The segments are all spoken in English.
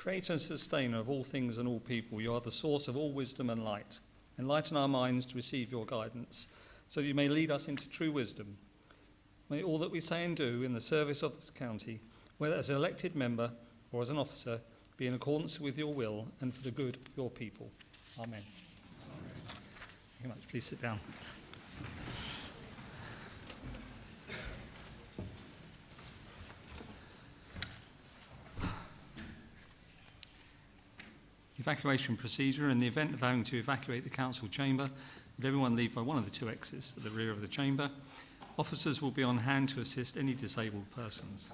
Creator and sustainer of all things and all people, you are the source of all wisdom and light. Enlighten our minds to receive your guidance, so that you may lead us into true wisdom. May all that we say and do in the service of this county, whether as an elected member or as an officer, be in accordance with your will and for the good of your people. Amen. Thank you much. Please sit down. Evacuation procedure. In the event of having to evacuate the council chamber, would everyone leave by one of the two exits at the rear of the chamber? Officers will be on hand to assist any disabled persons.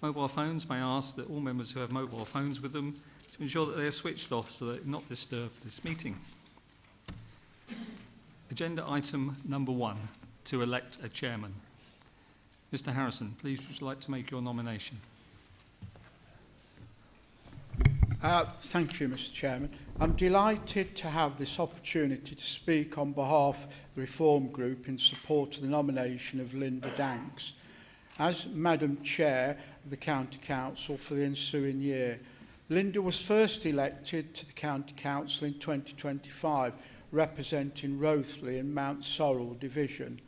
Mobile phones, may I ask that all members who have mobile phones with them to ensure that they are switched off so that they do not disturb this meeting. Agenda item number 1, to elect a chairman. Mr. Harrison, please would you like to make your nomination? Thank you, Mr. Chairman. I'm delighted to have this opportunity to speak on behalf of the Reform Group in support of the nomination of Linda Danks as Madam Chair of the County Council for the ensuing year. Linda was first elected to the County Council in 2025, representing Rothley and Mount Sorrel Division.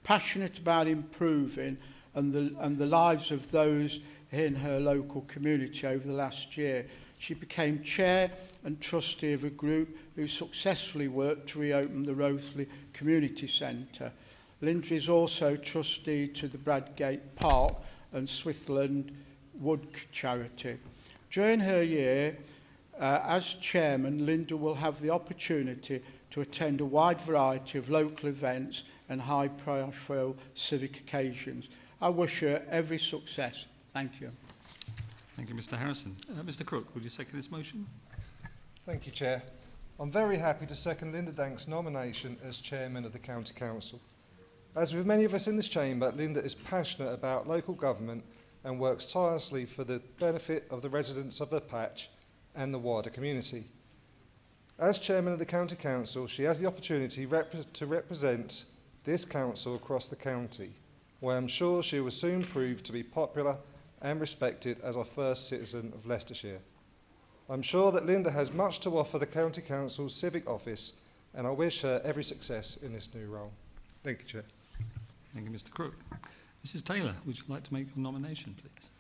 Passionate about improving and the lives of those in her local community over the last year, she became chair and trustee of a group who successfully worked to reopen the Rothley Community Centre. Linda is also trustee to the Bradgate Park and Swithland Wood charity. During her year as chairman, Linda will have the opportunity to attend a wide variety of local events and high-profile civic occasions. I wish her every success. Thank you. Thank you, Mr. Harrison. Mr. Crook, would you second this motion? Thank you, Chair. I'm very happy to second Linda Danks' nomination as Chairman of the County Council. As with many of us in this chamber, Linda is passionate about local government and works tirelessly for the benefit of the residents of the patch and the wider community. As Chairman of the County Council, she has the opportunity to represent this council across the county, where I'm sure she will soon prove to be popular and respected as our first citizen of Leicestershire. I'm sure that Linda has much to offer the County Council's civic office, and I wish her every success in this new role. Thank you, Chair. Thank you, Mr. Crook. Mrs. Taylor, would you like to make your nomination, please?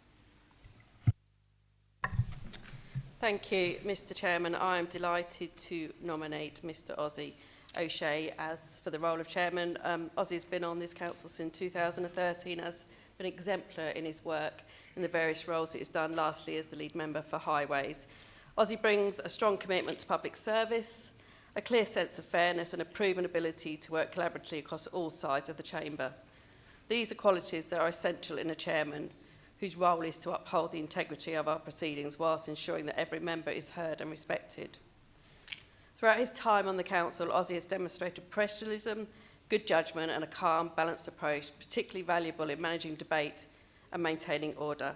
Thank you, Mr. Chairman. I am delighted to nominate Mr. Ozzy O'Shea as for the role of chairman. Ozzy has been on this council since 2013, has been exemplar in his work in the various roles that he's done, lastly as the lead member for Highways. Ozzy brings a strong commitment to public service, a clear sense of fairness and a proven ability to work collaboratively across all sides of the chamber. These are qualities that are essential in a chairman whose role is to uphold the integrity of our proceedings whilst ensuring that every member is heard and respected. Throughout his time on the council, Ozzy has demonstrated professionalism, good judgment and a calm, balanced approach, particularly valuable in managing debate and maintaining order.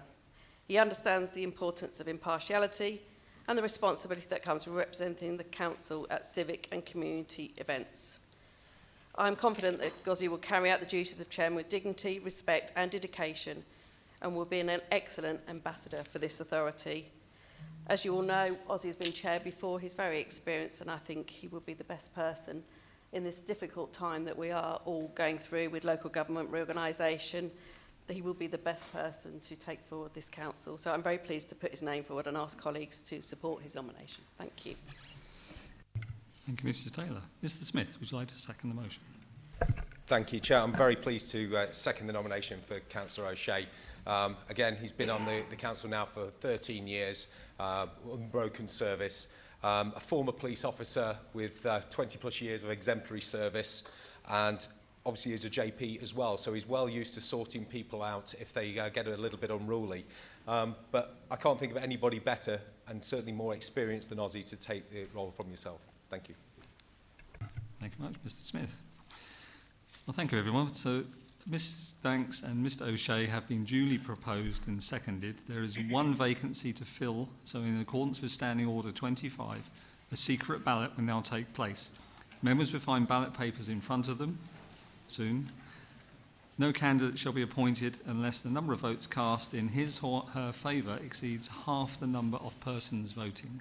He understands the importance of impartiality and the responsibility that comes with representing the council at civic and community events. I am confident that Ozzy will carry out the duties of chairman with dignity, respect and dedication and will be an excellent ambassador for this authority. As you all know, Ozzy has been chair before. He's very experienced and I think he will be the best person in this difficult time that we are all going through with local government reorganisation. He will be the best person to take forward this council. So I'm very pleased to put his name forward and ask colleagues to support his nomination. Thank you. Thank you, Mrs. Taylor. Mr. Smith, would you like to second the motion? Thank you, Chair. I'm very pleased to second the nomination for Councillor O'Shea. Again, he's been on the council now for 13 years, unbroken service, a former police officer with 20 plus years of exemplary service, and obviously is a JP as well, so he's well used to sorting people out if they get a little bit unruly. But I can't think of anybody better and certainly more experienced than Ozzy to take the role from yourself. Thank you. Thank you much, Mr. Smith. Well, thank you, everyone. So Mrs. Danks and Mr. O'Shea have been duly proposed and seconded. There is one vacancy to fill, so in accordance with Standing Order 25, a secret ballot will now take place. Members will find ballot papers in front of them soon. No candidate shall be appointed unless the number of votes cast in his or her favour exceeds half the number of persons voting.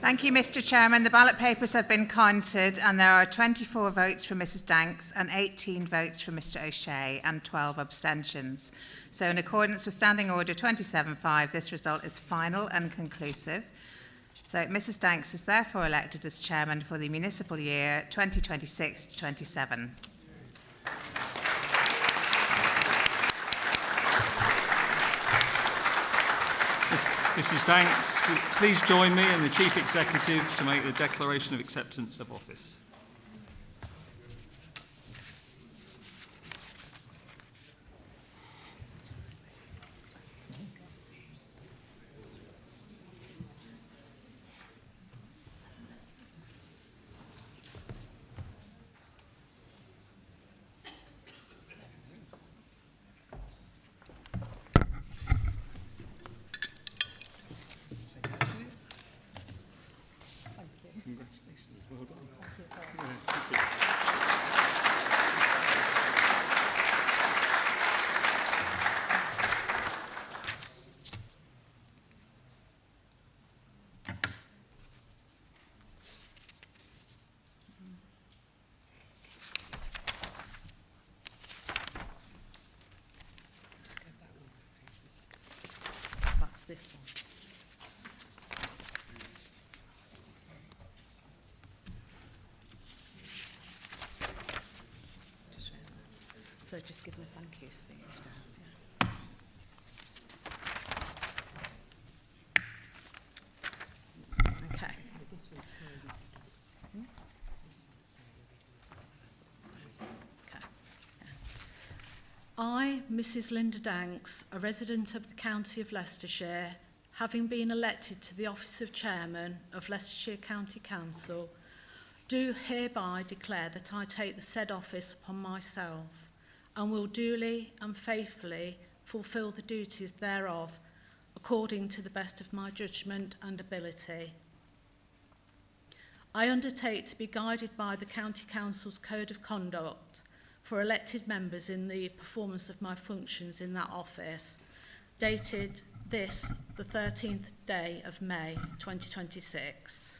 Thank you, Mr Chairman. The ballot papers have been counted and there are 24 votes for Mrs Danks and 18 votes for Mr O'Shea and 12 abstentions. So in accordance with Standing Order 27.5, this result is final and conclusive. So Mrs Danks is therefore elected as Chairman for the municipal year 2026-27. Mrs Danks, please join me and the Chief Executive to make the declaration of acceptance of office. This one. So just give them a thank you speech now. Yeah. Okay. Okay. I, Mrs Linda Danks, a resident of the county of Leicestershire, having been elected to the office of Chairman of Leicestershire County Council, do hereby declare that I take the said office upon myself and will duly and faithfully fulfil the duties thereof according to the best of my judgment and ability. I undertake to be guided by the County Council's Code of Conduct for elected members in the performance of my functions in that office, dated this, the 13th day of May 2026.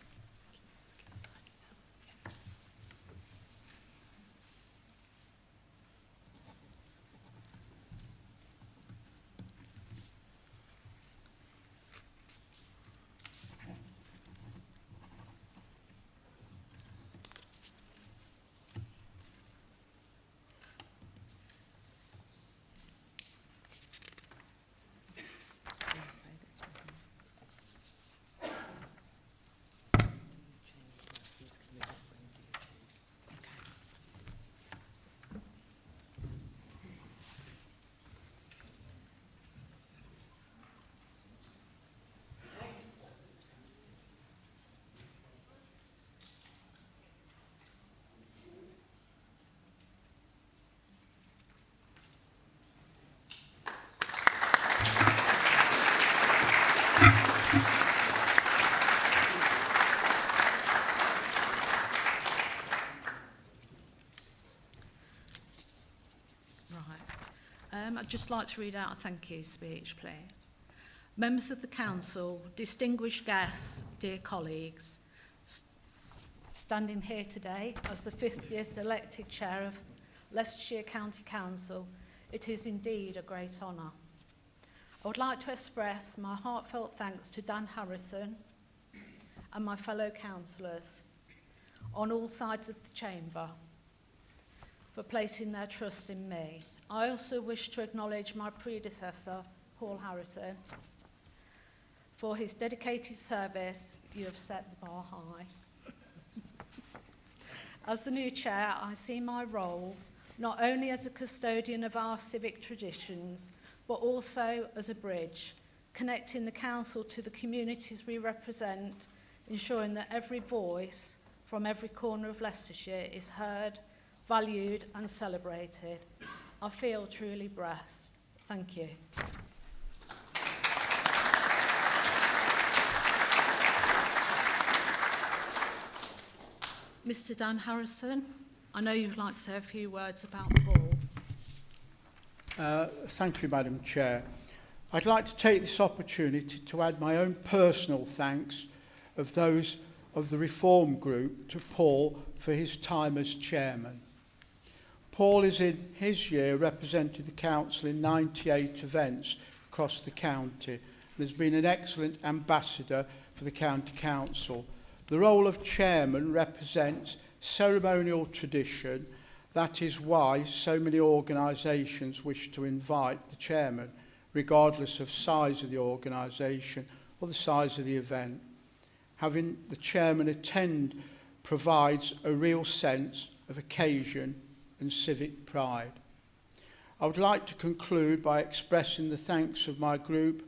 I'd just like to read out a thank you speech, please. Members of the Council, distinguished guests, dear colleagues, standing here today as the 50th elected Chair of Leicestershire County Council, it is indeed a great honour. I would like to express my heartfelt thanks to Dan Harrison and my fellow councillors on all sides of the chamber for placing their trust in me. I also wish to acknowledge my predecessor, Paul Harrison, for his dedicated service. You have set the bar high. As the new chair, I see my role not only as a custodian of our civic traditions, but also as a bridge, connecting the council to the communities we represent, ensuring that every voice from every corner of Leicestershire is heard, valued and celebrated. I feel truly blessed. Thank you. Mr. Dan Harrison, I know you'd like to say a few words about Paul. Thank you, Madam Chair. I'd like to take this opportunity to add my own personal thanks of those of the Reform Group to Paul for his time as chairman. Paul is in his year represented the council in 98 events across the county and has been an excellent ambassador for the county council. The role of chairman represents ceremonial tradition. That is why so many organisations wish to invite the chairman, regardless of size of the organisation or the size of the event. Having the chairman attend provides a real sense of occasion and civic pride. I would like to conclude by expressing the thanks of my group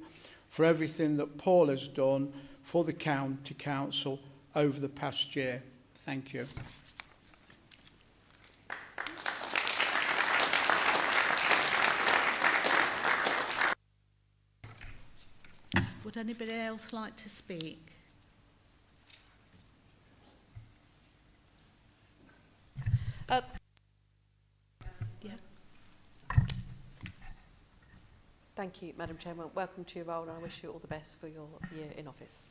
for everything that Paul has done for the County Council over the past year. Thank you. Would anybody else like to speak? Yeah. Thank you, Madam Chairman. Welcome to your role, and I wish you all the best for your year in office.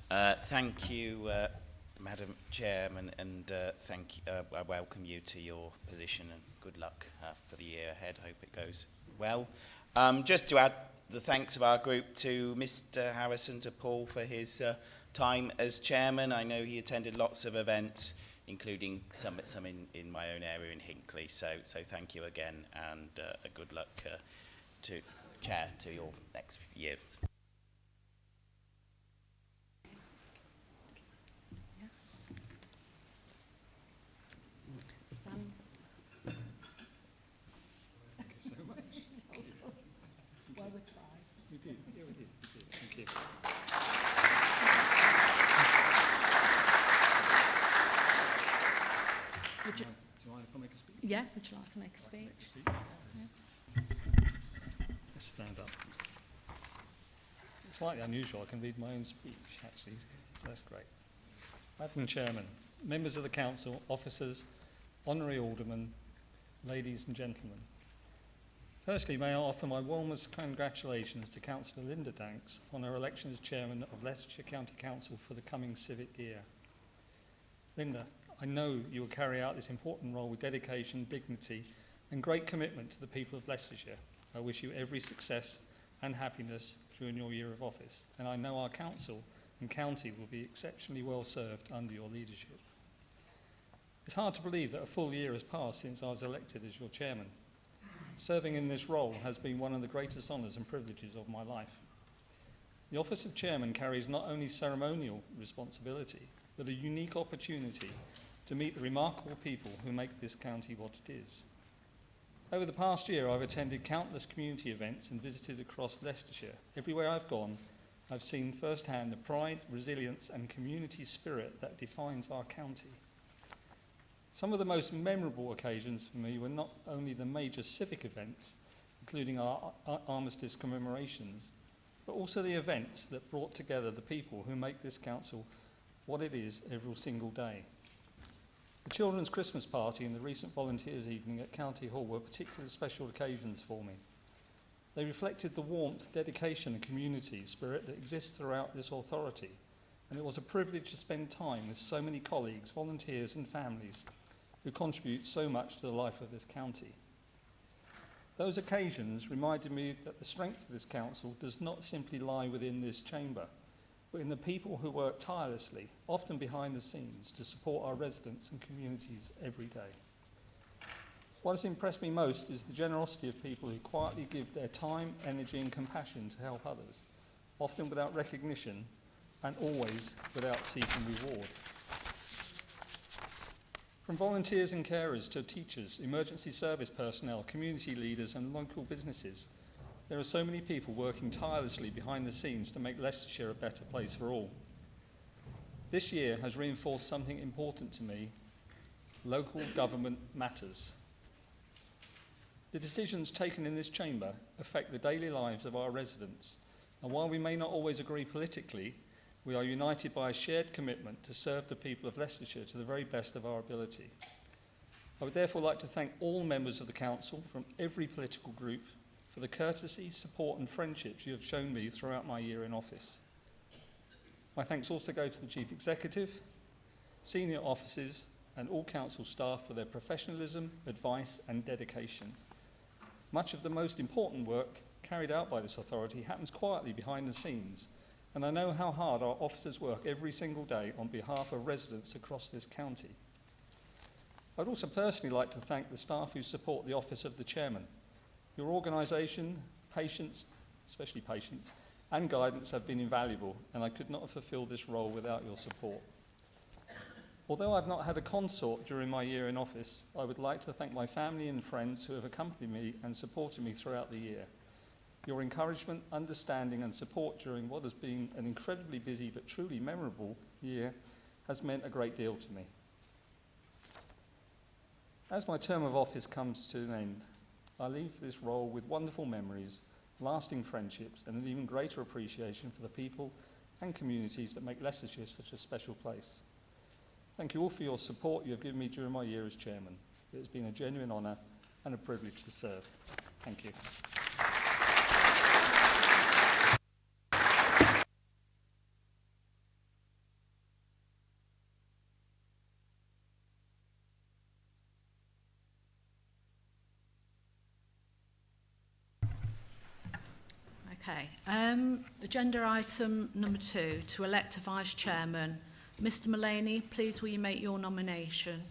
Thank you, Madam Chairman, and I welcome you to your position, and good luck for the year ahead. Hope it goes well. Just to add the thanks of our group to Mr. Harrison, to Paul for his time as chairman. I know he attended lots of events, including some in my own area in Hinckley. So thank you again, and a good luck to Chair to your next years. Yeah, would you like to make a speech? Let's stand up. It's slightly unusual. I can read my own speech, actually, so that's great. Madam Chairman, members of the Council, officers, honorary aldermen, ladies and gentlemen. Firstly, may I offer my warmest congratulations to Councillor Linda Danks on her election as Chairman of Leicestershire County Council for the coming civic year. Linda, I know you will carry out this important role with dedication, dignity and great commitment to the people of Leicestershire. I wish you every success and happiness during your year of office, and I know our council and county will be exceptionally well served under your leadership. It's hard to believe that a full year has passed since I was elected as your chairman. Serving in this role has been one of the greatest honours and privileges of my life. The office of chairman carries not only ceremonial responsibility, but a unique opportunity to meet the remarkable people who make this county what it is. Over the past year, I've attended countless community events and visited across Leicestershire. Everywhere I've gone, I've seen firsthand the pride, resilience and community spirit that defines our county. Some of the most memorable occasions for me were not only the major civic events, including our armistice commemorations, but also the events that brought together the people who make this council what it is every single day. The children's Christmas party and the recent volunteers evening at County Hall were particularly special occasions for me. They reflected the warmth, dedication and community spirit that exists throughout this authority, and it was a privilege to spend time with so many colleagues, volunteers and families who contribute so much to the life of this county. Those occasions reminded me that the strength of this council does not simply lie within this chamber, but in the people who work tirelessly, often behind the scenes, to support our residents and communities every day. What has impressed me most is the generosity of people who quietly give their time, energy and compassion to help others, often without recognition and always without seeking reward. From volunteers and carers to teachers, emergency service personnel, community leaders and local businesses, there are so many people working tirelessly behind the scenes to make Leicestershire a better place for all. This year has reinforced something important to me: local government matters. The decisions taken in this chamber affect the daily lives of our residents, and while we may not always agree politically, we are united by a shared commitment to serve the people of Leicestershire to the very best of our ability. I would therefore like to thank all members of the council from every political group for the courtesy, support and friendships you have shown me throughout my year in office. My thanks also go to the Chief Executive, senior officers and all council staff for their professionalism, advice and dedication. Much of the most important work carried out by this authority happens quietly behind the scenes, and I know how hard our officers work every single day on behalf of residents across this county. I'd also personally like to thank the staff who support the office of the Chairman. Your organisation, patience, especially patience, and guidance have been invaluable, and I could not have fulfilled this role without your support. Although I've not had a consort during my year in office, I would like to thank my family and friends who have accompanied me and supported me throughout the year. Your encouragement, understanding and support during what has been an incredibly busy but truly memorable year has meant a great deal to me. As my term of office comes to an end, I leave this role with wonderful memories, lasting friendships and an even greater appreciation for the people and communities that make Leicestershire such a special place. Thank you all for your support you have given me during my year as Chairman. It has been a genuine honour and a privilege to serve. Thank you. Okay. Agenda item number 2, to elect a Vice Chairman. Mr Mullaney, please will you make your nomination?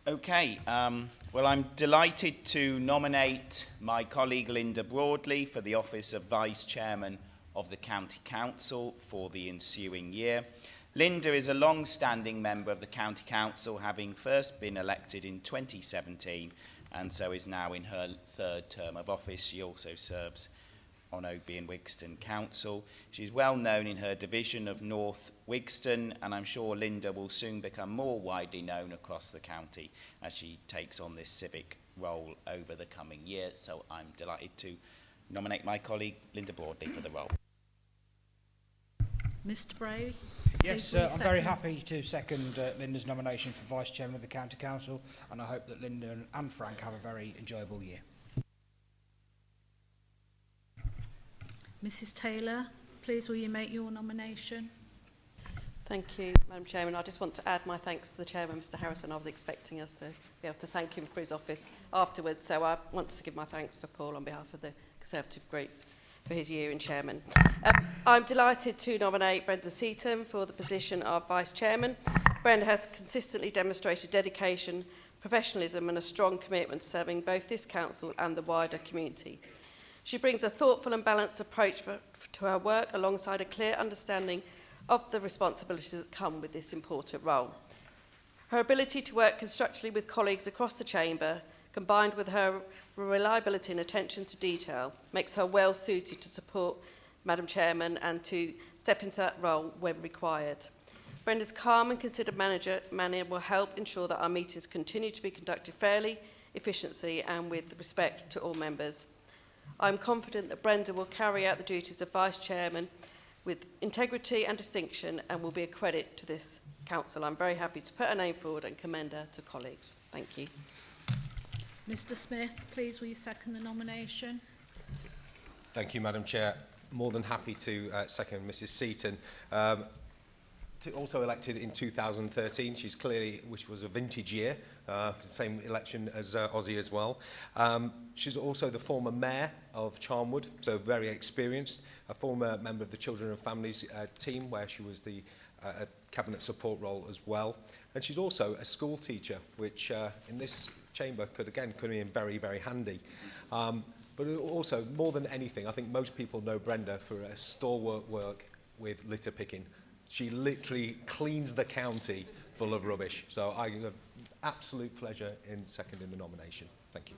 Okay, well, I'm delighted to nominate my colleague Linda Broadley for the office of Vice Chairman of the County Council for the ensuing year. Linda is a long-standing member of the County Council, having first been elected in 2017 and so is now in her 3rd term of office. She also serves on Oadby and Wigston Council. She's well known in her division of North Wigston, and I'm sure Linda will soon become more widely known across the county as she takes on this civic role over the coming year. So I'm delighted to nominate my colleague Linda Broadley for the role. Mr Bray? Yes, I'm very happy to second Linda's nomination for Vice Chairman of the County Council, and I hope that Linda and Frank have a very enjoyable year. Mrs Taylor, please will you make your nomination? Thank you, Madam Chairman. I just want to add my thanks to the Chairman, Mr Harrison. I was expecting us to be able to thank him for his office afterwards, so I want to give my thanks for Paul on behalf of the Conservative Group for his year in Chairman. I'm delighted to nominate Brenda Seaton for the position of Vice Chairman. Brenda has consistently demonstrated dedication, professionalism and a strong commitment to serving both this council and the wider community. She brings a thoughtful and balanced approach to her work alongside a clear understanding of the responsibilities that come with this important role. Her ability to work constructively with colleagues across the chamber, combined with her reliability and attention to detail, makes her well suited to support Madam Chairman and to step into that role when required. Brenda's calm and considered manner will help ensure that our meetings continue to be conducted fairly, efficiently and with respect to all members. I'm confident that Brenda will carry out the duties of Vice Chairman with integrity and distinction and will be a credit to this council. I'm very happy to put her name forward and commend her to colleagues. Thank you. Mr Smith, please will you second the nomination? Thank you, Madam Chair. More than happy to second Mrs Seaton. Also elected in 2013, she's clearly, which was a vintage year, same election as Ozzy as well. She's also the former mayor of Charnwood, so very experienced, a former member of the Children and Families team, where she was the cabinet support role as well. And she's also a school teacher, which in this chamber could be very, very handy. But also, more than anything, I think most people know Brenda for her stalwart work with litter picking. She literally cleans the county full of rubbish. So I have absolute pleasure in seconding the nomination. Thank you.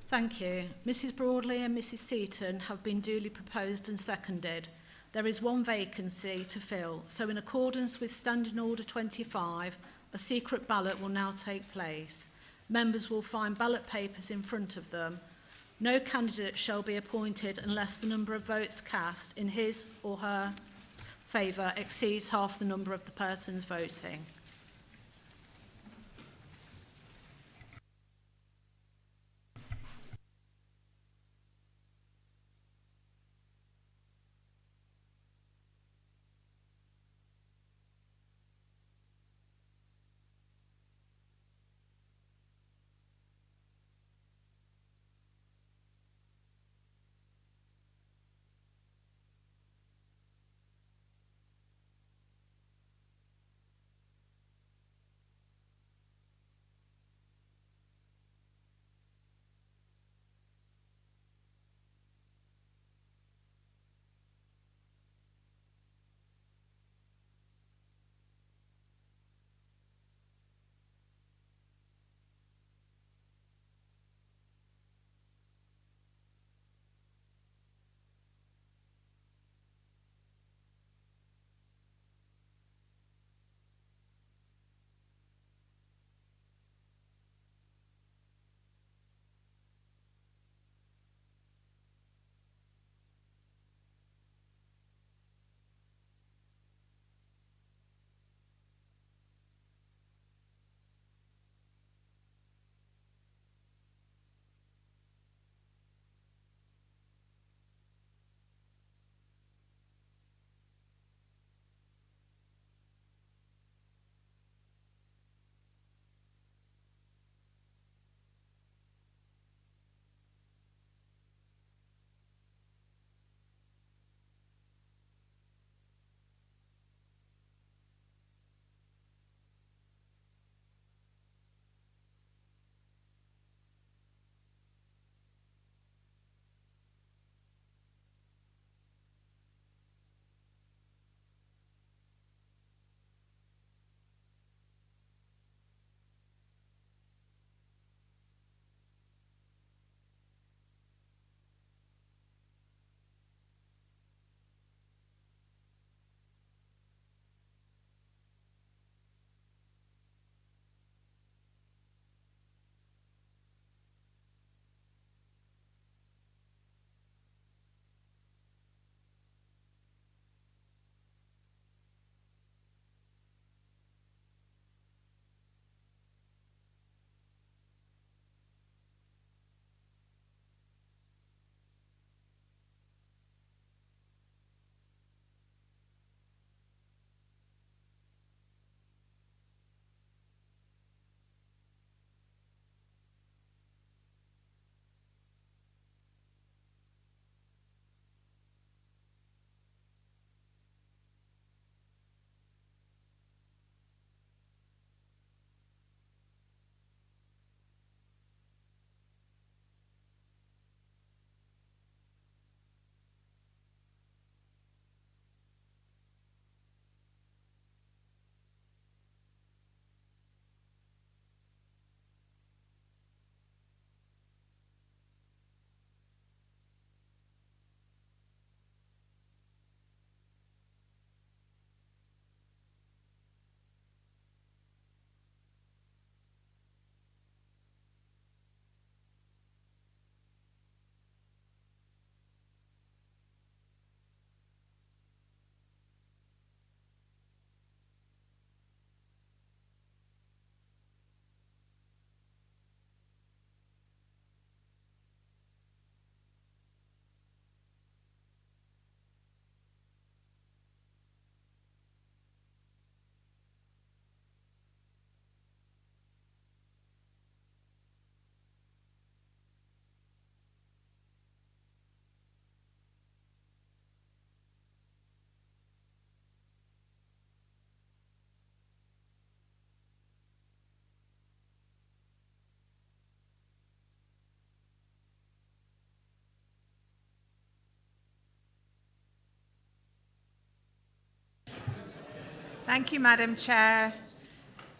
Thank you. Mrs Broadley and Mrs Seaton have been duly proposed and seconded. There is one vacancy to fill, so in accordance with Standing Order 25, a secret ballot will now take place. Members will find ballot papers in front of them. No candidate shall be appointed unless the number of votes cast in his or her favour exceeds half the number of the persons voting. Thank you, Madam Chair.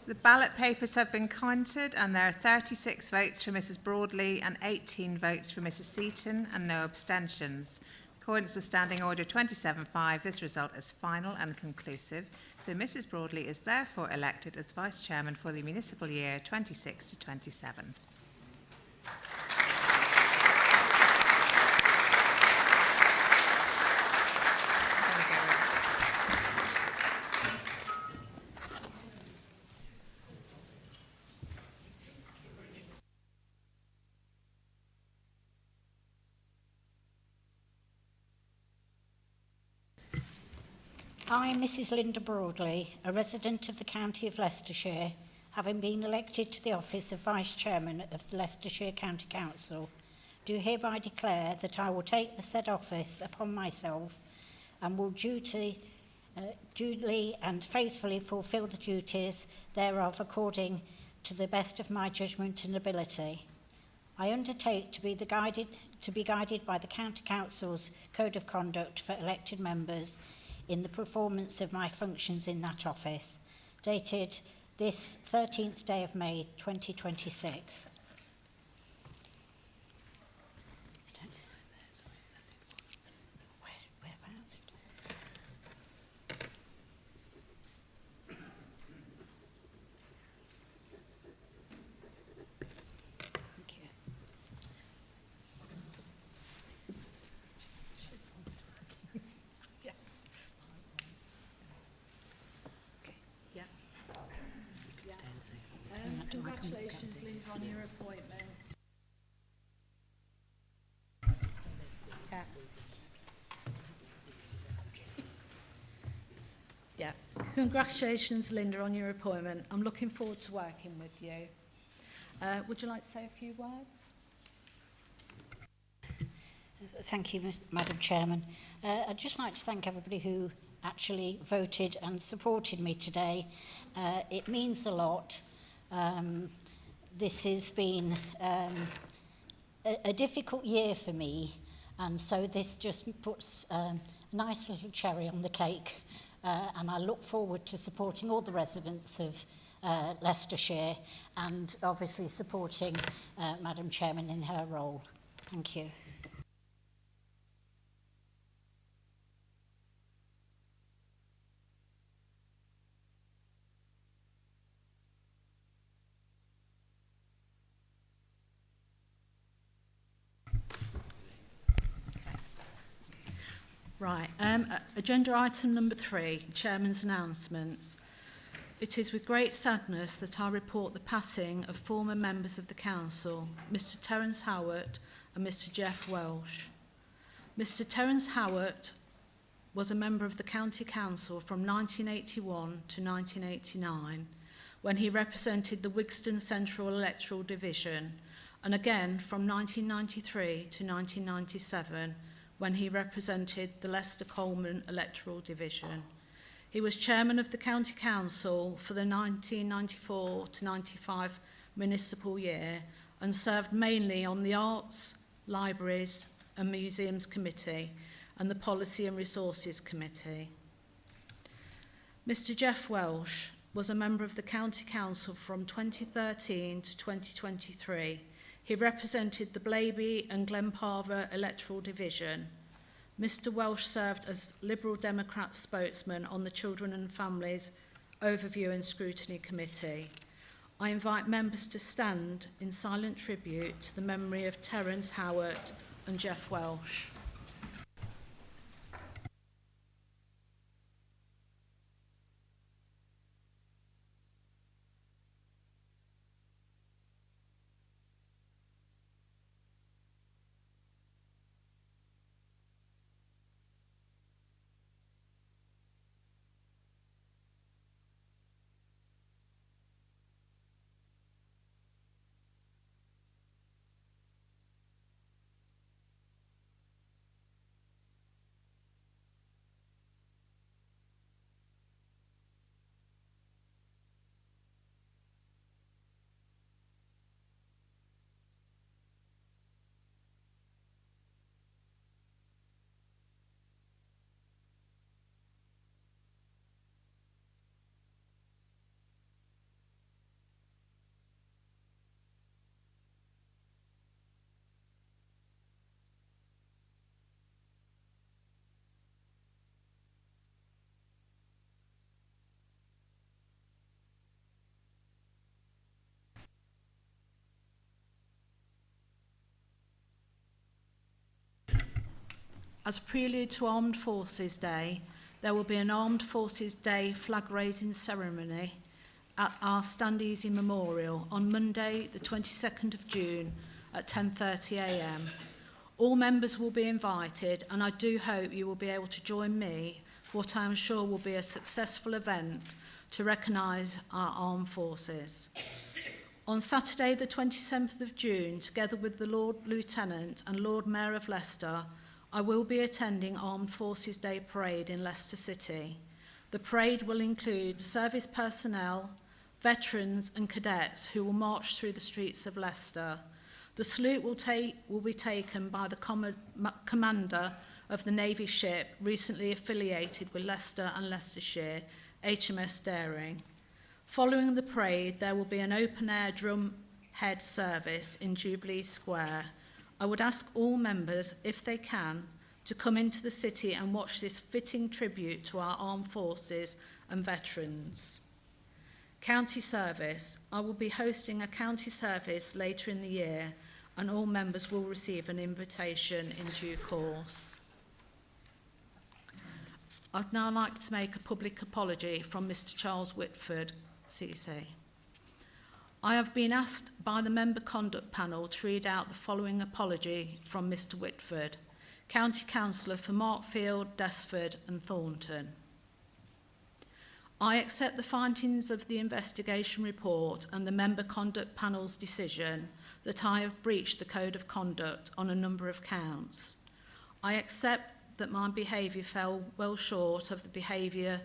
The ballot papers have been counted and there are 36 votes for Mrs Broadley and 18 votes for Mrs Seaton and no abstentions. In accordance with Standing Order 27.5, this result is final and conclusive. So Mrs Broadley is therefore elected as Vice Chairman for the municipal year 26 to 27. I, Mrs Linda Broadley, a resident of the county of Leicestershire, having been elected to the office of Vice Chairman of the Leicestershire County Council, do hereby declare that I will take the said office upon myself and will duly and faithfully fulfil the duties thereof according to the best of my judgment and ability. I undertake to be guided by the County Council's Code of Conduct for elected members in the performance of my functions in that office, dated this 13th day of May 2026. Congratulations, Linda, on your appointment. Yeah. Congratulations, Linda, on your appointment. I'm looking forward to working with you. Would you like to say a few words? Thank you, Madam Chairman. I'd just like to thank everybody who actually voted and supported me today. It means a lot. This has been a difficult year for me, and so this just puts a nice little cherry on the cake, and I look forward to supporting all the residents of Leicestershire and obviously supporting Madam Chairman in her role. Thank you. Right, agenda item number 3, Chairman's announcements. It is with great sadness that I report the passing of former members of the Council, Mr Terence Howard and Mr Jeff Welsh. Mr Terence Howard was a member of the County Council from 1981 to 1989, when he represented the Wigston Central Electoral Division, and again from 1993 to 1997, when he represented the Leicester Coleman Electoral Division. He was chairman of the County Council for the 1994 to 95 municipal year and served mainly on the Arts, Libraries and Museums Committee and the Policy and Resources Committee. Mr Jeff Welsh was a member of the County Council from 2013 to 2023. He represented the Blaby and Glenparva electoral division. Mr Welsh served as Liberal Democrat spokesman on the Children and Families Overview and Scrutiny Committee. I invite members to stand in silent tribute to the memory of Terence Howard and Jeff Welsh. As a prelude to Armed Forces Day, there will be an Armed Forces Day flag-raising ceremony at our Stand Easy Memorial on Monday, the 22nd of June at 10:30 a.m. All members will be invited, and I do hope you will be able to join me for what I am sure will be a successful event to recognise our armed forces. On Saturday, the 27th of June, together with the Lord Lieutenant and Lord Mayor of Leicester, I will be attending Armed Forces Day Parade in Leicester City. The parade will include service personnel, veterans and cadets who will march through the streets of Leicester. The salute will be taken by the commander of the Navy ship recently affiliated with Leicester and Leicestershire, HMS Daring. Following the parade, there will be an open-air drumhead service in Jubilee Square. I would ask all members, if they can, to come into the city and watch this fitting tribute to our armed forces and veterans. County service. I will be hosting a county service later in the year, and all members will receive an invitation in due course. I'd now like to make a public apology from Mr. Charles Whitford, CC. I have been asked by the member conduct panel to read out the following apology from Mr. Whitford, County Councillor for Markfield, Desford and Thornton. I accept the findings of the investigation report and the member conduct panel's decision that I have breached the code of conduct on a number of counts. I accept that my behaviour fell well short of the behaviour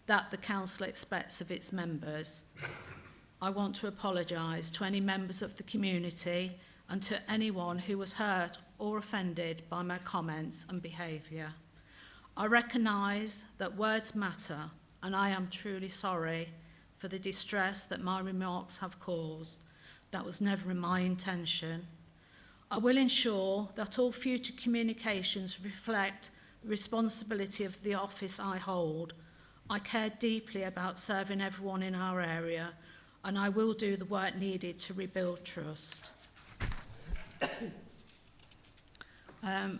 that the council expects of its members. I want to apologise to any members of the community and to anyone who was hurt or offended by my comments and behaviour. I recognise that words matter, and I am truly sorry for the distress that my remarks have caused. That was never my intention. I will ensure that all future communications reflect the responsibility of the office I hold. I care deeply about serving everyone in our area, and I will do the work needed to rebuild trust.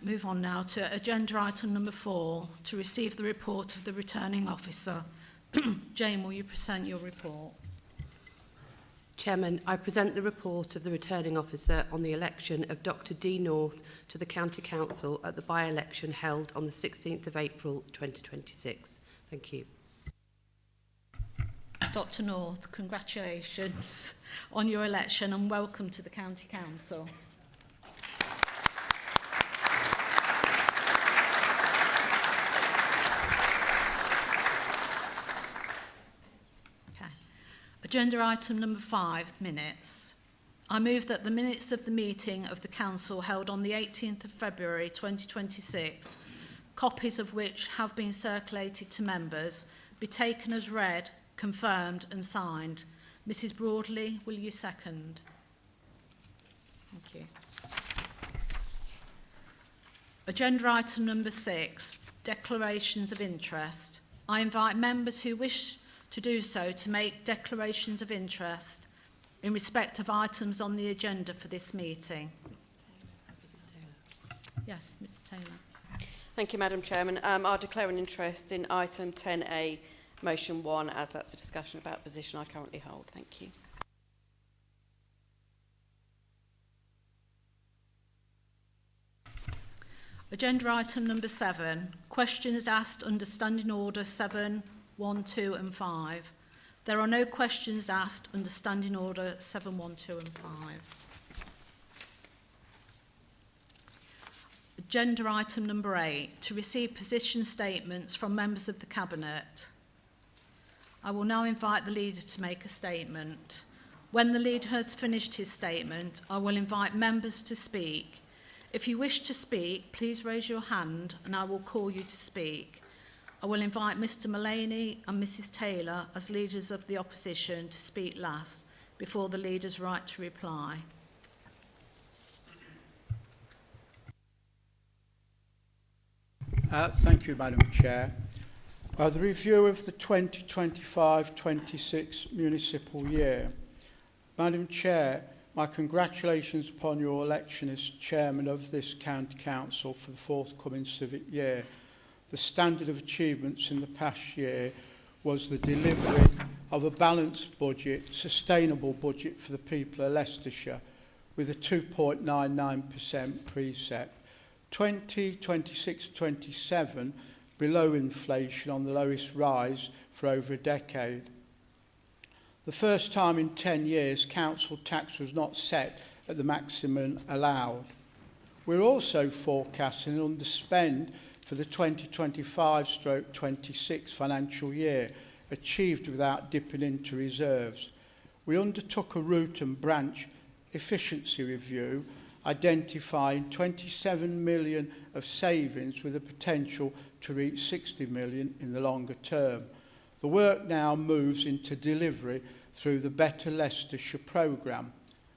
Move on now to agenda item number 4, to receive the report of the returning officer. Jane, will you present your report? Chairman, I present the report of the returning officer on the election of Dr D North to the County Council at the by-election held on the 16th of April 2026. Thank you. Dr North, congratulations on your election and welcome to the County Council. Agenda item number 5, minutes. I move that the minutes of the meeting of the Council held on the 18th of February 2026, copies of which have been circulated to members, be taken as read, confirmed and signed. Mrs Broadley, will you second? Thank you. Agenda item number 6, declarations of interest. I invite members who wish to do so to make declarations of interest in respect of items on the agenda for this meeting. Yes, Mr Taylor. Thank you, Madam Chairman. I'll declare an interest in item 10A, motion 1, as that's a discussion about a position I currently hold. Thank you. Agenda item number 7, questions asked under Standing Order 7, 1, 2 and 5. There are no questions asked under Standing Order 7, 1, 2 and 5. Agenda item number 8, to receive position statements from members of the Cabinet. I will now invite the leader to make a statement. When the leader has finished his statement, I will invite members to speak. If you wish to speak, please raise your hand and I will call you to speak. I will invite Mr Mullaney and Mrs Taylor as leaders of the opposition to speak last before the leader's right to reply. Thank you, Madam Chair. The review of the 2025-26 municipal year. Madam Chair, my congratulations upon your election as chairman of this county council for the forthcoming civic year. The standard of achievements in the past year was the delivery of a balanced budget, sustainable budget for the people of Leicestershire, with a 2.99% precept. 2026-27 below inflation on the lowest rise for over a decade. The first time in 10 years council tax was not set at the maximum allowed. We're also forecasting an underspend for the 2025-26 financial year, achieved without dipping into reserves. We undertook a root and branch efficiency review, identifying 27 million of savings with a potential to reach 60 million in the longer term. The work now moves into delivery through the Better Leicestershire programme,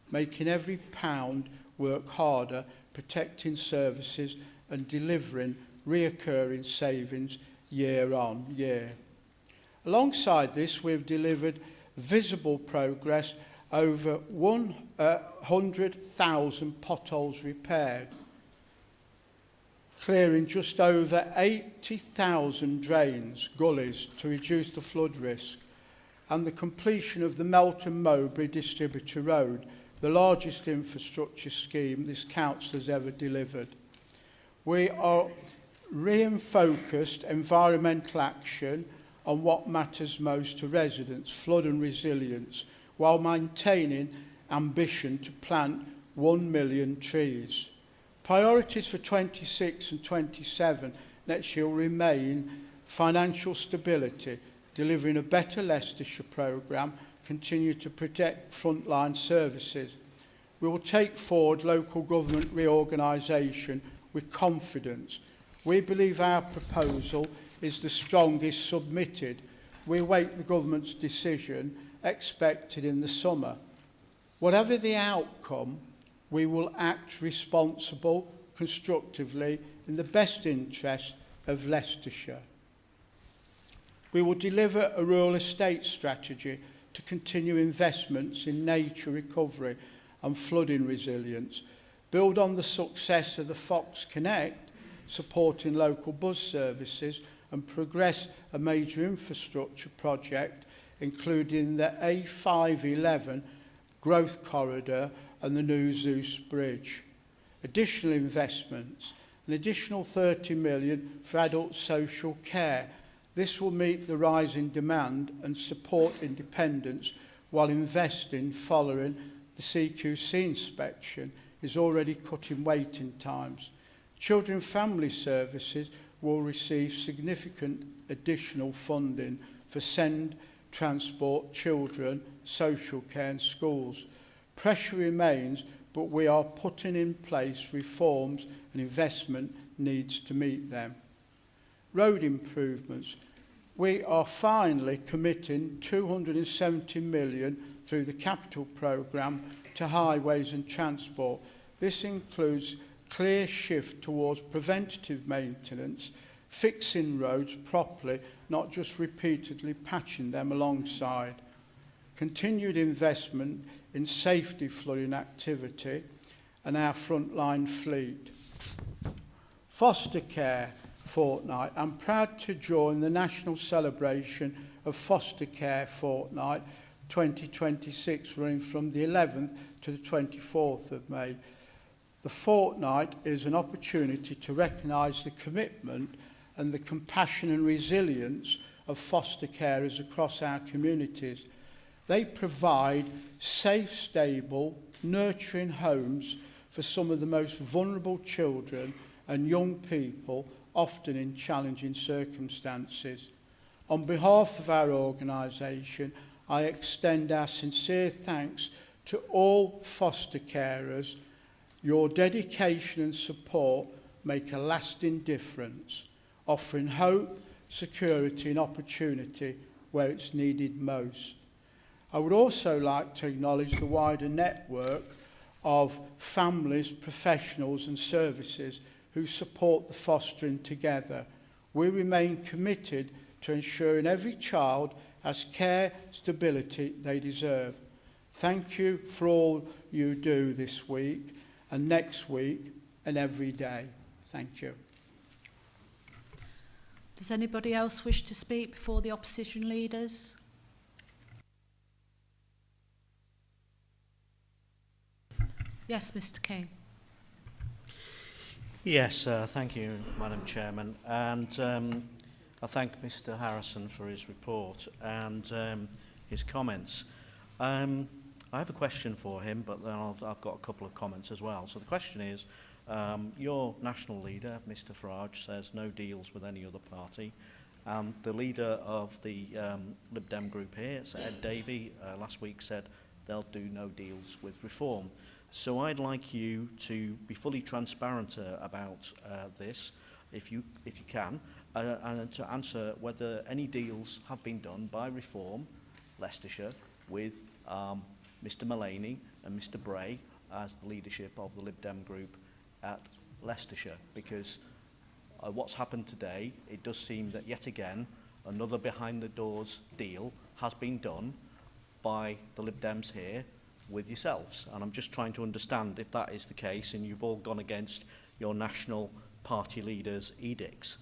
making every pound work harder, protecting services and delivering reoccurring savings year on year. Alongside this, we've delivered visible progress, over 100,000 potholes repaired, clearing just over 80,000 drains, gullies, to reduce the flood risk, and the completion of the Melton Mowbray Distributor Road, the largest infrastructure scheme this council has ever delivered. We are re-focused environmental action on what matters most to residents, flood and resilience, while maintaining ambition to plant 1 million trees. Priorities for 26 and 27 next year will remain financial stability, delivering a Better Leicestershire programme, continue to protect frontline services. We will take forward local government reorganisation with confidence. We believe our proposal is the strongest submitted. We await the government's decision, expected in the summer. Whatever the outcome, we will act responsible, constructively, in the best interest of Leicestershire. We will deliver a rural estate strategy to continue investments in nature recovery and flooding resilience, build on the success of the Fox Connect, supporting local bus services, and progress a major infrastructure project, including the A511 growth corridor and the new Zeus Bridge. Additional investments, an additional 30 million for adult social care. This will meet the rising demand and support independence while investing following the CQC inspection is already cutting waiting times. Children and family services will receive significant additional funding for send, transport, children, social care and schools. Pressure remains, but we are putting in place reforms and investment needs to meet them. Road improvements. We are finally committing 270 million through the capital programme to highways and transport. This includes clear shift towards preventative maintenance, fixing roads properly, not just repeatedly patching them alongside. Continued investment in safety flooding activity and our frontline fleet. Foster care fortnight. I'm proud to join the national celebration of Foster Care Fortnight 2026, running from the 11th to the 24th of May. The fortnight is an opportunity to recognise the commitment and the compassion and resilience of foster carers across our communities. They provide safe, stable, nurturing homes for some of the most vulnerable children and young people, often in challenging circumstances. On behalf of our organisation, I extend our sincere thanks to all foster carers. Your dedication and support make a lasting difference, offering hope, security and opportunity where it's needed most. I would also like to acknowledge the wider network of families, professionals and services who support the fostering together. We remain committed to ensuring every child has care, stability they deserve. Thank you for all you do this week and next week and every day. Thank you. Does anybody else wish to speak before the opposition leaders? Yes, Mr. King. Yes, thank you, Madam Chairman. And I thank Mr Harrison for his report and his comments. I have a question for him, but then I've got a couple of comments as well. So the question is, your national leader, Mr Farage, says no deals with any other party. And the leader of the Lib Dem group here, Ed Davey, last week said they'll do no deals with Reform. So I'd like you to be fully transparent about this, if you can, and to answer whether any deals have been done by Reform, Leicestershire, with Mr Mullaney and Mr Bray as the leadership of the Lib Dem group at Leicestershire. Because what's happened today, it does seem that yet again another behind-the-doors deal has been done by the Lib Dems here with yourselves. And I'm just trying to understand if that is the case and you've all gone against your national party leaders' edicts.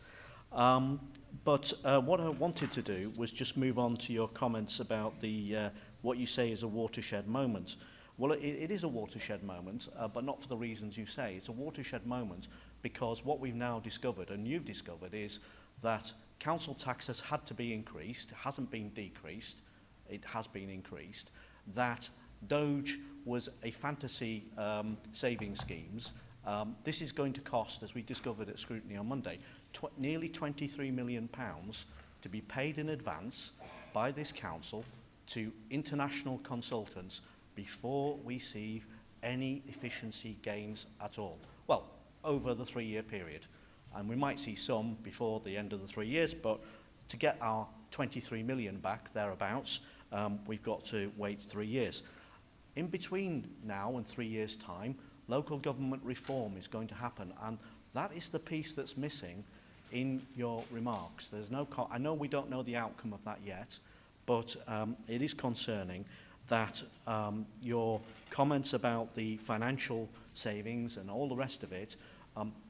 But what I wanted to do was just move on to your comments about the what you say is a watershed moment. Well, it is a watershed moment, but not for the reasons you say. It's a watershed moment because what we've now discovered, and you've discovered, is that council tax has had to be increased. It hasn't been decreased. It has been increased. That Doge was a fantasy saving schemes. This is going to cost, as we discovered at scrutiny on Monday, nearly £23 million to be paid in advance by this council to international consultants before we see any efficiency gains at all. Well, over the 3-year period. And we might see some before the end of the 3 years, but to get our 23 million back, thereabouts, we've got to wait 3 years. In between now and 3 years' time, local government reform is going to happen, and that is the piece that's missing in your remarks. There's no I know we don't know the outcome of that yet, but it is concerning that your comments about the financial savings and all the rest of it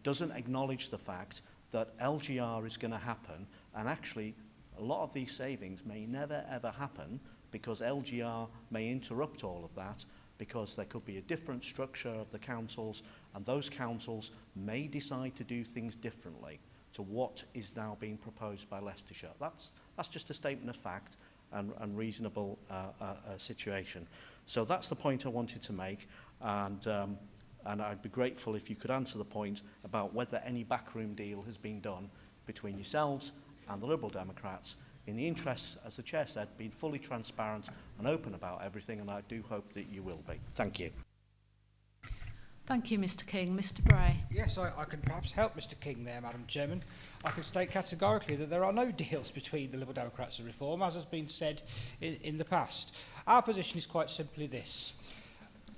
doesn't acknowledge the fact that LGR is going to happen, and actually a lot of these savings may never ever happen because LGR may interrupt all of that, because there could be a different structure of the councils, and those councils may decide to do things differently to what is now being proposed by Leicestershire. That's just a statement of fact and reasonable situation. So that's the point I wanted to make, and I'd be grateful if you could answer the point about whether any backroom deal has been done between yourselves and the Liberal Democrats, in the interests, as the Chair said, being fully transparent and open about everything, and I do hope that you will be. Thank you. Thank you, Mr King. Mr Bray. Yes, I can perhaps help Mr King there, Madam Chairman. I can state categorically that there are no deals between the Liberal Democrats and Reform, as has been said in the past. Our position is quite simply this.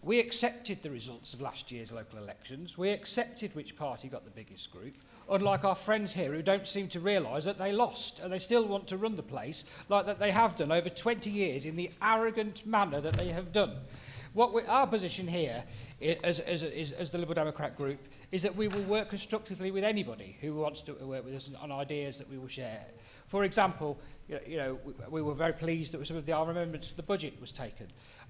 We accepted the results of last year's local elections. We accepted which party got the biggest group, unlike our friends here who don't seem to realise that they lost and they still want to run the place like that they have done over 20 years in the arrogant manner that they have done. Our position here as the Liberal Democrat group is that we will work constructively with anybody who wants to work with us on ideas that we will share. For example, we were very pleased that some of our amendments to the budget was taken.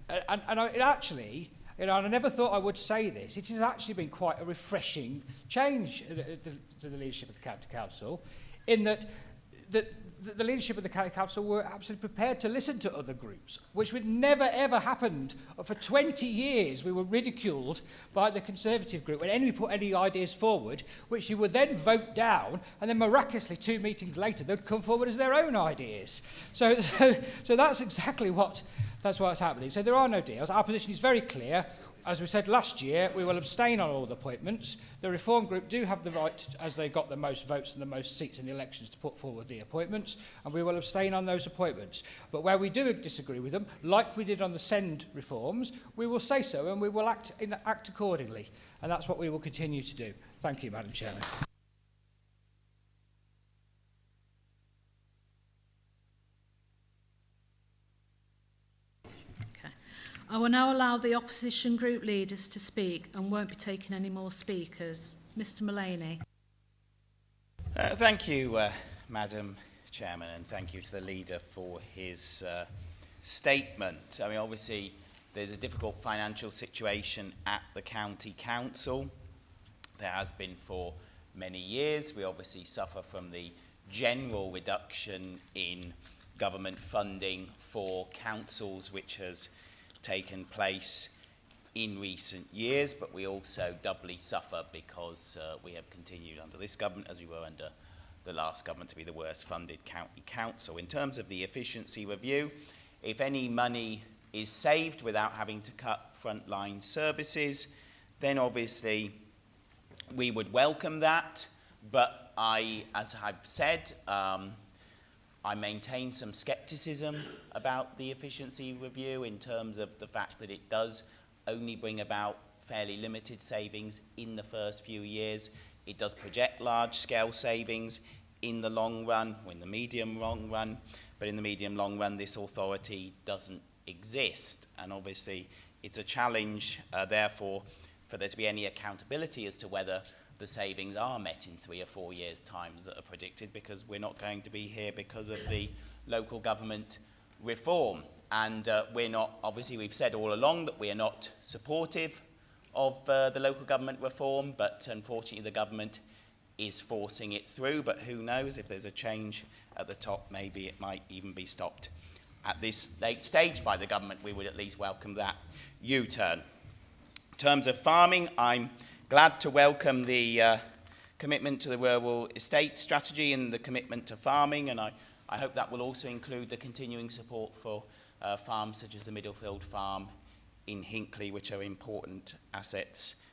And it actually, and I never thought I would say this, it has actually been quite a refreshing change to the leadership of the County Council, in that the leadership of the County Council were absolutely prepared to listen to other groups, which would never ever happened. For 20 years we were ridiculed by the Conservative group when we put any ideas forward, which you would then vote down, and then miraculously 2 meetings later they'd come forward as their own ideas. So that's exactly what's happening. So there are no deals. Our position is very clear. As we said last year, we will abstain on all the appointments. The Reform Group do have the right, as they got the most votes and the most seats in the elections, to put forward the appointments, and we will abstain on those appointments. But where we do disagree with them, like we did on the SEND reforms, we will say so and we will act accordingly. And that's what we will continue to do. Thank you, Madam Chairman. I will now allow the opposition group leaders to speak and won't be taking any more speakers. Mr Mullaney. Thank you, Madam Chairman, and thank you to the leader for his statement. I mean, obviously, there's a difficult financial situation at the County Council. There has been for many years. We obviously suffer from the general reduction in government funding for councils, which has taken place in recent years, but we also doubly suffer because we have continued under this government, as we were under the last government, to be the worst funded county council. In terms of the efficiency review, if any money is saved without having to cut frontline services, then obviously we would welcome that. But as I've said, I maintain some scepticism about the efficiency review in terms of the fact that it does only bring about fairly limited savings in the first few years. It does project large-scale savings in the long run, or in the medium-long run, but in the medium-long run, this authority doesn't exist. And obviously, it's a challenge, therefore, for there to be any accountability as to whether the savings are met in 3 or 4 years' time that are predicted, because we're not going to be here because of the local government reform. And we're not, obviously we've said all along that we are not supportive of the local government reform, but unfortunately the government is forcing it through. But who knows, if there's a change at the top, maybe it might even be stopped at this late stage by the government. We would at least welcome that U-turn. In terms of farming, I'm glad to welcome the commitment to the rural estate strategy and the commitment to farming, and I hope that will also include the continuing support for farms such as the Middlefield Farm in Hinckley, which are important assets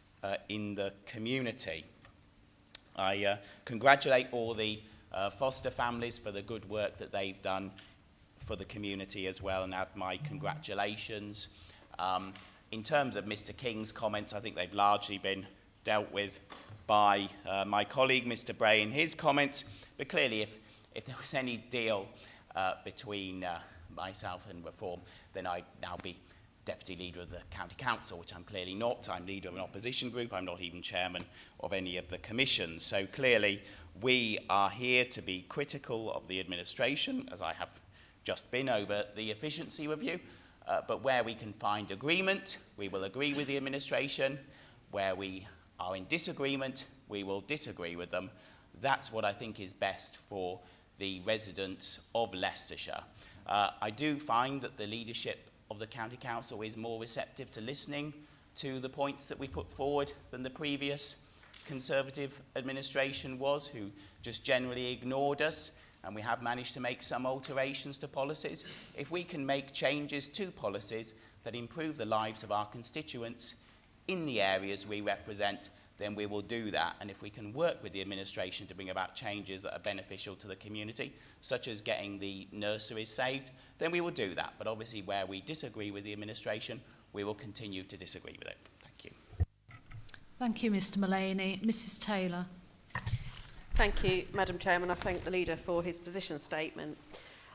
in the community. I congratulate all the foster families for the good work that they've done for the community as well, and add my congratulations. In terms of Mr King's comments, I think they've largely been dealt with by my colleague, Mr Bray, in his comments. But clearly, if there was any deal between myself and Reform, then I'd now be Deputy Leader of the County Council, which I'm clearly not. I'm Leader of an opposition group. I'm not even Chairman of any of the commissions. So clearly, we are here to be critical of the administration, as I have just been over the efficiency review. But where we can find agreement, we will agree with the administration. Where we are in disagreement, we will disagree with them. That's what I think is best for the residents of Leicestershire. I do find that the leadership of the County Council is more receptive to listening to the points that we put forward than the previous Conservative administration was, who just generally ignored us, and we have managed to make some alterations to policies. If we can make changes to policies that improve the lives of our constituents in the areas we represent, then we will do that. And if we can work with the administration to bring about changes that are beneficial to the community, such as getting the nurseries saved, then we will do that. But obviously where we disagree with the administration, we will continue to disagree with it. Thank you. Thank you, Mr Mullaney. Mrs Taylor. Thank you, Madam Chairman. I thank the leader for his position statement.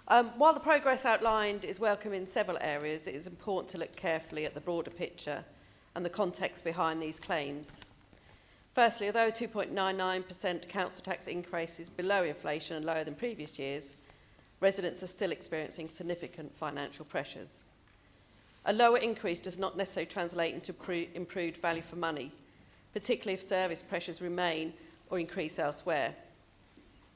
While the progress outlined is welcome in several areas, it is important to look carefully at the broader picture and the context behind these claims. Firstly, although 2.99% council tax increase is below inflation and lower than previous years, residents are still experiencing significant financial pressures. A lower increase does not necessarily translate into improved value for money, particularly if service pressures remain or increase elsewhere.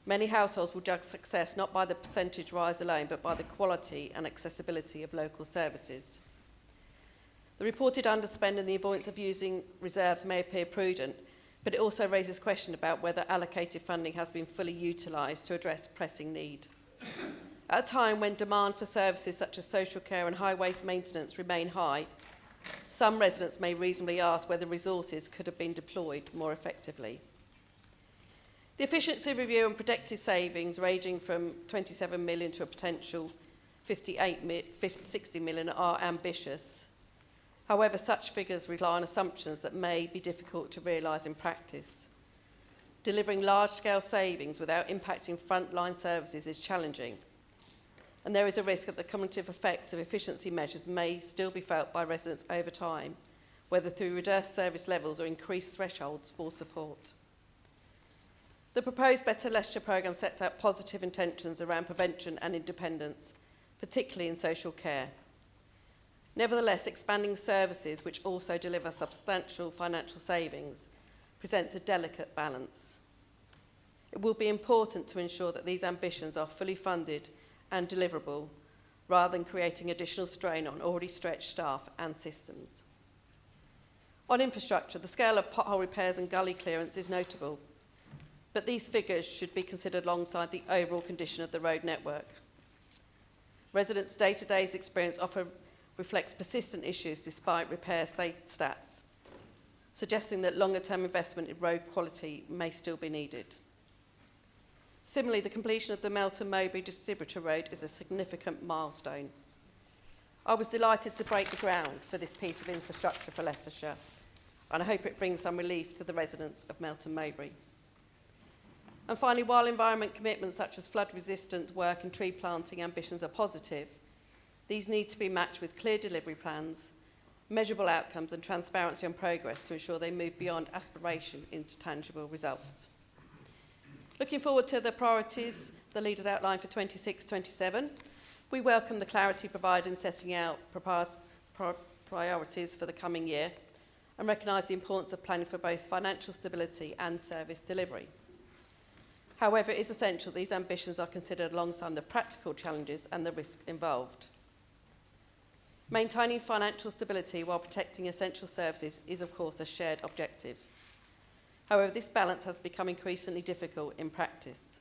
Many households will judge success not by the percentage rise alone, but by the quality and accessibility of local services. The reported underspend and the avoidance of using reserves may appear prudent, but it also raises question about whether allocated funding has been fully utilised to address pressing need. At a time when demand for services such as social care and high waste maintenance remain high, some residents may reasonably ask whether resources could have been deployed more effectively. The efficiency review and projected savings ranging from 27 million to a potential 60 million are ambitious. However, such figures rely on assumptions that may be difficult to realise in practice. Delivering large-scale savings without impacting frontline services is challenging. and there is a risk that the cumulative effect of efficiency measures may still be felt by residents over time, whether through reduced service levels or increased thresholds for support. The proposed Better Leicestershire programme sets out positive intentions around prevention and independence, particularly in social care. Nevertheless, expanding services which also deliver substantial financial savings presents a delicate balance. It will be important to ensure that these ambitions are fully funded and deliverable, rather than creating additional strain on already stretched staff and systems. On infrastructure, the scale of pothole repairs and gully clearance is notable, but these figures should be considered alongside the overall condition of the road network. Residents' day-to-day experience often reflects persistent issues despite repair stats, suggesting that longer-term investment in road quality may still be needed. Similarly, the completion of the Melton-Mowbray Distributor Road is a significant milestone. I was delighted to break the ground for this piece of infrastructure for Leicestershire, and I hope it brings some relief to the residents of Melton-Mowbray. And finally, while environment commitments such as flood-resistant work and tree planting ambitions are positive, these need to be matched with clear delivery plans, measurable outcomes and transparency on progress to ensure they move beyond aspiration into tangible results. Looking forward to the priorities the leaders outlined for 26-27, we welcome the clarity provided in setting out priorities for the coming year and recognise the importance of planning for both financial stability and service delivery. However, it is essential these ambitions are considered alongside the practical challenges and the risk involved. Maintaining financial stability while protecting essential services is, of course, a shared objective. However, this balance has become increasingly difficult in practice.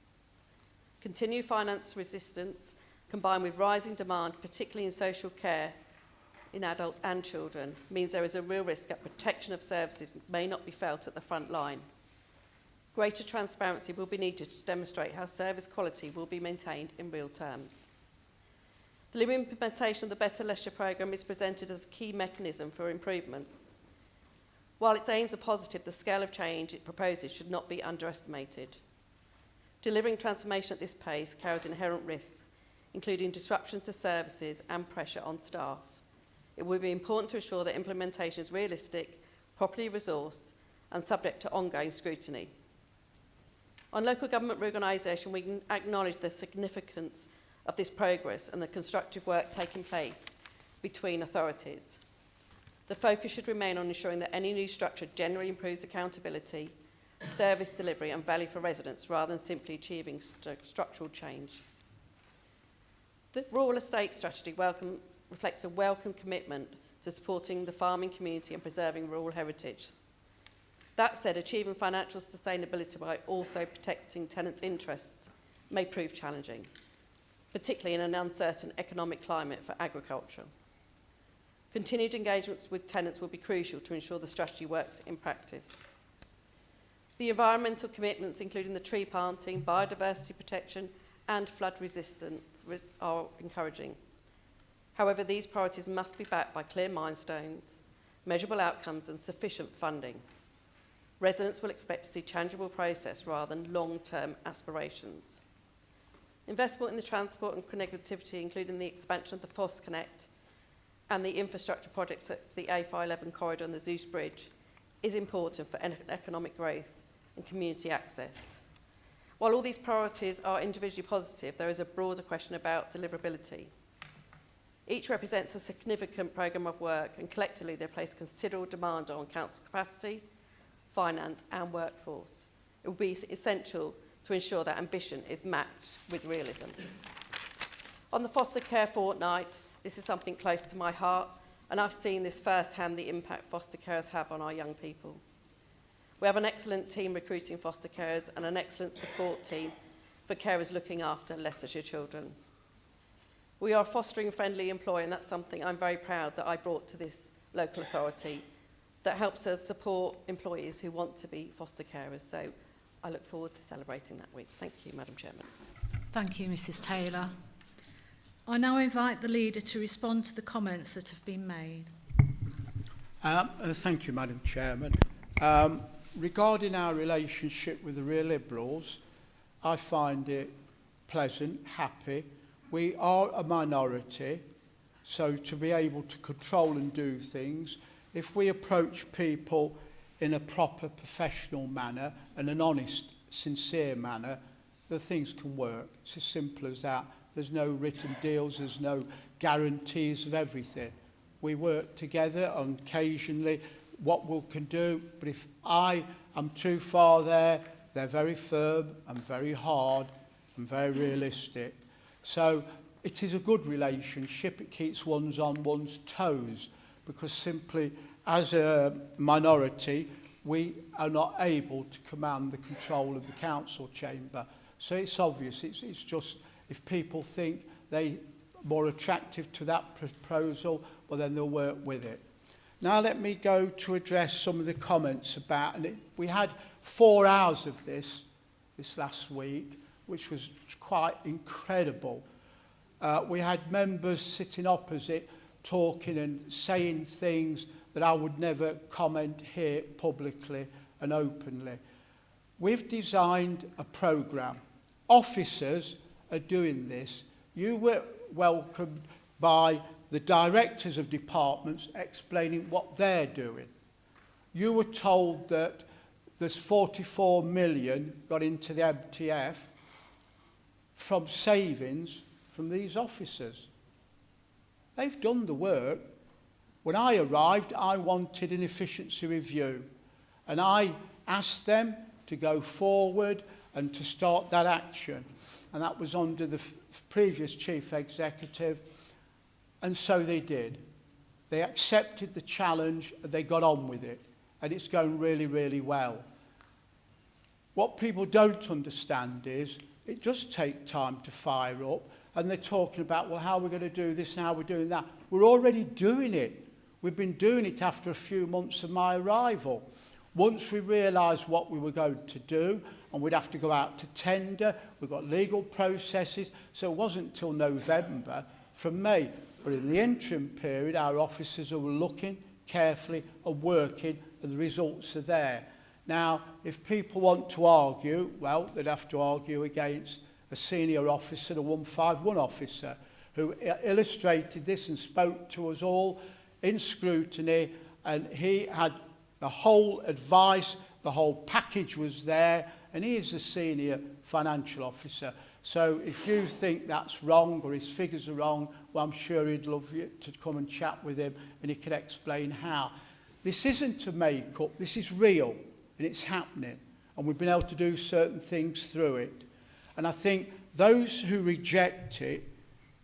Continued finance resistance, combined with rising demand, particularly in social care in adults and children, means there is a real risk that protection of services may not be felt at the front line. Greater transparency will be needed to demonstrate how service quality will be maintained in real terms. The implementation of the Better Leicestershire programme is presented as a key mechanism for improvement. While its aims are positive, the scale of change it proposes should not be underestimated. Delivering transformation at this pace carries inherent risks, including disruption to services and pressure on staff. It will be important to ensure that implementation is realistic, properly resourced, and subject to ongoing scrutiny. On local government reorganisation, we can acknowledge the significance of this progress and the constructive work taking place between authorities. The focus should remain on ensuring that any new structure generally improves accountability, service delivery and value for residents rather than simply achieving structural change. The Rural Estate Strategy reflects a welcome commitment to supporting the farming community and preserving rural heritage. That said, achieving financial sustainability by also protecting tenants' interests may prove challenging, particularly in an uncertain economic climate for agriculture. Continued engagements with tenants will be crucial to ensure the strategy works in practice. The environmental commitments, including the tree planting, biodiversity protection and flood resistance, are encouraging. However, these priorities must be backed by clear milestones, measurable outcomes and sufficient funding. Residents will expect to see tangible process rather than long-term aspirations. Investment in the transport and connectivity, including the expansion of the FOSS Connect and the infrastructure projects such as the A511 corridor and the Zeus Bridge, is important for economic growth and community access. While all these priorities are individually positive, there is a broader question about deliverability. Each represents a significant programme of work, and collectively they place considerable demand on council capacity, finance and workforce. It will be essential to ensure that ambition is matched with realism. On the foster care fortnight, this is something close to my heart, and I've seen this firsthand, the impact foster carers have on our young people. We have an excellent team recruiting foster carers and an excellent support team for carers looking after Leicestershire children. We are a fostering friendly employer, and that's something I'm very proud that I brought to this local authority that helps us support employees who want to be foster carers. So I look forward to celebrating that week. Thank you, Madam Chairman. Thank you, Mrs Taylor. I now invite the leader to respond to the comments that have been made. Thank you, Madam Chairman. Regarding our relationship with the Real Liberals, I find it pleasant, happy. We are a minority, so to be able to control and do things, if we approach people in a proper professional manner and an honest, sincere manner, the things can work. It's as simple as that. There's no written deals, there's no guarantees of everything. We work together on occasionally what we can do, but if I am too far there, they're very firm and very hard and very realistic. So it is a good relationship. It keeps one's on one's toes, because simply as a minority, we are not able to command the control of the council chamber. So it's obvious, it's just, if people think they're more attractive to that proposal, well then they'll work with it. Now let me go to address some of the comments about, and we had 4 hours of this last week, which was quite incredible. We had members sitting opposite talking and saying things that I would never comment here publicly and openly. We've designed a programme. Officers are doing this. You were welcomed by the directors of departments explaining what they're doing. You were told that there's 44 million got into the MTF from savings from these officers. They've done the work. When I arrived, I wanted an efficiency review, and I asked them to go forward and to start that action. And that was under the previous chief executive, and so they did. They accepted the challenge and they got on with it, and it's going really, really well. What people don't understand is it does take time to fire up, and they're talking about, well, how are we going to do this and how we're doing that. We're already doing it. We've been doing it after a few months of my arrival. Once we realised what we were going to do, and we'd have to go out to tender, we've got legal processes, so it wasn't until November from May. But in the interim period, our officers are looking carefully and working, and the results are there. Now, if people want to argue, well, they'd have to argue against a senior officer, the 151 officer, who illustrated this and spoke to us all in scrutiny, and he had the whole advice, the whole package was there, and he is the senior financial officer. So if you think that's wrong or his figures are wrong, well, I'm sure he'd love you to come and chat with him and he could explain how. This isn't a make-up, this is real, and it's happening, and we've been able to do certain things through it. And I think those who reject it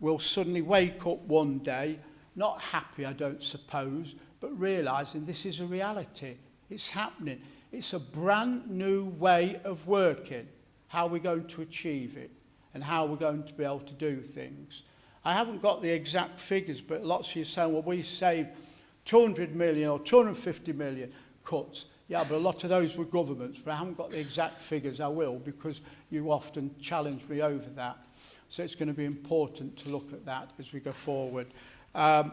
will suddenly wake up one day, not happy, I don't suppose, but realising this is a reality. It's happening. It's a brand new way of working. How we're going to achieve it and how we're going to be able to do things. I haven't got the exact figures, but lots of you are saying, well, we saved 200 million or 250 million cuts. Yeah, but a lot of those were governments, but I haven't got the exact figures. I will, because you often challenge me over that. So it's going to be important to look at that as we go forward. The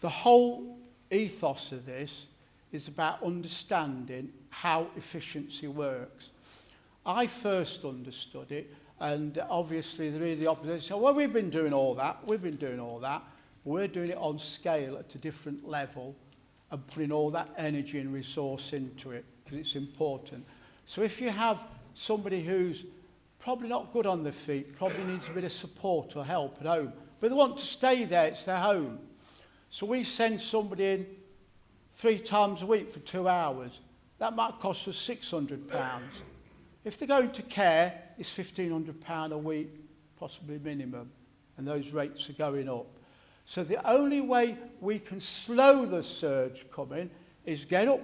whole ethos of this is about understanding how efficiency works. I first understood it, and obviously the opposition said, well, we've been doing all that, we're doing it on scale at a different level and putting all that energy and resource into it, because it's important. So if you have somebody who's probably not good on their feet, probably needs a bit of support or help at home, but they want to stay there, it's their home. So we send somebody in 3 times a week for 2 hours. That might cost us £600. If they're going to care, it's £1,500 a week, possibly minimum, and those rates are going up. So the only way we can slow the surge coming is get up,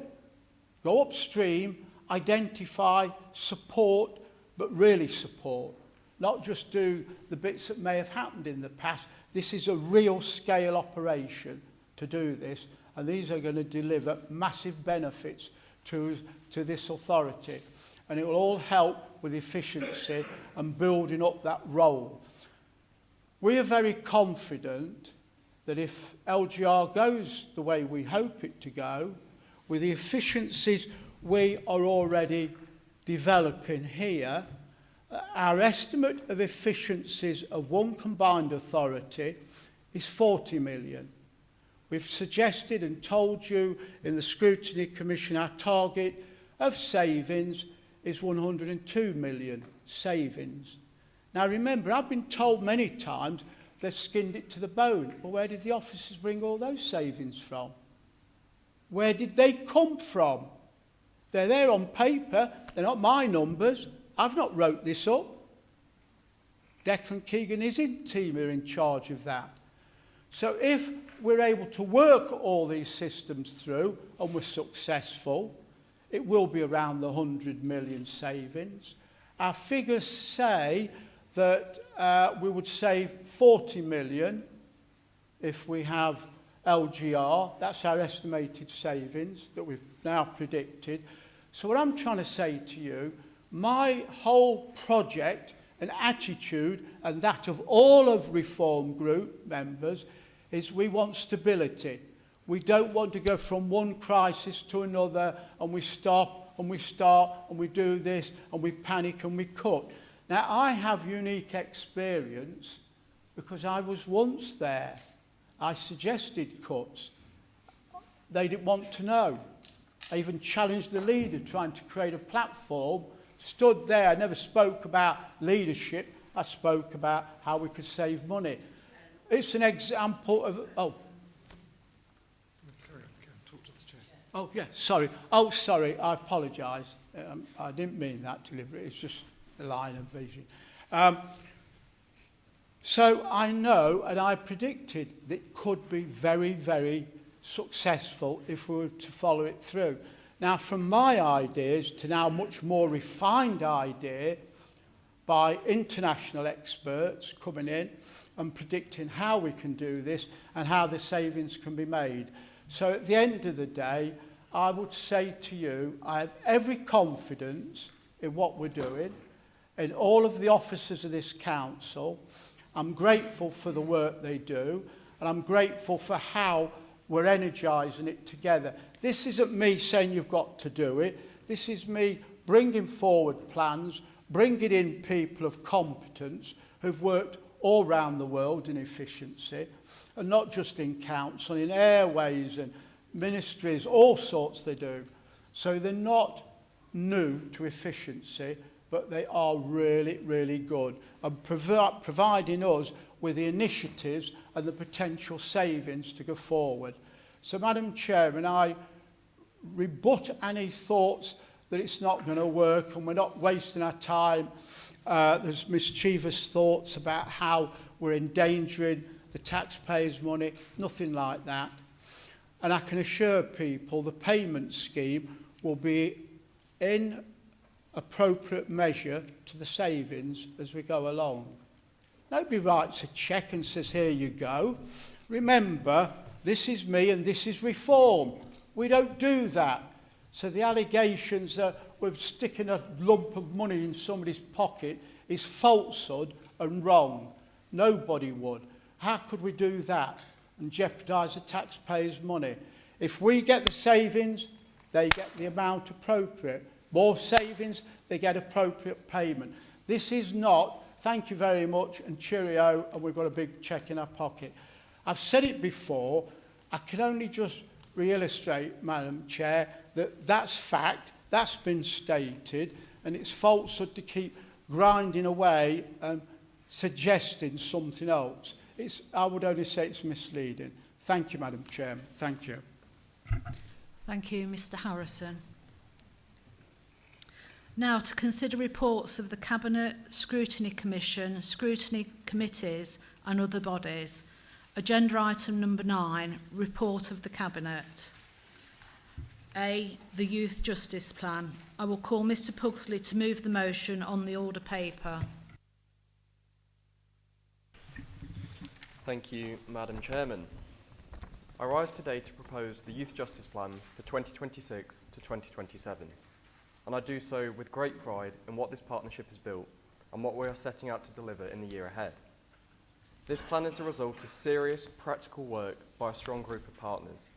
go upstream, identify, support, but really support. Not just do the bits that may have happened in the past. This is a real scale operation to do this, and these are going to deliver massive benefits to this authority. And it will all help with efficiency and building up that role. We are very confident that if LGR goes the way we hope it to go, with the efficiencies we are already developing here, our estimate of efficiencies of one combined authority is 40 million. We've suggested and told you in the Scrutiny Commission our target of savings is 102 million savings. Now remember, I've been told many times they've skinned it to the bone. Well, where did the officers bring all those savings from? Where did they come from? They're there on paper. They're not my numbers. I've not wrote this up. Declan Keegan is in team are in charge of that. So if we're able to work all these systems through and we're successful, it will be around the 100 million savings. Our figures say that we would save 40 million if we have LGR. That's our estimated savings that we've now predicted. So what I'm trying to say to you, my whole project and attitude, and that of all of Reform Group members, is we want stability. We don't want to go from one crisis to another and we stop and we start and we do this and we panic and we cut. Now, I have unique experience because I was once there. I suggested cuts. They didn't want to know. I even challenged the leader trying to create a platform. Stood there, I never spoke about leadership. I spoke about how we could save money. It's an example of... Oh, yeah, sorry. Oh, sorry, I apologise. I didn't mean that deliberately. It's just a line of vision. So I know, and I predicted, that it could be very, very successful if we were to follow it through. Now, from my ideas to now much more refined idea by international experts coming in and predicting how we can do this and how the savings can be made. So at the end of the day, I would say to you, I have every confidence in what we're doing, in all of the officers of this council. I'm grateful for the work they do, and I'm grateful for how we're energising it together. This isn't me saying you've got to do it. This is me bringing forward plans, bringing in people of competence who've worked all around the world in efficiency, and not just in council, in airways and ministries, all sorts they do. So they're not new to efficiency, but they are really, really good and providing us with the initiatives and the potential savings to go forward. So, Madam Chairman, I rebut any thoughts that it's not going to work and we're not wasting our time. There's mischievous thoughts about how we're endangering the taxpayers' money, nothing like that. And I can assure people the payment scheme will be in appropriate measure to the savings as we go along. Nobody writes a cheque and says, here you go. Remember, this is me and this is reform. We don't do that. So the allegations that we're sticking a lump of money in somebody's pocket is falsehood and wrong. Nobody would. How could we do that and jeopardise the taxpayers' money? If we get the savings, they get the amount appropriate. More savings, they get appropriate payment. This is not, thank you very much, and cheerio, and we've got a big cheque in our pocket. I've said it before, I can only just re-illustrate, Madam Chair, that that's fact, that's been stated, and it's falsehood to keep grinding away and suggesting something else. I would only say it's misleading. Thank you, Madam Chairman. Thank you. Thank you, Mr Harrison. Now to consider reports of the Cabinet, Scrutiny Commission, Scrutiny Committees and other bodies. Agenda item number 9, report of the Cabinet. A, the Youth Justice Plan. I will call Mr Pugsley to move the motion on the order paper. Thank you, Madam Chairman. I rise today to propose the Youth Justice Plan for 2026 to 2027. And I do so with great pride in what this partnership has built and what we are setting out to deliver in the year ahead. This plan is the result of serious, practical work by a strong group of partners.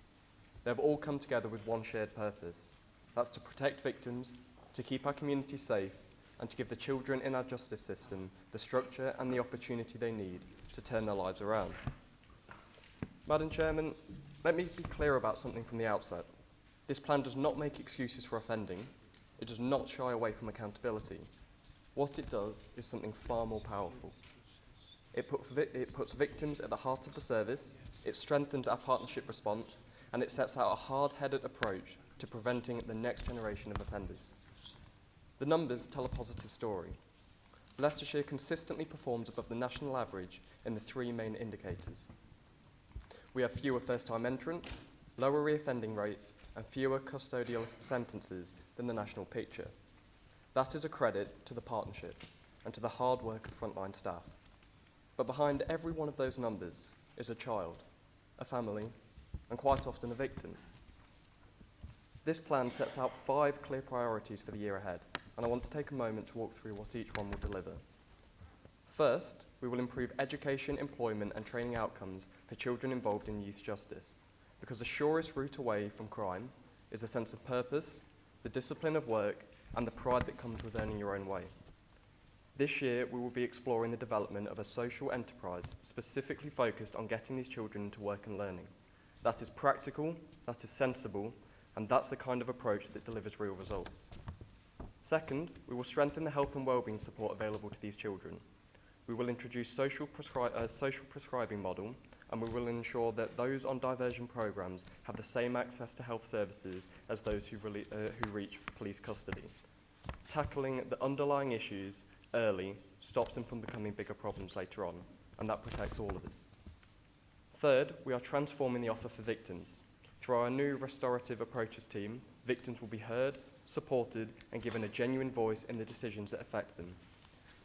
They have all come together with one shared purpose. That's to protect victims, to keep our communities safe, and to give the children in our justice system the structure and the opportunity they need to turn their lives around. Madam Chairman, let me be clear about something from the outset. This plan does not make excuses for offending. It does not shy away from accountability. What it does is something far more powerful. It puts victims at the heart of the service, it strengthens our partnership response, and it sets out a hard-headed approach to preventing the next generation of offenders. The numbers tell a positive story. Leicestershire consistently performs above the national average in the three main indicators. We have fewer first-time entrants, lower reoffending rates, and fewer custodial sentences than the national picture. That is a credit to the partnership and to the hard work of frontline staff. But behind every one of those numbers is a child, a family, and quite often a victim. This plan sets out 5 clear priorities for the year ahead, and I want to take a moment to walk through what each one will deliver. First, we will improve education, employment, and training outcomes for children involved in youth justice, because the surest route away from crime is a sense of purpose, the discipline of work, and the pride that comes with earning your own way. This year, we will be exploring the development of a social enterprise specifically focused on getting these children into work and learning. That is practical, that is sensible, and that's the kind of approach that delivers real results. Second, we will strengthen the health and wellbeing support available to these children. We will introduce social prescribing model, and we will ensure that those on diversion programs have the same access to health services as those who reach police custody. Tackling the underlying issues early stops them from becoming bigger problems later on, and that protects all of us. Third, we are transforming the offer for victims. Through our new restorative approaches team, victims will be heard, supported, and given a genuine voice in the decisions that affect them.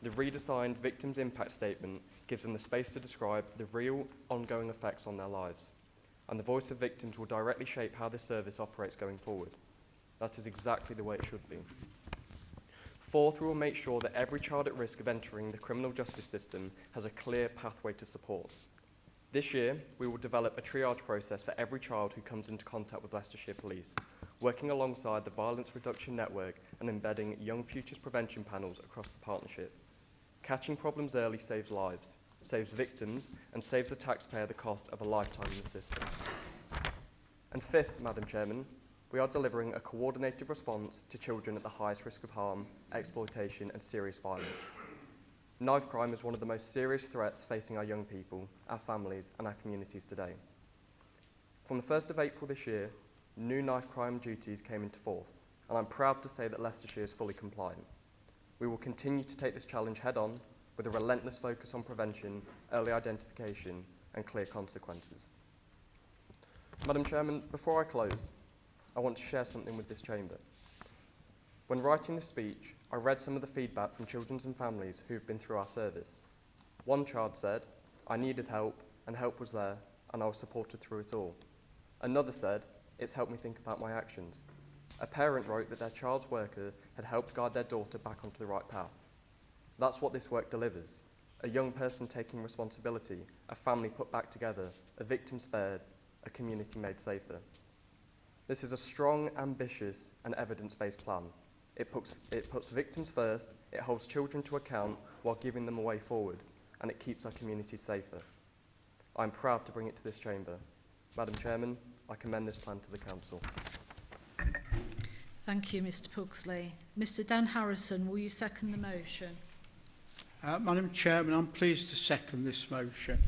The redesigned Victims Impact Statement gives them the space to describe the real, ongoing effects on their lives, and the voice of victims will directly shape how this service operates going forward. That is exactly the way it should be. Fourth, we will make sure that every child at risk of entering the criminal justice system has a clear pathway to support. This year, we will develop a triage process for every child who comes into contact with Leicestershire Police, working alongside the Violence Reduction Network and embedding Young Futures prevention panels across the partnership. Catching problems early saves lives, saves victims, and saves the taxpayer the cost of a lifetime in the system. And fifth, Madam Chairman, we are delivering a coordinated response to children at the highest risk of harm, exploitation, and serious violence. Knife crime is one of the most serious threats facing our young people, our families, and our communities today. From the 1st of April this year, new knife crime duties came into force, and I'm proud to say that Leicestershire is fully compliant. We will continue to take this challenge head-on with a relentless focus on prevention, early identification, and clear consequences. Madam Chairman, before I close, I want to share something with this chamber. When writing this speech, I read some of the feedback from children and families who have been through our service. One child said, "I needed help, and help was there, and I was supported through it all." Another said, "It's helped me think about my actions." A parent wrote that their child's worker had helped guide their daughter back onto the right path. That's what this work delivers. A young person taking responsibility, a family put back together, a victim spared, a community made safer. This is a strong, ambitious, and evidence-based plan. It puts victims first, it holds children to account while giving them a way forward, and it keeps our communities safer. I'm proud to bring it to this chamber. Madam Chairman, I commend this plan to the Council. Thank you, Mr Pugsley. Mr Dan Harrison, will you second the motion? Madam Chairman, I'm pleased to second this motion.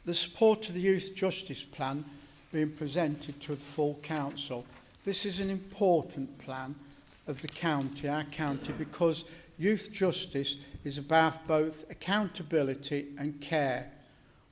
The support of the Youth Justice Plan being presented to the full Council. This is an important plan of the county, our county, because youth justice is about both accountability and care.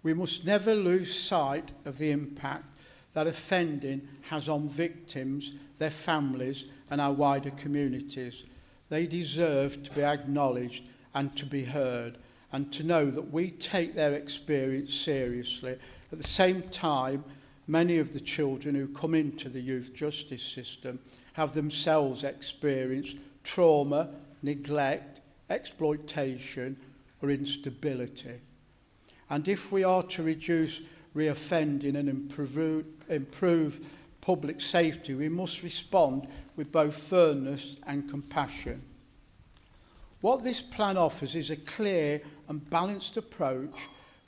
We must never lose sight of the impact that offending has on victims, their families, and our wider communities. They deserve to be acknowledged and to be heard, and to know that we take their experience seriously. At the same time, many of the children who come into the youth justice system have themselves experienced trauma, neglect, exploitation, or instability. And if we are to reduce reoffending and improve public safety, we must respond with both firmness and compassion. What this plan offers is a clear and balanced approach,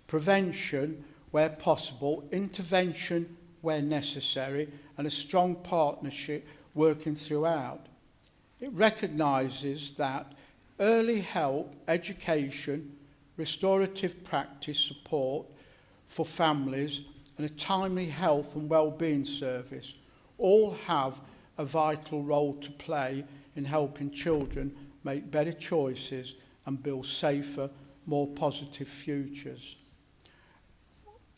prevention where possible, intervention where necessary, and a strong partnership working throughout. It recognises that early help, education, restorative practice support for families and a timely health and well-being service all have a vital role to play in helping children make better choices and build safer, more positive futures.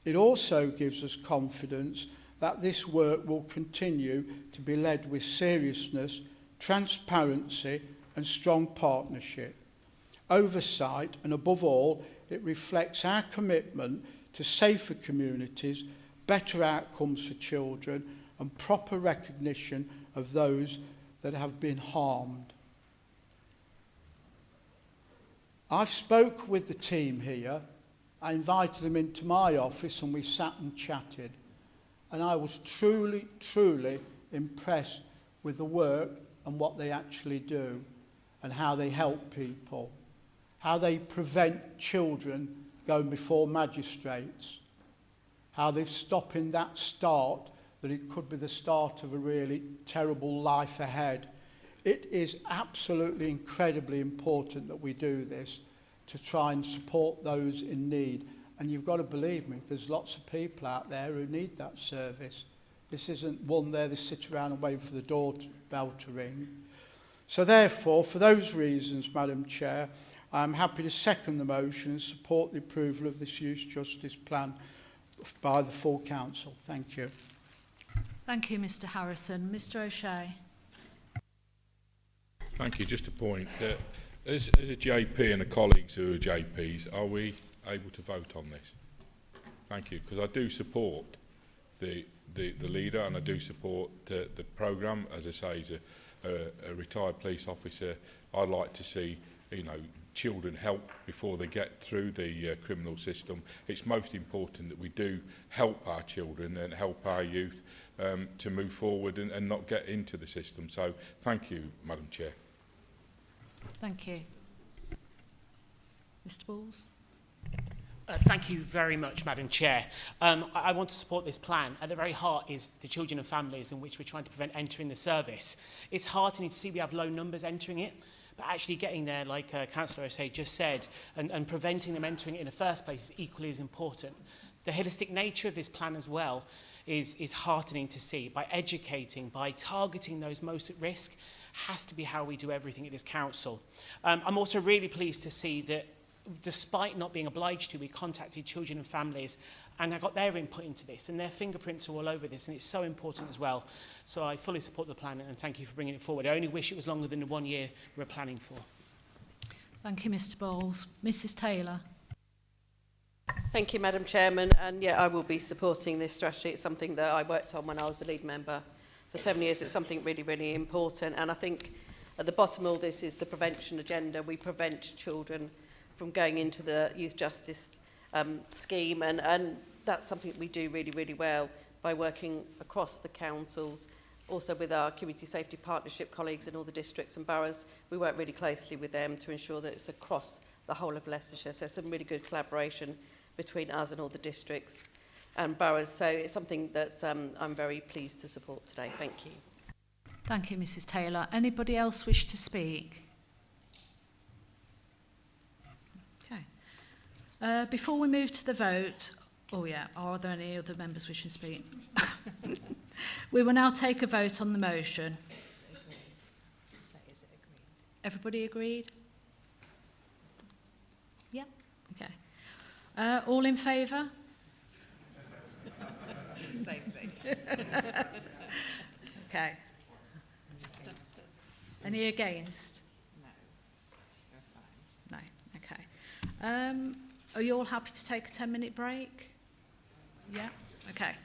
It also gives us confidence that this work will continue to be led with seriousness, transparency and strong partnership. Oversight, and above all, it reflects our commitment to safer communities, better outcomes for children and proper recognition of those that have been harmed. I've spoke with the team here. I invited them into my office and we sat and chatted. And I was truly, truly impressed with the work and what they actually do and how they help people, how they prevent children going before magistrates, how they're stopping that start, that it could be the start of a really terrible life ahead. It is absolutely incredibly important that we do this to try and support those in need. And you've got to believe me, there's lots of people out there who need that service. This isn't one there that sit around and wait for the doorbell to ring. So therefore, for those reasons, Madam Chair, I'm happy to second the motion and support the approval of this Youth Justice Plan by the full Council. Thank you. Thank you, Mr Harrison. Mr O'Shea. Thank you. Just a point that as a JP and the colleagues who are JPs, are we able to vote on this? Thank you, because I do support the leader and I do support the programme. As I say, as a retired police officer, I'd like to see, you know, children help before they get through the criminal system. It's most important that we do help our children and help our youth to move forward and not get into the system. So thank you, Madam Chair. Thank you. Mr Balls. Thank you very much, Madam Chair. I want to support this plan. At the very heart is the children and families in which we're trying to prevent entering the service. It's heartening to see we have low numbers entering it, but actually getting there, like Councillor O'Shea just said, and preventing them entering it in the first place is equally as important. The holistic nature of this plan as well is heartening to see. By educating, by targeting those most at risk, has to be how we do everything at this council. I'm also really pleased to see that despite not being obliged to, we contacted children and families and I got their input into this and their fingerprints are all over this and it's so important as well. So I fully support the plan and thank you for bringing it forward. I only wish it was longer than the 1 year we're planning for. Thank you, Mr Bowles. Mrs Taylor. Thank you, Madam Chairman. And yeah, I will be supporting this strategy. It's something that I worked on when I was a lead member for 7 years. It's something really, really important. And I think at the bottom of all this is the prevention agenda. We prevent children from going into the youth justice scheme. And that's something we do really, really well by working across the councils. Also with our community safety partnership colleagues in all the districts and boroughs, we work really closely with them to ensure that it's across the whole of Leicestershire. So some really good collaboration between us and all the districts and boroughs. So it's something that I'm very pleased to support today. Thank you. Thank you, Mrs Taylor. Anybody else wish to speak? Okay. Before we move to the vote, are there any other members wishing to speak? We will now take a vote on the motion. Everybody agreed? Yeah? Okay. All in favour? Same thing. Okay. Any against? No. Okay. Are you all happy to take a 10-minute break? Yeah? Okay.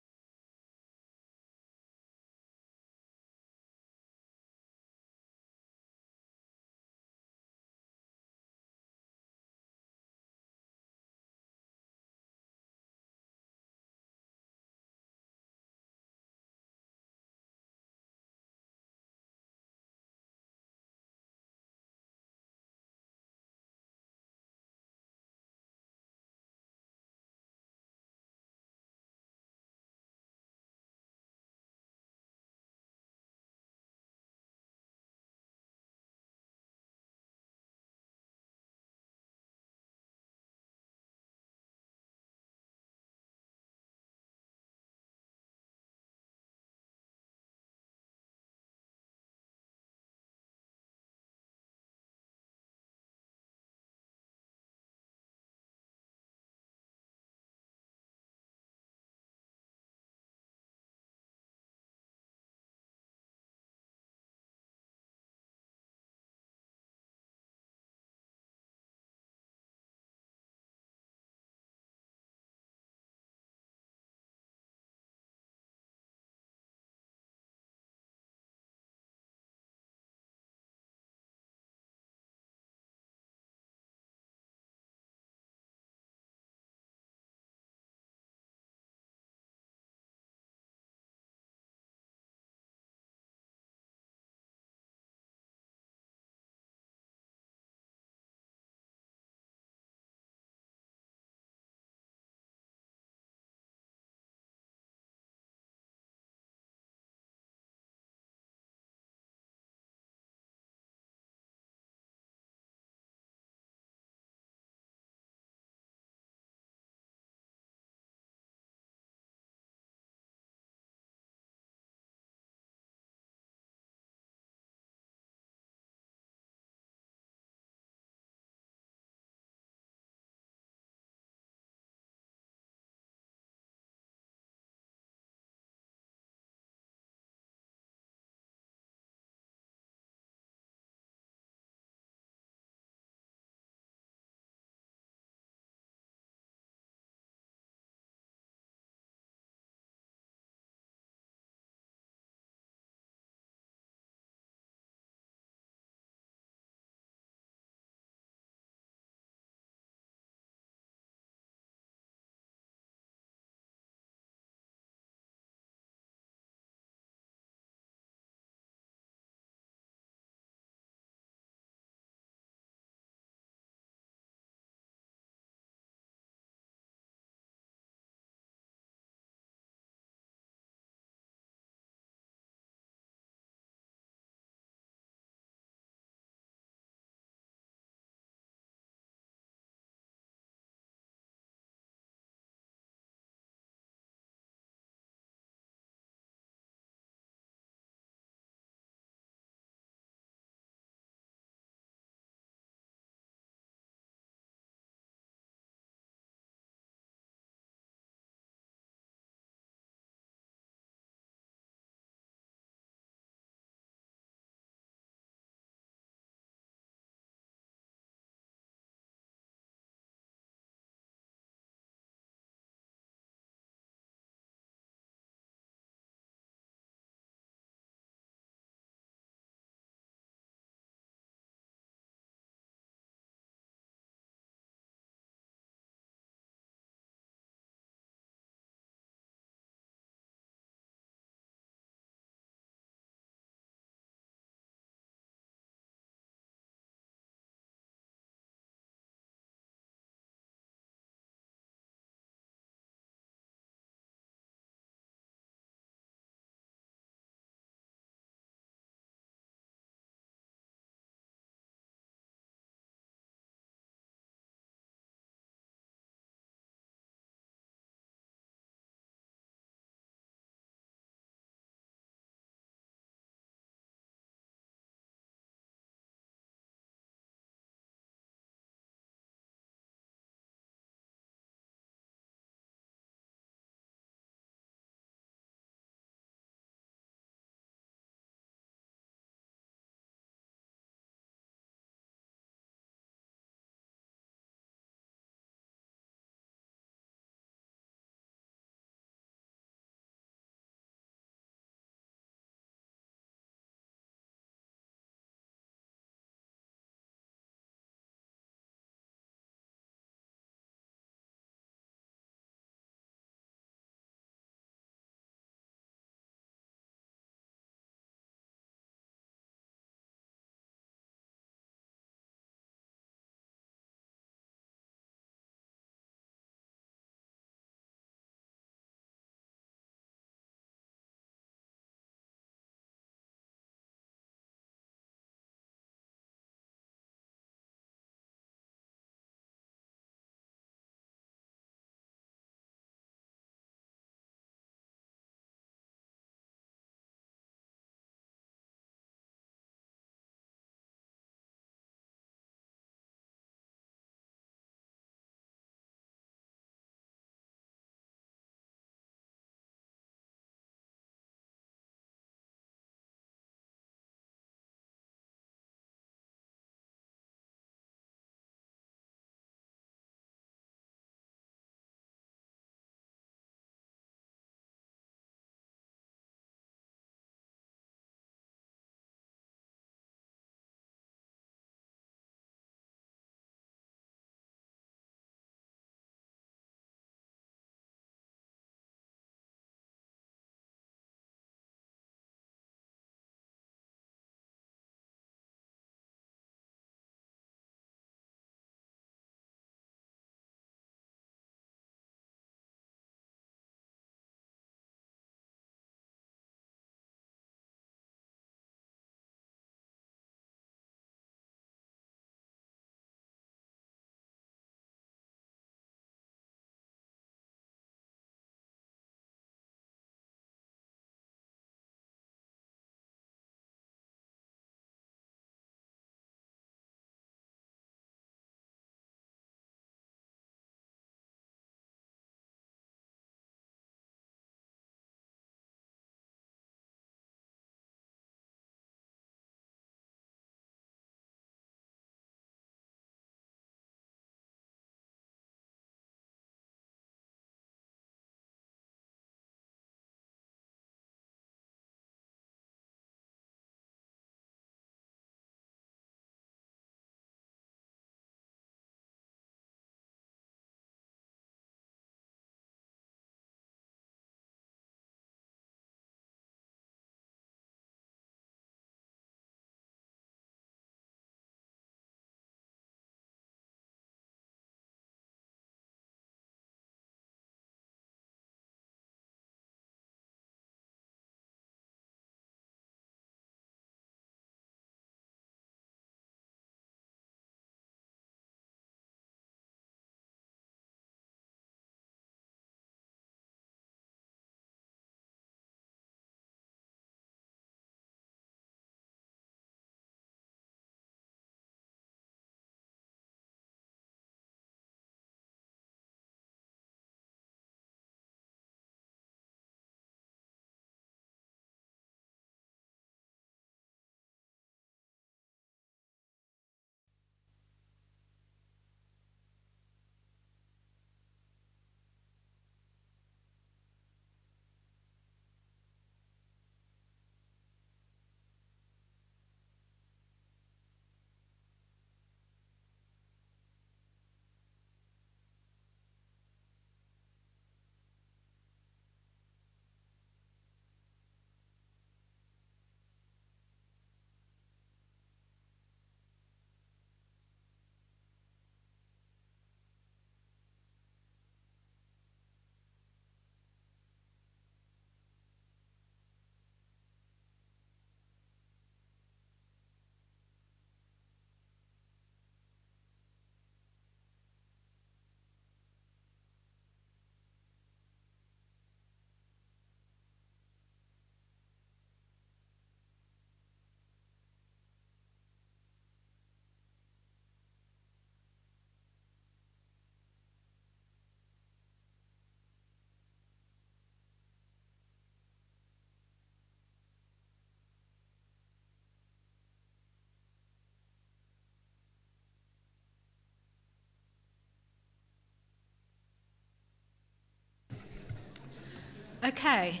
Okay,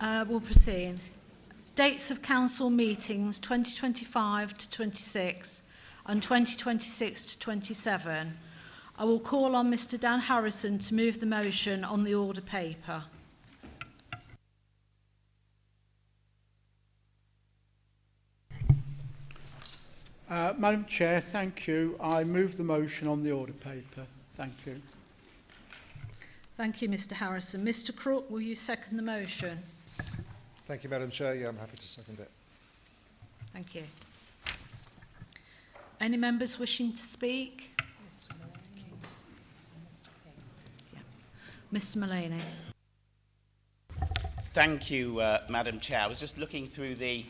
we'll proceed. Dates of council meetings 2025 to 26 and 2026 to 27. I will call on Mr Dan Harrison to move the motion on the order paper. Madam Chair, thank you. I move the motion on the order paper. Thank you. Thank you, Mr Harrison. Mr Crook, will you second the motion? Thank you, Madam Chair. Yeah, I'm happy to second it. Thank you. Any members wishing to speak? Yeah. Mr Mullaney. Thank you, Madam Chair. I was just looking through the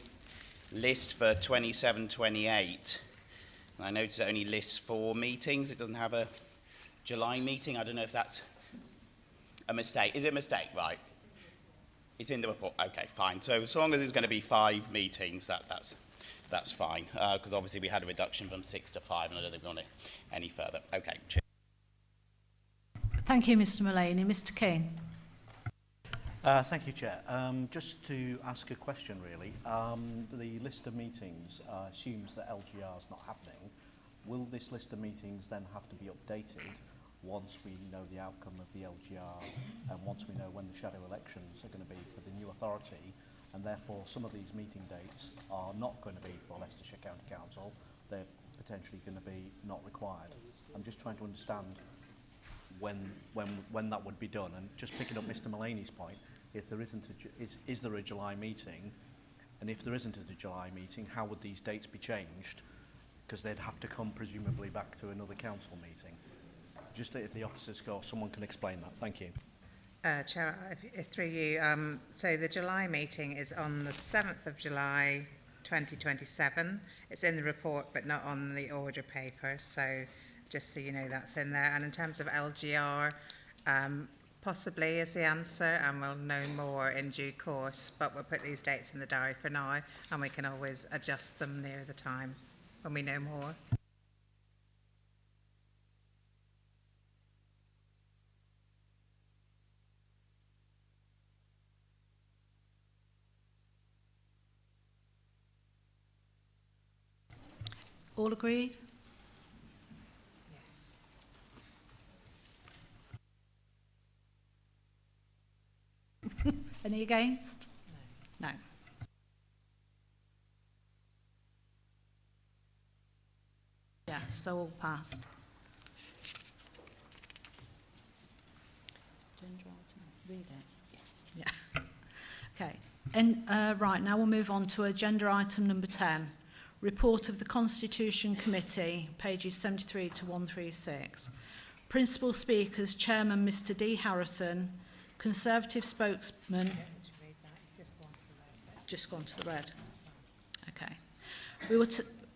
list for 27-28, and I noticed it only lists 4 meetings. It doesn't have a July meeting. I don't know if that's a mistake. Is it a mistake? Right. It's in the report. Okay, fine. So as long as there's going to be 5 meetings, that's fine. Because obviously we had a reduction from 6 to 5, and I don't think we want it any further. Okay. Thank you, Mr Mullaney. Mr King. Thank you, Chair. Just to ask a question, really. The list of meetings assumes that LGR is not happening. Will this list of meetings then have to be updated once we know the outcome of the LGR and once we know when the shadow elections are going to be for the new authority, and therefore some of these meeting dates are not going to be for Leicestershire County Council, they're potentially going to be not required. I'm just trying to understand when that would be done, and just picking up Mr Mullaney's point, if there isn't is there a July meeting, and if there isn't a July meeting, how would these dates be changed? Because they'd have to come presumably back to another council meeting. Just if the officers go, someone can explain that. Thank you. Chair, through you, so the July meeting is on the 7th of July 2027. It's in the report but not on the order paper, so just so you know that's in there. And in terms of LGR, possibly is the answer, and we'll know more in due course, but we'll put these dates in the diary for now, and we can always adjust them near the time when we know more. All agreed? Yes. Any against? No. No. Yeah, so all passed. Read it. Yes. Yeah. Okay. And right, now we'll move on to agenda item number 10. Report of the Constitution Committee, pages 73 to 136. Principal speakers, Chairman Mr D Harrison, Conservative spokesman... Just gone to the red. Okay.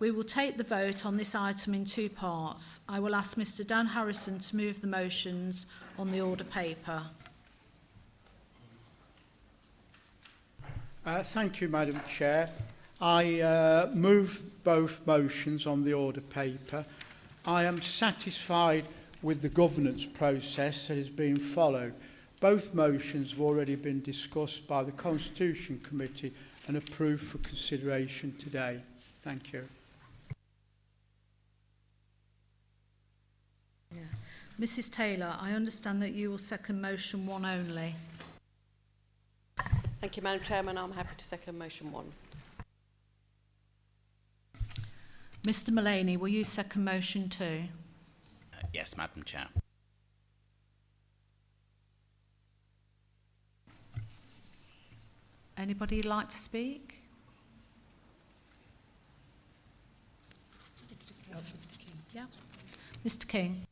We will take the vote on this item in 2 parts. I will ask Mr Dan Harrison to move the motions on the order paper. Thank you, Madam Chair. I move both motions on the order paper. I am satisfied with the governance process that is being followed. Both motions have already been discussed by the Constitution Committee and approved for consideration today. Thank you. Yeah. Mrs Taylor, I understand that you will second motion 1 only. Thank you, Madam Chairman. I'm happy to second motion 1. Mr Mullaney, will you second motion 2? Yes, Madam Chair. Anybody like to speak? Mr. King. Yeah. Mr King.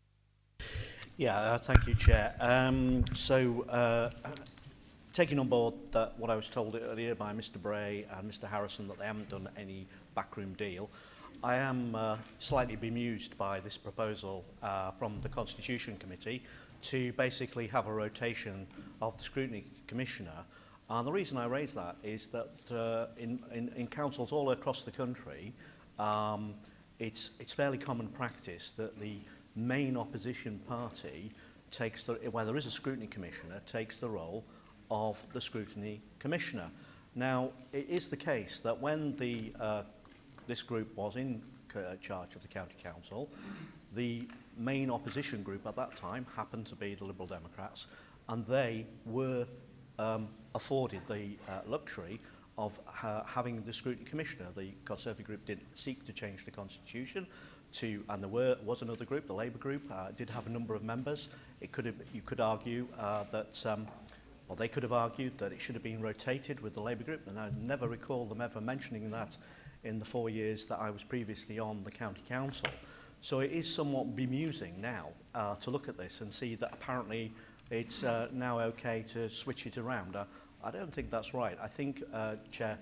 Yeah, thank you, Chair. Taking on board that what I was told earlier by Mr Bray and Mr Harrison, that they haven't done any backroom deal, I am slightly bemused by this proposal from the Constitution Committee to basically have a rotation of the Scrutiny Commissioner. And the reason I raise that is that in councils all across the country, it's fairly common practice that the main opposition party takes the, where there is a Scrutiny Commissioner, takes the role of the Scrutiny Commissioner. Now, it is the case that when this group was in charge of the County Council, the main opposition group at that time happened to be the Liberal Democrats, and they were afforded the luxury of having the Scrutiny Commissioner. The Conservative group didn't seek to change the Constitution, and there was another group, the Labour group, did have a number of members. You could argue well, they could have argued that it should have been rotated with the Labour group, and I never recall them ever mentioning that in the 4 years that I was previously on the County Council. So it is somewhat bemusing now to look at this and see that apparently it's now okay to switch it around. I don't think that's right. I think, Chair,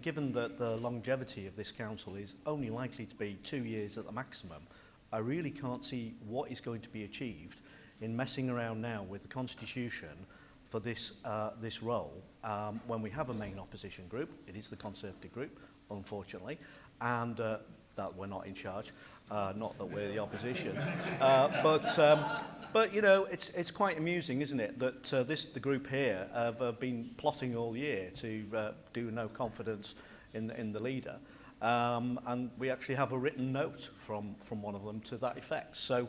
given that the longevity of this council is only likely to be 2 years at the maximum, I really can't see what is going to be achieved in messing around now with the Constitution for this role when we have a main opposition group. It is the Conservative group, unfortunately, and that we're not in charge, not that we're the opposition. But you know, it's quite amusing, isn't it, that the group here have been plotting all year to do no confidence in the leader, and we actually have a written note from one of them to that effect. So.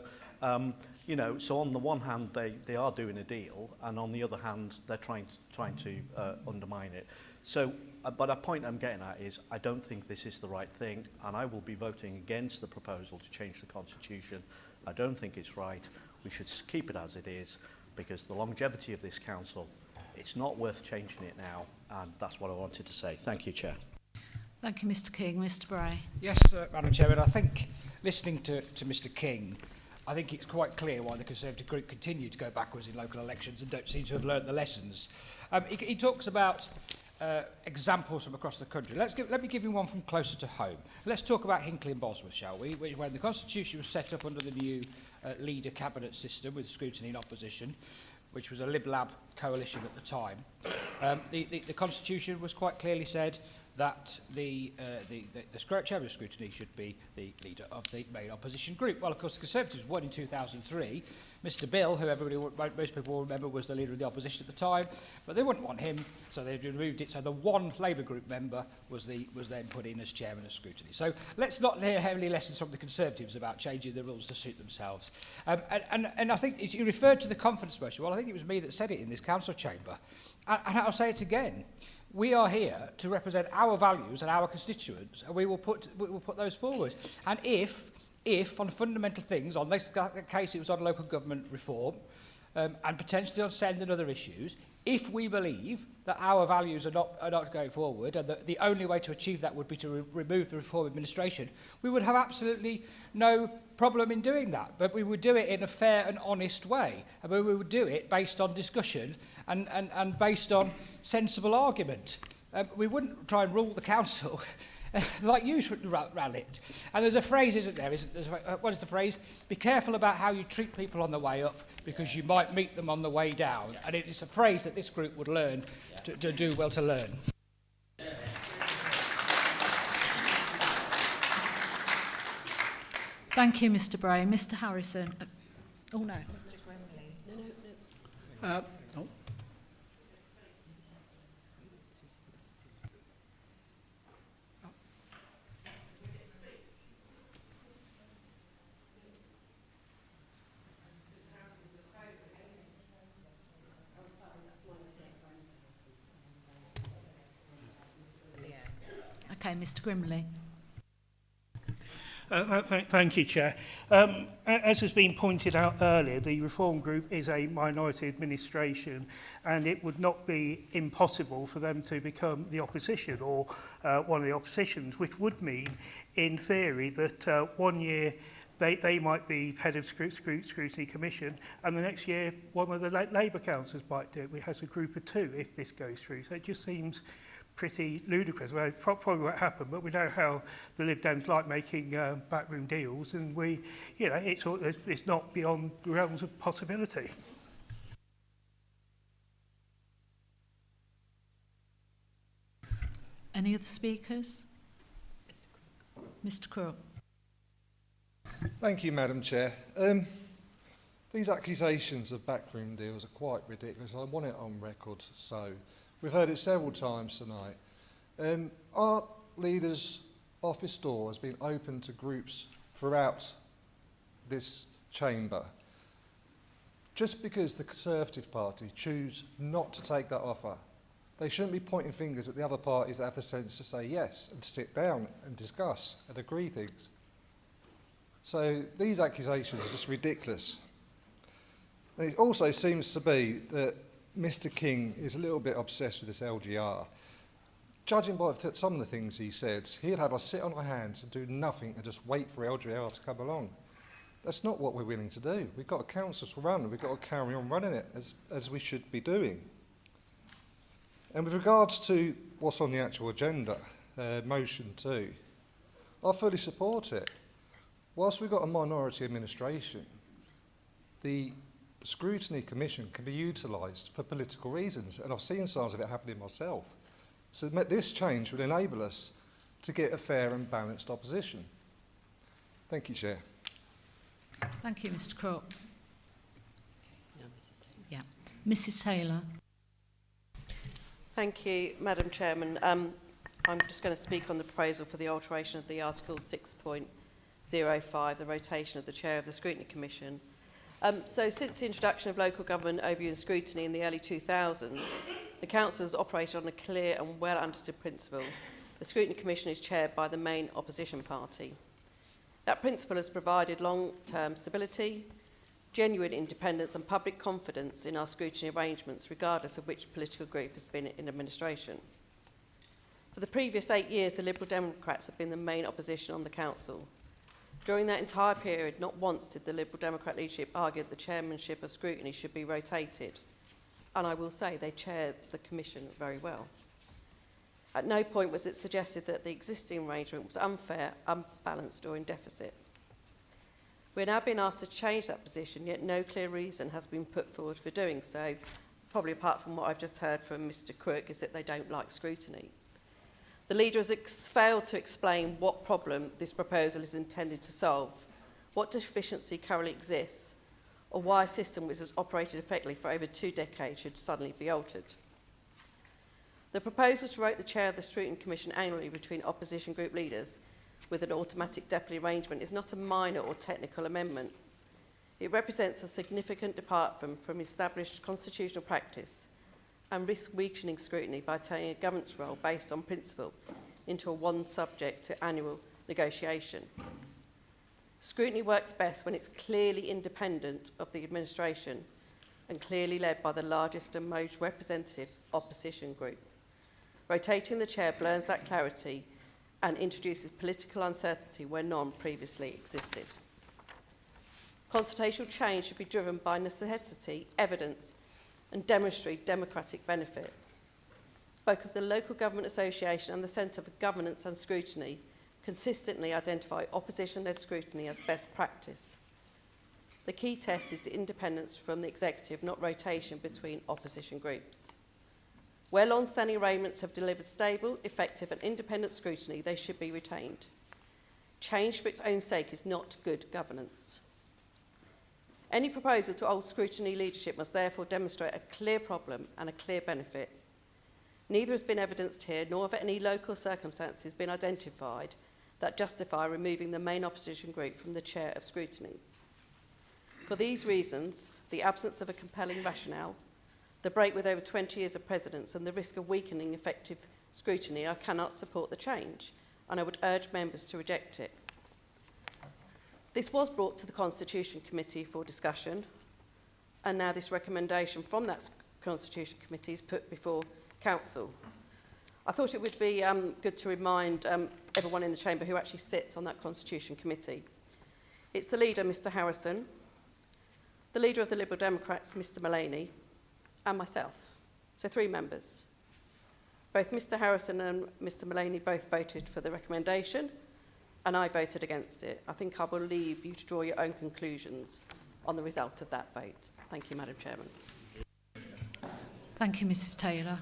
You know, so on the one hand, they are doing a deal, and on the other hand, they're trying to undermine it. So, but a point I'm getting at is I don't think this is the right thing, and I will be voting against the proposal to change the Constitution. I don't think it's right. We should keep it as it is, because the longevity of this council, it's not worth changing it now, and that's what I wanted to say. Thank you, Chair. Thank you, Mr King. Mr Bray. Yes, Madam Chairman, I think listening to Mr King, I think it's quite clear why the Conservative group continue to go backwards in local elections and don't seem to have learnt the lessons. He talks about examples from across the country. Let me give you one from closer to home. Let's talk about Hinckley and Bosworth, shall we? When the Constitution was set up under the new leader cabinet system with scrutiny and opposition, which was a Lib-Lab coalition at the time, the Constitution was quite clearly said that the chairman of scrutiny should be the leader of the main opposition group. Well, of course, the Conservatives won in 2003. Mr Bill, who most people will remember, was the leader of the opposition at the time, but they wouldn't want him, so they removed it. So the one Labour group member was then put in as chairman of scrutiny. So let's not hear heavily lessons from the Conservatives about changing the rules to suit themselves. And I think you referred to the confidence motion. Well, I think it was me that said it in this council chamber, and I'll say it again. We are here to represent our values and our constituents, and we will put those forward. And if on fundamental things, on this case it was on local government reform, and potentially on SEND and other issues, if we believe that our values are not going forward, and that the only way to achieve that would be to remove the reform administration, we would have absolutely no problem in doing that. But we would do it in a fair and honest way, and we would do it based on discussion and based on sensible argument. We wouldn't try and rule the council like you ran it. And there's a phrase, isn't there? What is the phrase? Be careful about how you treat people on the way up, because you might meet them on the way down. And it is a phrase that this group would learn to do well to learn. Thank you, Mr Bray. Mr Harrison. Oh, no. No. Okay, Mr Grimley. Thank you, Chair. As has been pointed out earlier, the Reform Group is a minority administration, and it would not be impossible for them to become the opposition or one of the oppositions, which would mean, in theory, that 1 year they might be head of Scrutiny Commission, and the next year one of the Labour councillors might do it. We have a group of two if this goes through. So it just seems pretty ludicrous. Well, it probably won't happen, but we know how the Lib Dems like making backroom deals, and it's not beyond the realms of possibility. Any other speakers? Mr Crook. Thank you, Madam Chair. These accusations of backroom deals are quite ridiculous. I want it on record, so we've heard it several times tonight. Our leader's office door has been open to groups throughout this chamber. Just because the Conservative Party choose not to take that offer, they shouldn't be pointing fingers at the other parties that have the sense to say yes and to sit down and discuss and agree things. So these accusations are just ridiculous. And it also seems to be that Mr. King is a little bit obsessed with this LGR. Judging by some of the things he said, he'd have us sit on our hands and do nothing and just wait for LGR to come along. That's not what we're willing to do. We've got a council to run and we've got to carry on running it as we should be doing. And with regards to what's on the actual agenda, motion 2, I fully support it. Whilst we've got a minority administration, the Scrutiny Commission can be utilised for political reasons, and I've seen signs of it happening myself. So this change will enable us to get a fair and balanced opposition. Thank you, Chair. Thank you, Mr. Crook. Yeah, Mrs. Taylor. Thank you, Madam Chairman. I'm just going to speak on the proposal for the alteration of the Article 6.05, the rotation of the Chair of the Scrutiny Commission. So since the introduction of local government overview and scrutiny in the early 2000s, the Council has operated on a clear and well understood principle. The Scrutiny Commission is chaired by the main opposition party. That principle has provided long-term stability, genuine independence and public confidence in our scrutiny arrangements, regardless of which political group has been in administration. For the previous 8 years, the Liberal Democrats have been the main opposition on the Council. During that entire period, not once did the Liberal Democrat leadership argue that the chairmanship of scrutiny should be rotated. And I will say they chaired the Commission very well. At no point was it suggested that the existing arrangement was unfair, unbalanced or in deficit. We're now being asked to change that position, yet no clear reason has been put forward for doing so, probably apart from what I've just heard from Mr. Crook, is that they don't like scrutiny. The leader has failed to explain what problem this proposal is intended to solve, what deficiency currently exists, or why a system which has operated effectively for over 2 decades should suddenly be altered. The proposal to rotate the chair of the Scrutiny Commission annually between opposition group leaders with an automatic deputy arrangement is not a minor or technical amendment. It represents a significant departure from established constitutional practice and risks weakening scrutiny by turning a governance role based on principle into a one subject to annual negotiation. Scrutiny works best when it's clearly independent of the administration and clearly led by the largest and most representative opposition group. Rotating the chair blurs that clarity and introduces political uncertainty where none previously existed. Constitutional change should be driven by necessity, evidence, and demonstrate democratic benefit. Both the Local Government Association and the Centre for Governance and Scrutiny consistently identify opposition-led scrutiny as best practice. The key test is the independence from the executive, not rotation between opposition groups. Where long-standing arrangements have delivered stable, effective and independent scrutiny, they should be retained. Change for its own sake is not good governance. Any proposal to alter scrutiny leadership must therefore demonstrate a clear problem and a clear benefit. Neither has been evidenced here, nor have any local circumstances been identified that justify removing the main opposition group from the chair of scrutiny. For these reasons, the absence of a compelling rationale, the break with over 20 years of precedence and the risk of weakening effective scrutiny, I cannot support the change, and I would urge members to reject it. This was brought to the Constitution Committee for discussion, and now this recommendation from that Constitution Committee is put before Council. I thought it would be good to remind everyone in the chamber who actually sits on that Constitution Committee. It's the leader, Mr. Harrison, the leader of the Liberal Democrats, Mr. Mullaney, and myself. So 3 members. Both Mr. Harrison and Mr. Mullaney both voted for the recommendation, and I voted against it. I think I will leave you to draw your own conclusions on the result of that vote. Thank you, Madam Chairman. Thank you, Mrs. Taylor.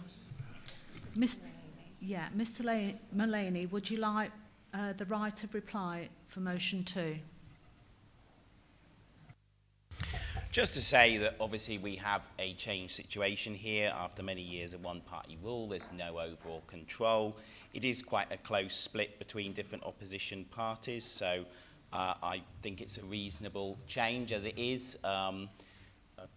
Mr. Mullaney, would you like the right of reply for motion 2? Just to say that obviously we have a changed situation here after many years of one-party rule. There's no overall control. It is quite a close split between different opposition parties, so I think it's a reasonable change as it is.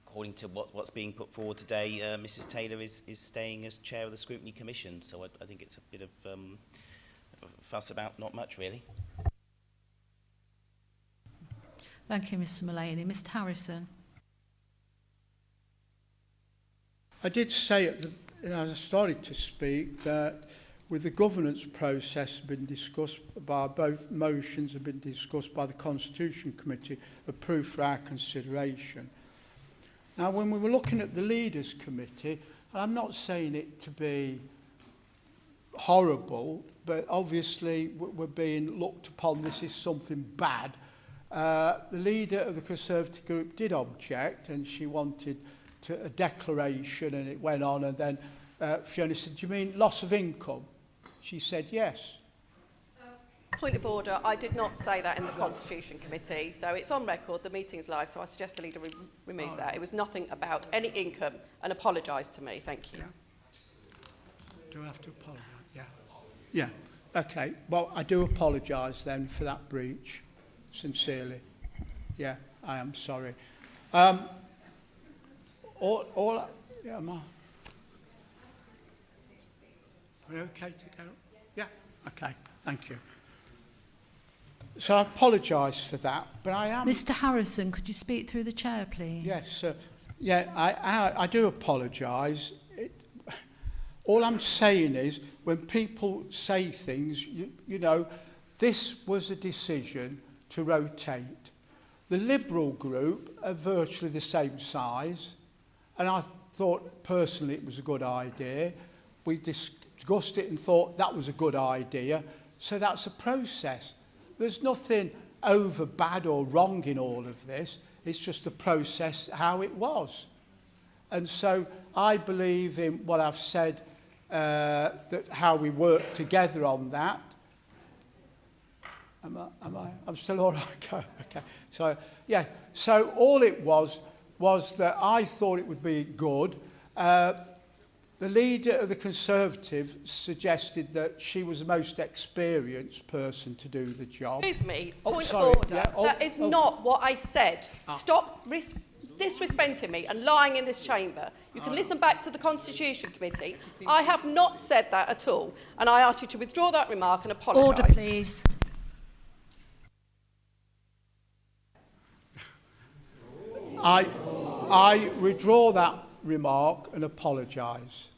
According to what's being put forward today, Mrs Taylor is staying as chair of the Scrutiny Commission, so I think it's a bit of fuss about not much really. Thank you, Mr Mullaney. Mr Harrison. I did say as I started to speak that with the governance process been discussed by both motions have been discussed by the Constitution Committee, approved for our consideration. Now, when we were looking at the Leaders Committee, and I'm not saying it to be horrible, but obviously we're being looked upon this is something bad. The leader of the Conservative group did object, and she wanted a declaration, and it went on, and then Fiona said, do you mean loss of income? She said yes. Point of order, I did not say that in the Constitution Committee, so it's on record, the meeting's live, so I suggest the leader remove that. It was nothing about any income, and apologise to me, thank you. Do I have to apologise? Yeah. Yeah, okay. Well, I do apologise then for that breach, sincerely. Yeah, I am sorry. Yeah, am I? Are we okay to go? Yeah, okay, thank you. So I apologise for that, but I am... Mr Harrison, could you speak through the chair, please? Yes, yeah, I do apologise. All I'm saying is, when people say things, you know, this was a decision to rotate. The Liberal group are virtually the same size, and I thought personally it was a good idea. We discussed it and thought that was a good idea, so that's a process. There's nothing over bad or wrong in all of this. It's just the process, how it was. And so I believe in what I've said, that how we work together on that. I'm still all right. Okay. So, yeah. So all it was that I thought it would be good. The leader of the Conservative suggested that she was the most experienced person to do the job. Excuse me, point of order. Yeah. That is not what I said. Stop disrespecting me and lying in this chamber. You can listen back to the Constitution Committee. I have not said that at all, and I ask you to withdraw that remark and apologise. Order, please. I withdraw that remark and apologise.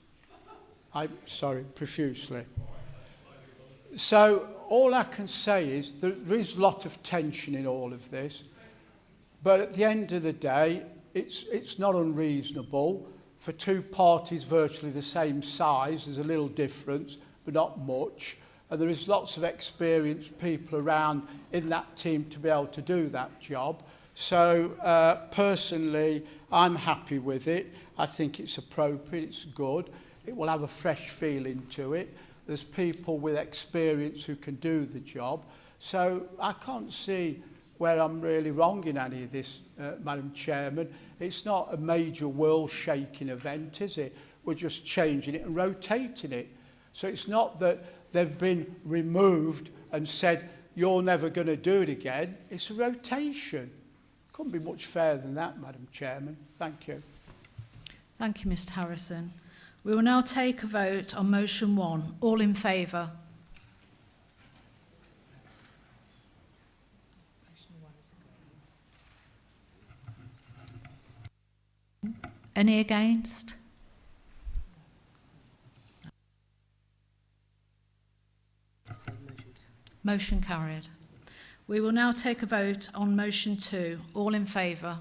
I'm sorry, profusely. So all I can say is there is a lot of tension in all of this, but at the end of the day, it's not unreasonable for two parties virtually the same size. There's a little difference, but not much. And there is lots of experienced people around in that team to be able to do that job. So personally, I'm happy with it. I think it's appropriate, it's good. It will have a fresh feeling to it. There's people with experience who can do the job. So I can't see where I'm really wrong in any of this, Madam Chairman. It's not a major world-shaking event, is it? We're just changing it and rotating it. So it's not that they've been removed and said, you're never going to do it again. It's a rotation. Couldn't be much fairer than that, Madam Chairman. Thank you. Thank you, Mr Harrison. We will now take a vote on motion 1. All in favour? Any against? Motion carried. We will now take a vote on motion 2. All in favour?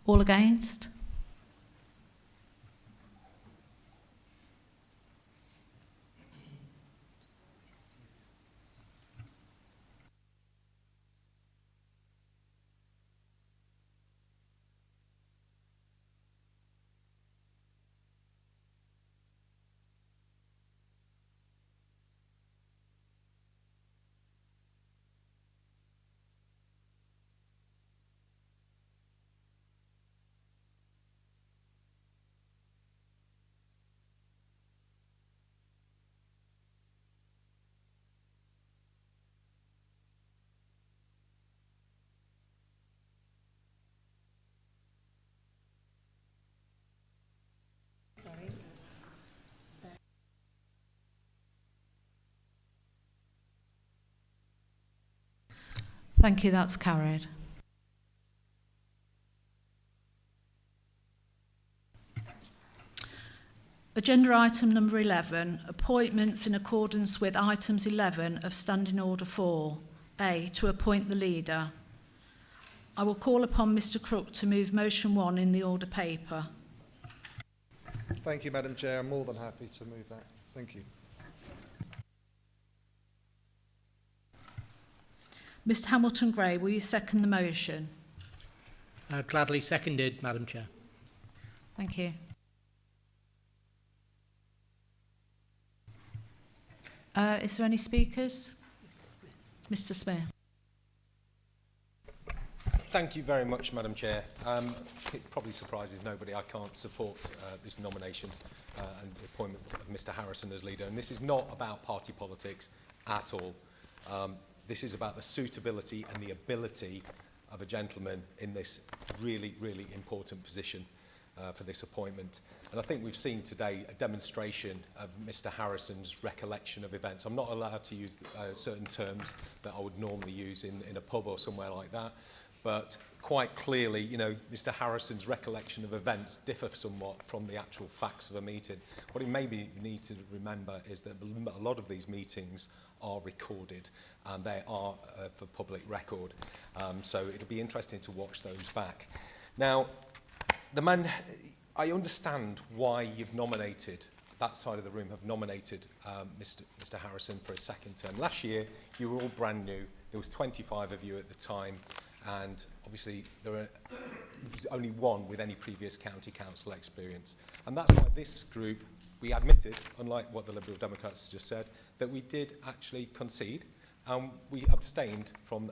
All against? Thank you, that's carried. Agenda item number 11, appointments in accordance with items 11 of Standing Order 4. A, to appoint the leader. I will call upon Mr Crook to move motion 1 in the order paper. Thank you, Madam Chair. I'm more than happy to move that. Thank you. Mr Hamilton-Gray, will you second the motion? Gladly seconded, Madam Chair. Thank you. Is there any speakers? Mr Smith. Thank you very much, Madam Chair. It probably surprises nobody I can't support this nomination and the appointment of Mr Harrison as leader. And this is not about party politics at all. This is about the suitability and the ability of a gentleman in this really, really important position for this appointment. And I think we've seen today a demonstration of Mr Harrison's recollection of events. I'm not allowed to use certain terms that I would normally use in a pub or somewhere like that. But quite clearly, you know, Mr Harrison's recollection of events differ somewhat from the actual facts of a meeting. What he maybe need to remember is that a lot of these meetings are recorded and they are for public record. So it'll be interesting to watch those back. Now, I understand why you've nominated, that side of the room have nominated Mr Harrison for a second term. Last year, you were all brand new. There was 25 of you at the time. And obviously there's only one with any previous county council experience. And that's why this group, we admitted, unlike what the Liberal Democrats just said, that we did actually concede and we abstained from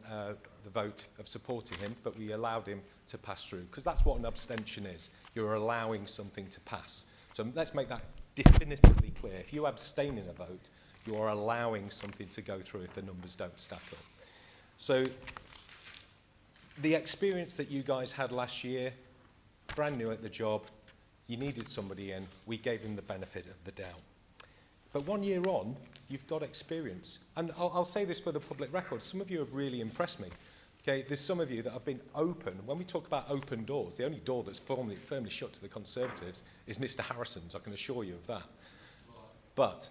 the vote of supporting him, but we allowed him to pass through, because that's what an abstention is. You're allowing something to pass. So let's make that definitively clear. If you abstain in a vote, you are allowing something to go through if the numbers don't stack up. So the experience that you guys had last year, brand new at the job, you needed somebody in, we gave him the benefit of the doubt. But 1 year on, you've got experience. And I'll say this for the public record, some of you have really impressed me. Okay, there's some of you that have been open. When we talk about open doors, the only door that's firmly shut to the Conservatives is Mr Harrison's, I can assure you of that. But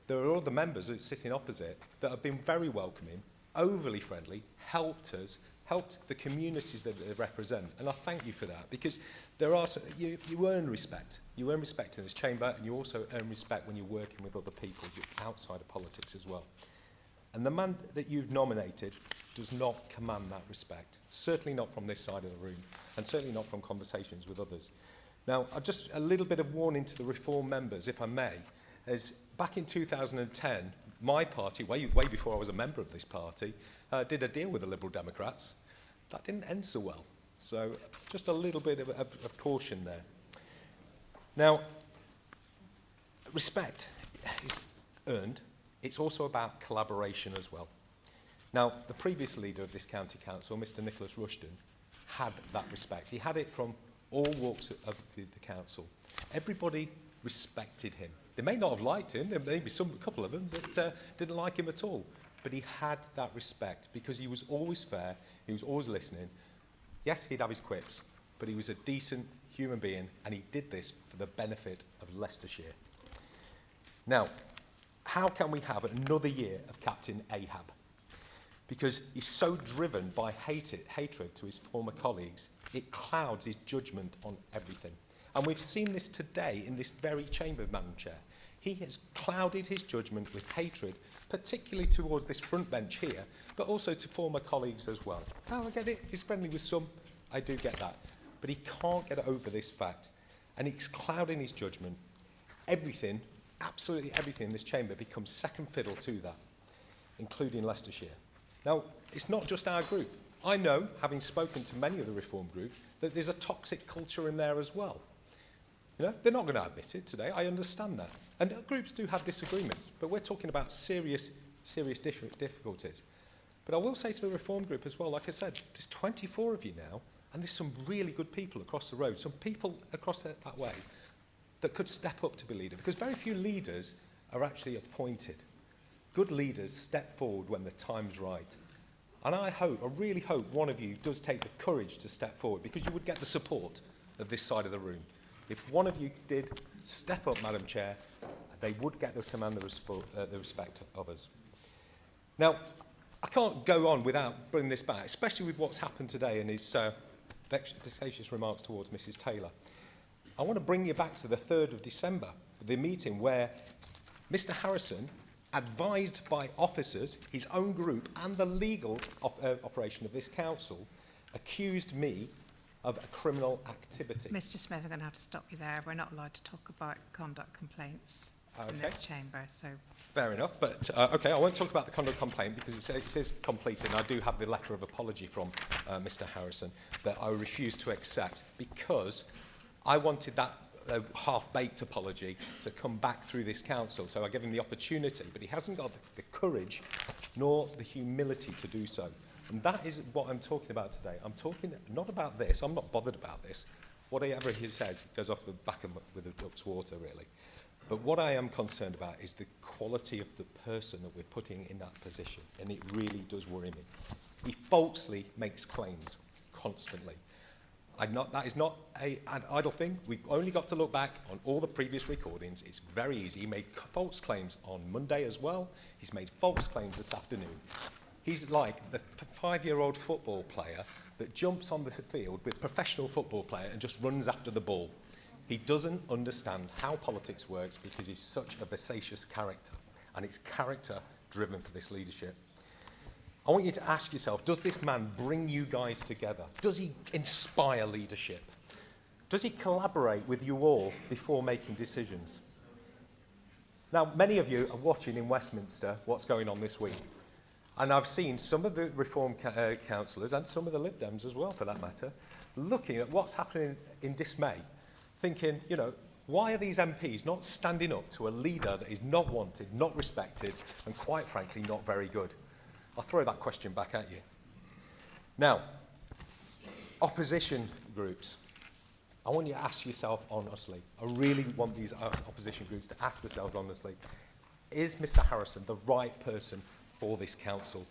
there are other members that are sitting opposite that have been very welcoming, overly friendly, helped us, helped the communities that they represent. And I thank you for that, because there are you earn respect. You earn respect in this chamber, and you also earn respect when you're working with other people outside of politics as well. And the man that you've nominated does not command that respect, certainly not from this side of the room, and certainly not from conversations with others. Now, just a little bit of warning to the Reform members, if I may, is back in 2010, my party, way before I was a member of this party, did a deal with the Liberal Democrats. That didn't end so well. So just a little bit of caution there. Now, respect is earned. It's also about collaboration as well. Now, the previous leader of this county council, Mr Nicholas Rushton, had that respect. He had it from all walks of the council. Everybody respected him. They may not have liked him. There may be a couple of them that didn't like him at all. But he had that respect because he was always fair. He was always listening. Yes, he'd have his quips, but he was a decent human being, and he did this for the benefit of Leicestershire. Now, how can we have another year of Captain Ahab? Because he's so driven by hatred to his former colleagues, it clouds his judgment on everything. And we've seen this today in this very chamber, Madam Chair. He has clouded his judgment with hatred, particularly towards this front bench here, but also to former colleagues as well. Oh, I get it, he's friendly with some, I do get that. But he can't get over this fact, and he's clouding his judgment. Everything, absolutely everything in this chamber becomes second fiddle to that, including Leicestershire. Now, it's not just our group. I know, having spoken to many of the Reform group, that there's a toxic culture in there as well. You know, they're not going to admit it today, I understand that. And groups do have disagreements, but we're talking about serious difficulties. But I will say to the Reform group as well, like I said, there's 24 of you now, and there's some really good people across the road, some people across that way that could step up to be leader, because very few leaders are actually appointed. Good leaders step forward when the time's right. And I really hope one of you does take the courage to step forward, because you would get the support of this side of the room. If one of you did step up, Madam Chair, they would get the command the respect of us. Now, I can't go on without bringing this back, especially with what's happened today and his vexatious remarks towards Mrs. Taylor. I want to bring you back to the 3rd of December, the meeting where Mr. Harrison, advised by officers, his own group, and the legal operation of this council, accused me of a criminal activity. Mr. Smith, I'm going to have to stop you there. We're not allowed to talk about conduct complaints in this chamber, so... Fair enough, but okay, I won't talk about the conduct complaint because it is completed, and I do have the letter of apology from Mr. Harrison that I refused to accept because I wanted that half-baked apology to come back through this council. So I gave him the opportunity, but he hasn't got the courage nor the humility to do so. And that is what I'm talking about today. I'm talking not about this. I'm not bothered about this. Whatever he says goes off the back of with a duck's water, really. But what I am concerned about is the quality of the person that we're putting in that position, and it really does worry me. He falsely makes claims constantly. That is not an idle thing. We've only got to look back on all the previous recordings. It's very easy. He made false claims on Monday as well. He's made false claims this afternoon. He's like the 5-year-old football player that jumps on the field with a professional football player and just runs after the ball. He doesn't understand how politics works because he's such a vexatious character, and it's character driven for this leadership. I want you to ask yourself, does this man bring you guys together? Does he inspire leadership? Does he collaborate with you all before making decisions? Now, many of you are watching in Westminster what's going on this week. And I've seen some of the Reform councillors, and some of the Lib Dems as well, for that matter, looking at what's happening in dismay, thinking, you know, why are these MPs not standing up to a leader that is not wanted, not respected, and quite frankly, not very good? I'll throw that question back at you. Now, opposition groups. I want you to ask yourself honestly. I really want these opposition groups to ask themselves honestly. Is Mr. Harrison the right person for this council?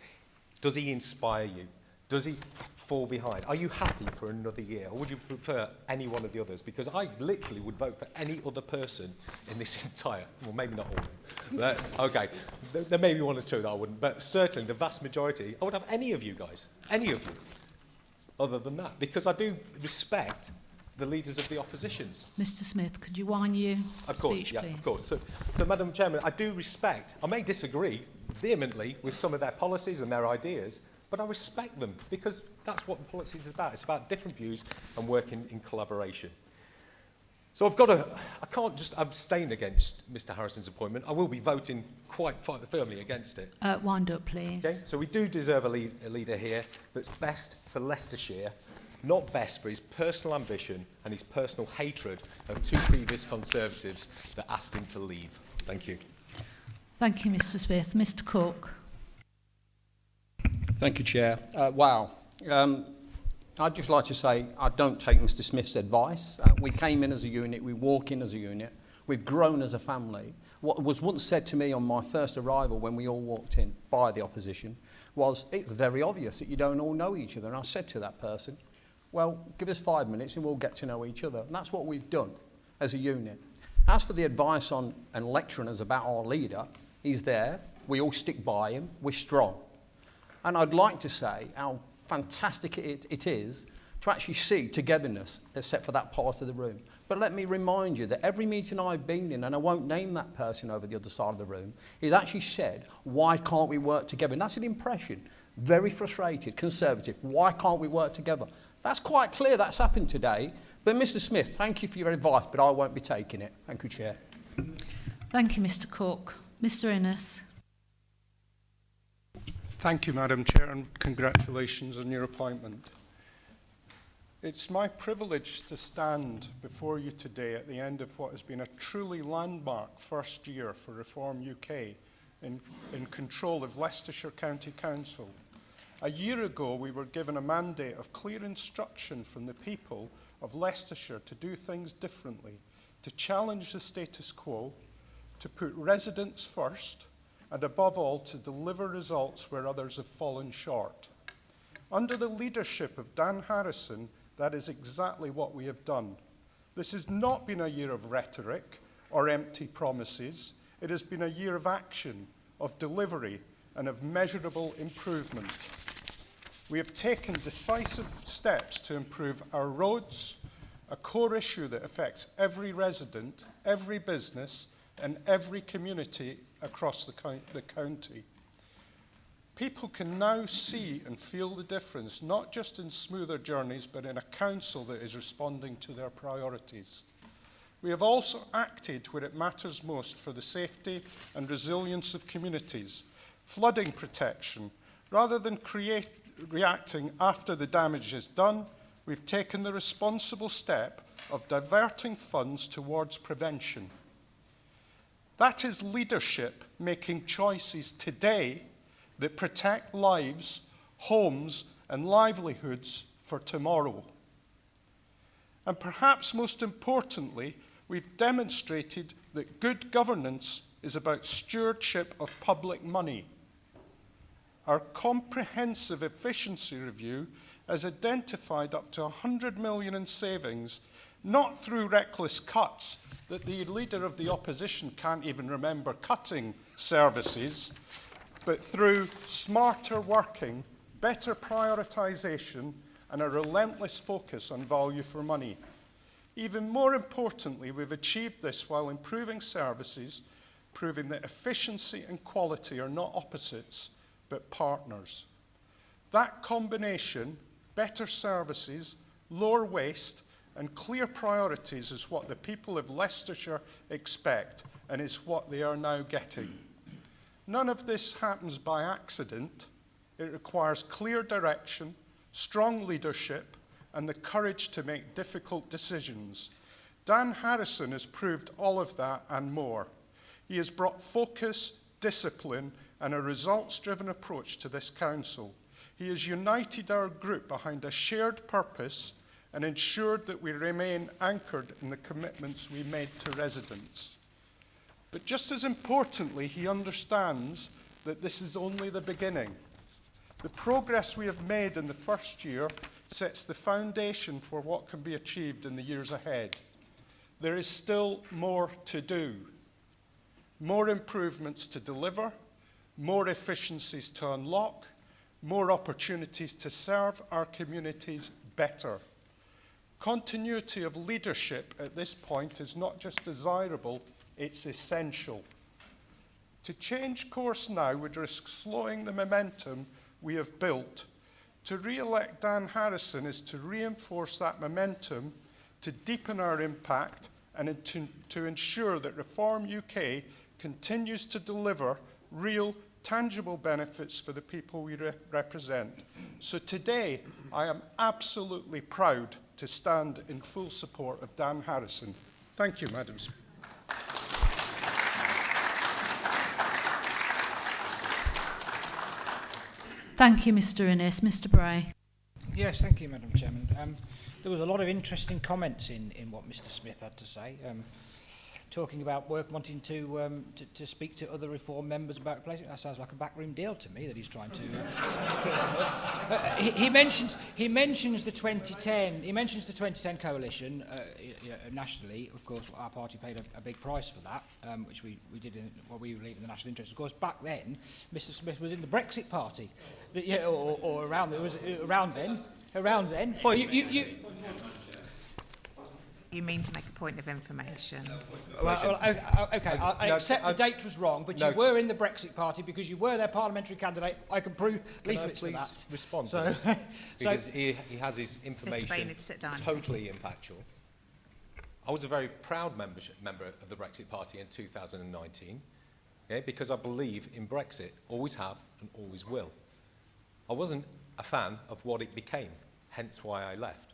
Does he inspire you? Does he fall behind? Are you happy for another year? Or would you prefer any one of the others? Because I literally would vote for any other person in this entire... Well, maybe not all. But, okay, there may be one or two that I wouldn't. But certainly the vast majority, I would have any of you guys. Any of you. Other than that. Because I do respect the leaders of the oppositions. Mr. Smith, could you wind your speech, please? Of course. So, Madam Chairman, I do respect... I may disagree vehemently with some of their policies and their ideas, but I respect them because that's what the policy is about. It's about different views and working in collaboration. So I can't just abstain against Mr. Harrison's appointment. I will be voting quite firmly against it. Wind up, please. Okay? So we do deserve a leader here that's best for Leicestershire, not best for his personal ambition and his personal hatred of two previous Conservatives that asked him to leave. Thank you. Thank you, Mr. Smith. Mr. Cook. Thank you, Chair. Wow. I'd just like to say I don't take Mr. Smith's advice. We came in as a unit, we walk in as a unit, we've grown as a family. What was once said to me on my first arrival when we all walked in by the opposition was, it's very obvious that you don't all know each other. And I said to that person, well, give us 5 minutes and we'll get to know each other. And that's what we've done as a unit. As for the advice on and lecturing us about our leader, he's there, we all stick by him, we're strong. And I'd like to say how fantastic it is to actually see togetherness, except for that part of the room. But let me remind you that every meeting I've been in, and I won't name that person over the other side of the room, he's actually said, why can't we work together? And that's an impression. Very frustrated, Conservative. Why can't we work together? That's quite clear that's happened today. But Mr. Smith, thank you for your advice, but I won't be taking it. Thank you, Chair. Thank you, Mr. Cook. Mr. Innes. Thank you, Madam Chair, and congratulations on your appointment. It's my privilege to stand before you today at the end of what has been a truly landmark first year for Reform UK in control of Leicestershire County Council. A year ago, we were given a mandate of clear instruction from the people of Leicestershire to do things differently, to challenge the status quo, to put residents first, and above all, to deliver results where others have fallen short. Under the leadership of Dan Harrison, that is exactly what we have done. This has not been a year of rhetoric or empty promises. It has been a year of action, of delivery, and of measurable improvement. We have taken decisive steps to improve our roads, a core issue that affects every resident, every business, and every community across the county. People can now see and feel the difference, not just in smoother journeys, but in a council that is responding to their priorities. We have also acted where it matters most for the safety and resilience of communities. Flooding protection. Rather than reacting after the damage is done, we've taken the responsible step of diverting funds towards prevention. That is leadership making choices today that protect lives, homes, and livelihoods for tomorrow. And perhaps most importantly, we've demonstrated that good governance is about stewardship of public money. Our comprehensive efficiency review has identified up to 100 million in savings, not through reckless cuts that the leader of the opposition can't even remember cutting services, but through smarter working, better prioritisation, and a relentless focus on value for money. Even more importantly, we've achieved this while improving services, proving that efficiency and quality are not opposites, but partners. That combination, better services, lower waste, and clear priorities is what the people of Leicestershire expect, and is what they are now getting. None of this happens by accident. It requires clear direction, strong leadership, and the courage to make difficult decisions. Dan Harrison has proved all of that and more. He has brought focus, discipline, and a results-driven approach to this council. He has united our group behind a shared purpose and ensured that we remain anchored in the commitments we made to residents. But just as importantly, he understands that this is only the beginning. The progress we have made in the first year sets the foundation for what can be achieved in the years ahead. There is still more to do, more improvements to deliver, more efficiencies to unlock, more opportunities to serve our communities better. Continuity of leadership at this point is not just desirable, it's essential. To change course now would risk slowing the momentum we have built. To re-elect Dan Harrison is to reinforce that momentum, to deepen our impact, and to ensure that Reform UK continues to deliver real, tangible benefits for the people we represent. So today, I am absolutely proud to stand in full support of Dan Harrison. Thank you, Madam Speaker. Thank you, Mr Innes. Mr Bray. Yes, thank you, Madam Chairman. There was a lot of interesting comments in what Mr Smith had to say. Talking about wanting to speak to other Reform members about replacing. That sounds like a backroom deal to me that he's trying to. He mentions the 2010. He mentions the 2010 coalition nationally. Of course, our party paid a big price for that, which we did we believe in the national interest. Of course, back then, Mr Smith was in the Brexit party, or around. It was around then. Around then. Well, You mean to make a point of information? Well, okay, I accept the date was wrong, but you were in the Brexit party because you were their parliamentary candidate. I can prove leaflets for that. Please respond to this? Because he has his information totally impactful. I was a very proud member of the Brexit party in 2019, because I believe in Brexit, always have and always will. I wasn't a fan of what it became, hence why I left.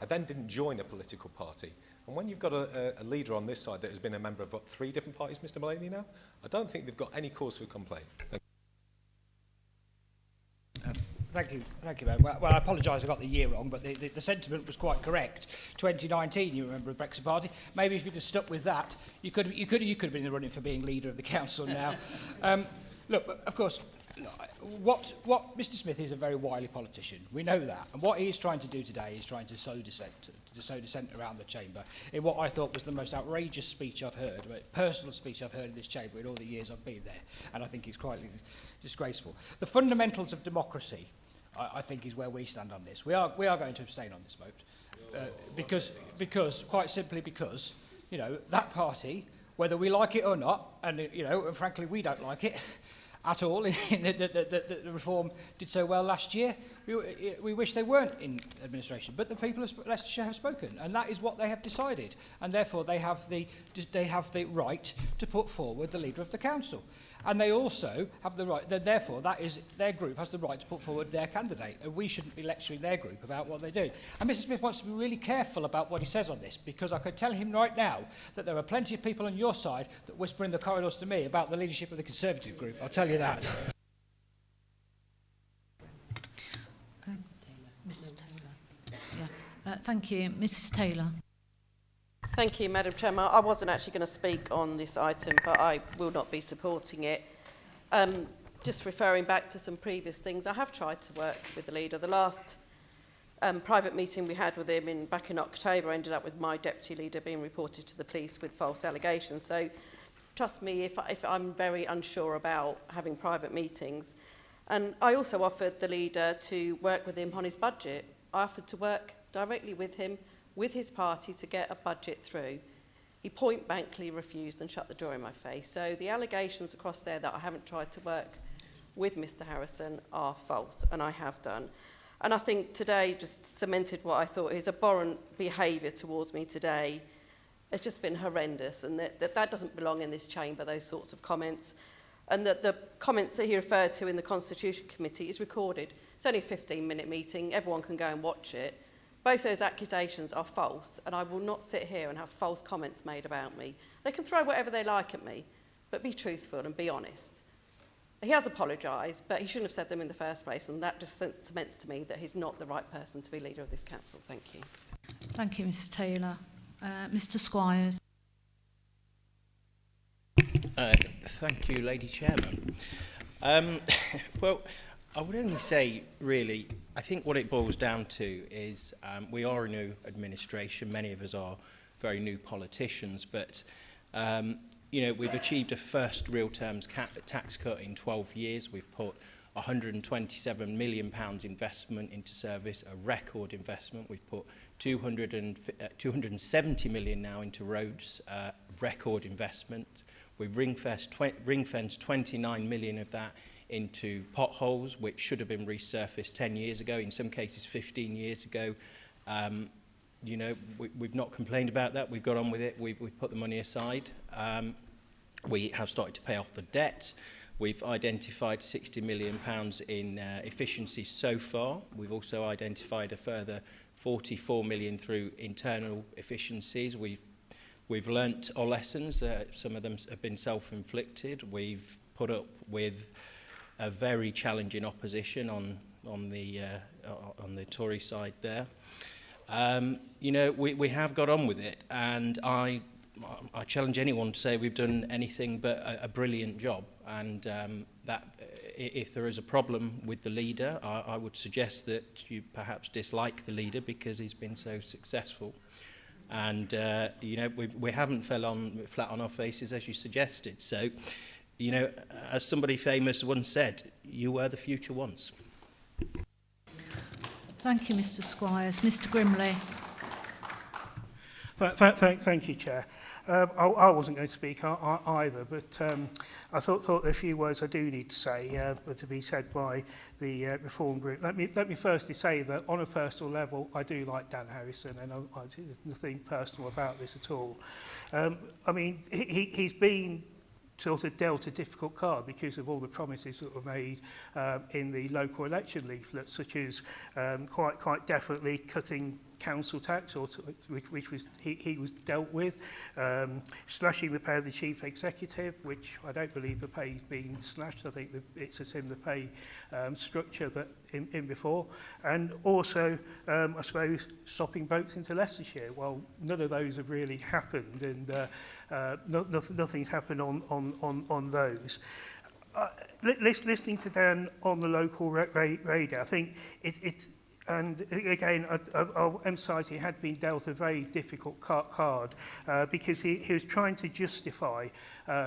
I then didn't join a political party. And when you've got a leader on this side that has been a member of, what, 3 different parties, Mr Mulaney, now, I don't think they've got any cause for complaint. Thank you, man. Well, I apologise I got the year wrong, but the sentiment was quite correct. 2019, you remember the Brexit Party. Maybe if you'd have stuck with that, you could have been in the running for being leader of the council now. Look, of course, what Mr Smith is a very wily politician. We know that. And what he is trying to do today is trying to sow dissent around the chamber in what I thought was the most outrageous speech I've heard, personal speech I've heard in this chamber in all the years I've been there. And I think it's quite disgraceful. The fundamentals of democracy, I think, is where we stand on this. We are going to abstain on this vote. Because, quite simply because, you know, that party, whether we like it or not, and, you know, and frankly, we don't like it at all, the reform did so well last year. We wish they weren't in administration, but the people of Leicestershire have spoken, and that is what they have decided, and therefore they have the right to put forward the leader of the council. And they also have the right, therefore, that is, their group has the right to put forward their candidate, and we shouldn't be lecturing their group about what they do. And Mr Smith wants to be really careful about what he says on this, because I could tell him right now that there are plenty of people on your side that whisper in the corridors to me about the leadership of the Conservative group. I'll tell you that. Mrs Taylor. Yeah. Thank you. Mrs Taylor. Thank you, Madam Chairman. I wasn't actually going to speak on this item, but I will not be supporting it. Just referring back to some previous things, I have tried to work with the leader. The last private meeting we had with him back in October ended up with my deputy leader being reported to the police with false allegations. So trust me, if I'm very unsure about having private meetings. And I also offered the leader to work with him on his budget. I offered to work directly with him, with his party, to get a budget through. He point-blankly refused and shut the door in my face. So the allegations across there that I haven't tried to work with Mr Harrison are false, and I have done. And I think today just cemented what I thought his abhorrent behaviour towards me today. It's just been horrendous, and that doesn't belong in this chamber, those sorts of comments. And that the comments that he referred to in the Constitution Committee is recorded. It's only a 15-minute meeting. Everyone can go and watch it. Both those accusations are false, and I will not sit here and have false comments made about me. They can throw whatever they like at me, but be truthful and be honest. He has apologised, but he shouldn't have said them in the first place, and that just cements to me that he's not the right person to be leader of this council. Thank you. Thank you, Mrs Taylor. Mr Squires. Thank you, Lady Chairman. Well, I would only say, really, I think what it boils down to is we are a new administration. Many of us are very new politicians, but you know, we've achieved a first real terms tax cut in 12 years. We've put £127 million investment into service, a record investment. We've put 270 million now into roads, record investment. We've ring-fenced 29 million of that into potholes, which should have been resurfaced 10 years ago, in some cases 15 years ago. You know, we've not complained about that. We've got on with it. We've put the money aside. We have started to pay off the debt. We've identified £60 million in efficiencies so far. We've also identified a further 44 million through internal efficiencies. We've learnt our lessons. Some of them have been self-inflicted. We've put up with a very challenging opposition on the Tory side there. You know, we have got on with it, and I challenge anyone to say we've done anything but a brilliant job. And that if there is a problem with the leader, I would suggest that you perhaps dislike the leader because he's been so successful. And you know, we haven't fell flat on our faces as you suggested. So, you know, as somebody famous once said, you were the future once. Thank you, Mr Squires. Mr Grimley. Thank you, Chair. I wasn't going to speak either, but I thought a few words I do need to say were to be said by the Reform Group. Let me firstly say that on a personal level, I do like Dan Harrison, and there's nothing personal about this at all. I mean, he's been sort of dealt a difficult card because of all the promises that were made in the local election leaflets, such as quite definitely cutting council tax, or which was he was dealt with, slashing the pay of the chief executive, which I don't believe the pay's been slashed. I think that it's a similar pay structure that in before, and also I suppose stopping boats into Leicestershire. Well, none of those have really happened, and nothing's happened on those. listening to Dan on the local radio, I think and again, I'll emphasise he had been dealt a very difficult card because he was trying to justify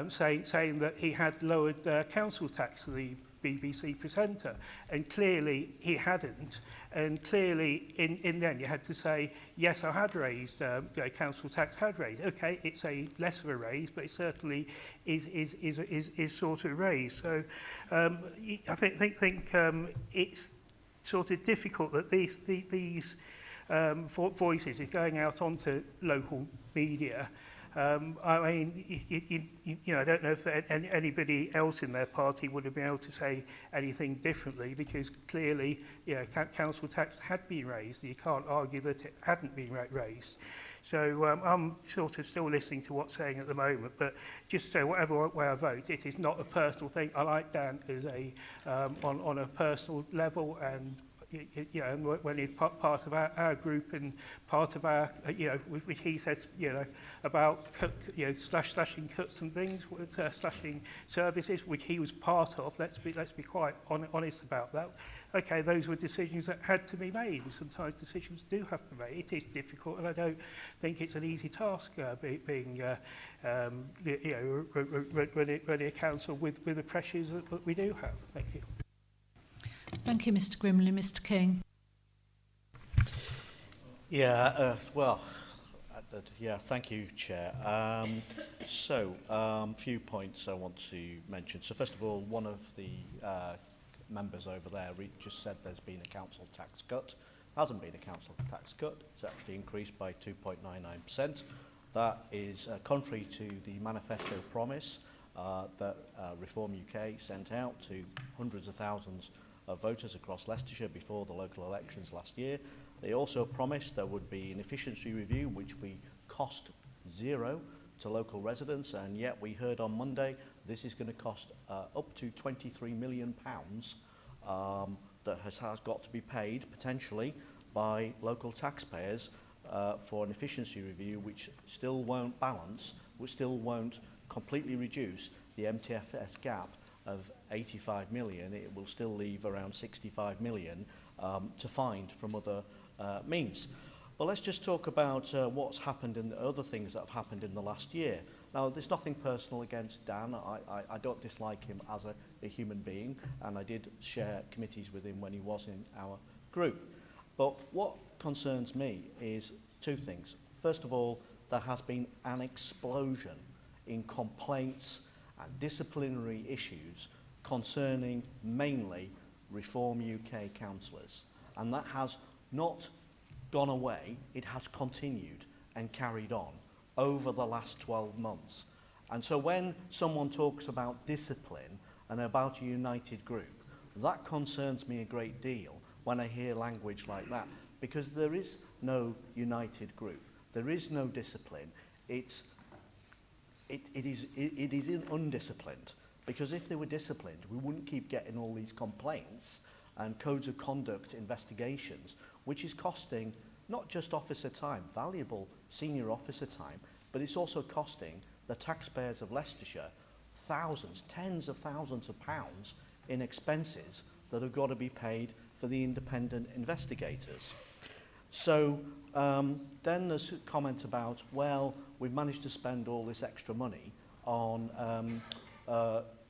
saying that he had lowered council tax to the BBC presenter, and clearly he hadn't, and clearly in the end you had to say, yes, I had raised, council tax had raised. Okay, it's a less of a raise, but it certainly is sort of raised. So I think it's sort of difficult that these voices are going out onto local media. I mean, I don't know if anybody else in their party would have been able to say anything differently, because clearly, council tax had been raised. You can't argue that it hadn't been raised. So I'm sort of still listening to what's saying at the moment, but just so whatever way I vote, it is not a personal thing. I like Dan as on a personal level, and when he's part of our group and part of our, which he says, about slashing cuts and things, slashing services, which he was part of. Let's be quite honest about that. Okay, those were decisions that had to be made, and sometimes decisions do have to be made. It is difficult, and I don't think it's an easy task being running a council with the pressures that we do have. Thank you. Thank you, Mr Grimley. Mr King. Yeah, thank you, Chair. Few points I want to mention. So first of all, one of the members over there just said there's been a council tax cut. There hasn't been a council tax cut. It's actually increased by 2.99%. That is contrary to the manifesto promise that Reform UK sent out to hundreds of thousands of voters across Leicestershire before the local elections last year. They also promised there would be an efficiency review which would cost zero to local residents, and yet we heard on Monday this is going to cost up to £23 million that has got to be paid potentially by local taxpayers for an efficiency review which still won't balance, which still won't completely reduce the MTFS gap of 85 million. It will still leave around 65 million to find from other means. Well, let's just talk about what's happened and other things that have happened in the last year. Now, there's nothing personal against Dan. I don't dislike him as a human being, and I did share committees with him when he was in our group. But what concerns me is two things. First of all, there has been an explosion in complaints and disciplinary issues concerning mainly Reform UK councillors. And that has not gone away, it has continued and carried on over the last 12 months. And so when someone talks about discipline and about a united group, that concerns me a great deal when I hear language like that, because there is no united group, there is no discipline. It is undisciplined, because if they were disciplined, we wouldn't keep getting all these complaints and codes of conduct investigations, which is costing not just officer time, valuable senior officer time, but it's also costing the taxpayers of Leicestershire thousands, tens of thousands of pounds in expenses that have got to be paid for the independent investigators. So then there's a comment about, well, we've managed to spend all this extra money on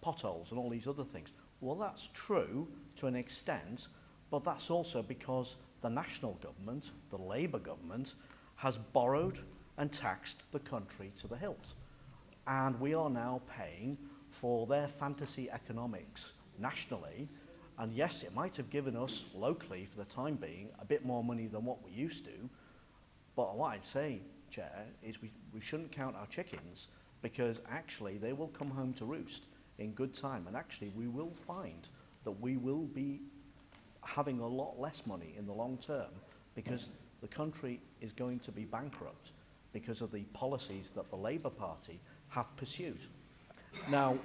potholes and all these other things. Well, that's true to an extent, but that's also because the national government, the Labour government, has borrowed and taxed the country to the hilt. And we are now paying for their fantasy economics nationally. And yes, it might have given us locally, for the time being, a bit more money than what we used to. But what I'd say, Chair, is we shouldn't count our chickens, because actually they will come home to roost in good time. And actually we will find that we will be having a lot less money in the long term, because the country is going to be bankrupt because of the policies that the Labour Party have pursued. Now,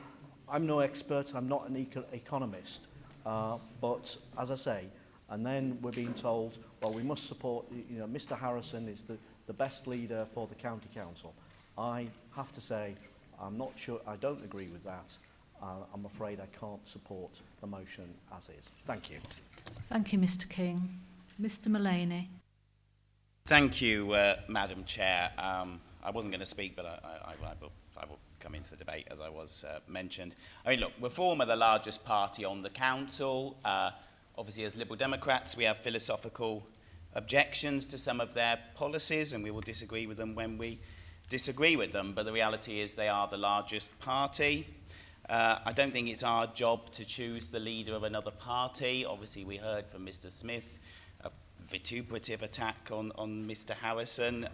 I'm no expert, I'm not an economist, but as I say, and then we're being told, well, we must support, Mr Harrison is the best leader for the county council. I have to say, I'm not sure, I don't agree with that. I'm afraid I can't support the motion as is. Thank you. Thank you, Mr King. Mr Mullaney. Thank you, Madam Chair. I wasn't going to speak, but I will come into the debate, as I was mentioned. I mean, look, Reform are the largest party on the council. Obviously, as Liberal Democrats, we have philosophical objections to some of their policies, and we will disagree with them when we disagree with them. But the reality is they are the largest party. I don't think it's our job to choose the leader of another party. Obviously, we heard from Mr Smith a vituperative attack on Mr Harrison.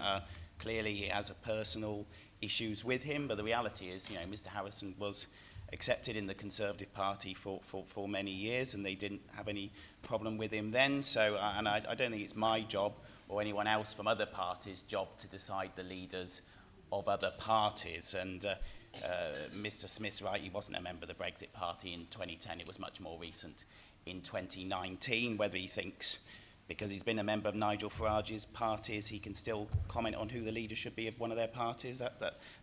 Clearly, he has a personal issues with him, but the reality is, you know, Mr Harrison was accepted in the Conservative Party for many years, and they didn't have any problem with him then. So, and I don't think it's my job or anyone else from other parties' job to decide the leaders of other parties. And Mr Smith's right, he wasn't a member of the Brexit Party in 2010. It was much more recent in 2019. Whether he thinks, because he's been a member of Nigel Farage's parties, he can still comment on who the leader should be of one of their parties.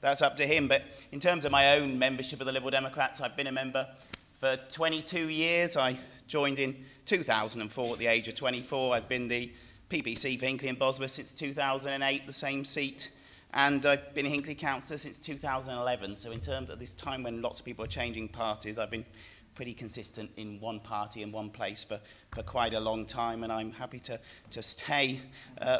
That's up to him. But in terms of my own membership of the Liberal Democrats, I've been a member for 22 years. I joined in 2004 at the age of 24. I've been the PPC for Hinckley and Bosworth since 2008, the same seat. And I've been a Hinckley councillor since 2011. So in terms of this time when lots of people are changing parties, I've been pretty consistent in one party in one place for quite a long time, and I'm happy to stay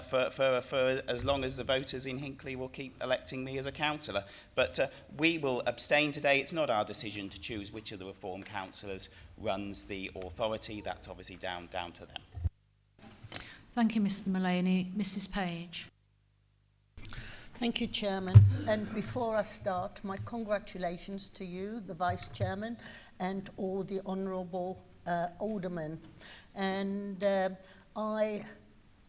for as long as the voters in Hinckley will keep electing me as a councillor. But we will abstain today. It's not our decision to choose which of the Reform councillors runs the authority. That's obviously down to them. Thank you, Mr Mullaney. Mrs Page. Thank you, Chairman. And before I start, my congratulations to you, the Vice Chairman, and all the honourable aldermen. And I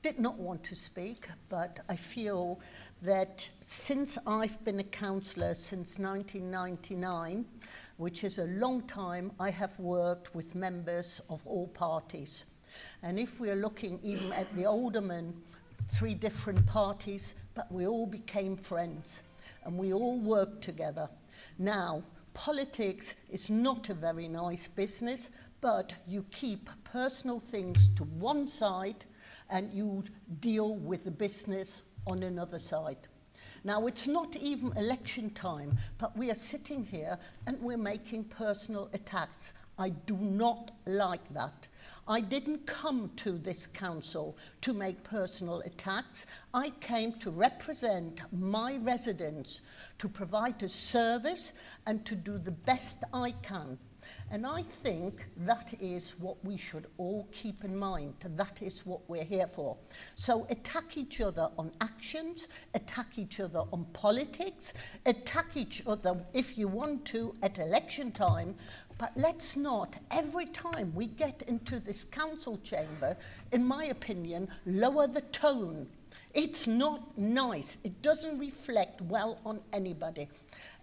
did not want to speak, but I feel that since I've been a councillor since 1999, which is a long time, I have worked with members of all parties. And if we're looking even at the aldermen, 3 different parties, but we all became friends and we all worked together. Now, politics is not a very nice business, but you keep personal things to one side and you deal with the business on another side. Now, it's not even election time, but we are sitting here and we're making personal attacks. I do not like that. I didn't come to this council to make personal attacks. I came to represent my residents, to provide a service and to do the best I can. And I think that is what we should all keep in mind. That is what we're here for. So attack each other on actions, attack each other on politics, attack each other if you want to at election time, but let's not, every time we get into this council chamber, in my opinion, lower the tone. It's not nice. It doesn't reflect well on anybody.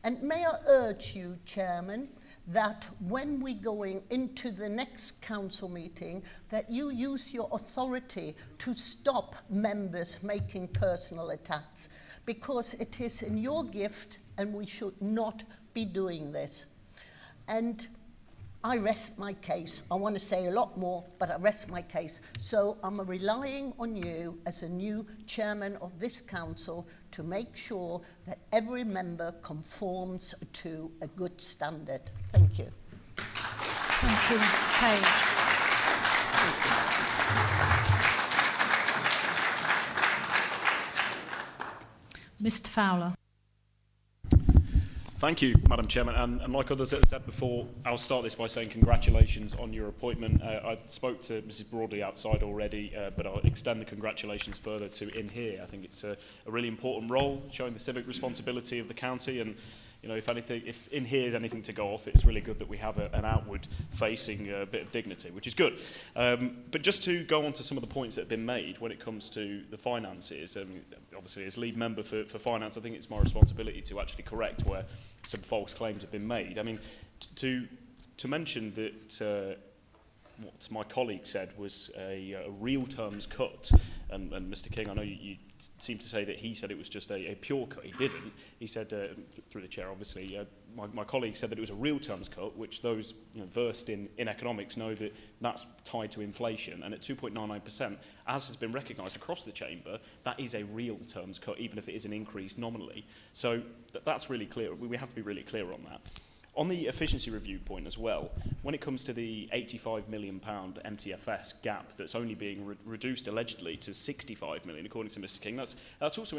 And may I urge you, Chairman, that when we're going into the next council meeting, that you use your authority to stop members making personal attacks, because it is in your gift and we should not be doing this. And I rest my case. I want to say a lot more, but I rest my case. So I'm relying on you as a new chairman of this council to make sure that every member conforms to a good standard. Thank you. Thank you, Page. Mr Fowler. Thank you, Madam Chairman. And like others have said before, I'll start this by saying congratulations on your appointment. I spoke to Mrs Broadley outside already, but I'll extend the congratulations further to in here. I think it's a really important role, showing the civic responsibility of the county. And you know, if in here is anything to go off, it's really good that we have an outward-facing bit of dignity, which is good. But just to go on to some of the points that have been made when it comes to the finances, obviously as lead member for finance, I think it's my responsibility to actually correct where some false claims have been made. I mean, to mention that what my colleague said was a real terms cut, and Mr King, I know you seem to say that he said it was just a pure cut. He didn't. He said, through the chair obviously, my colleague said that it was a real terms cut, which those versed in economics know that that's tied to inflation. And at 2.99%, as has been recognised across the chamber, that is a real terms cut, even if it is an increase nominally. So that's really clear. We have to be really clear on that. On the efficiency review point as well, when it comes to the £85 million MTFS gap that's only being reduced allegedly to 65 million, according to Mr King, that's also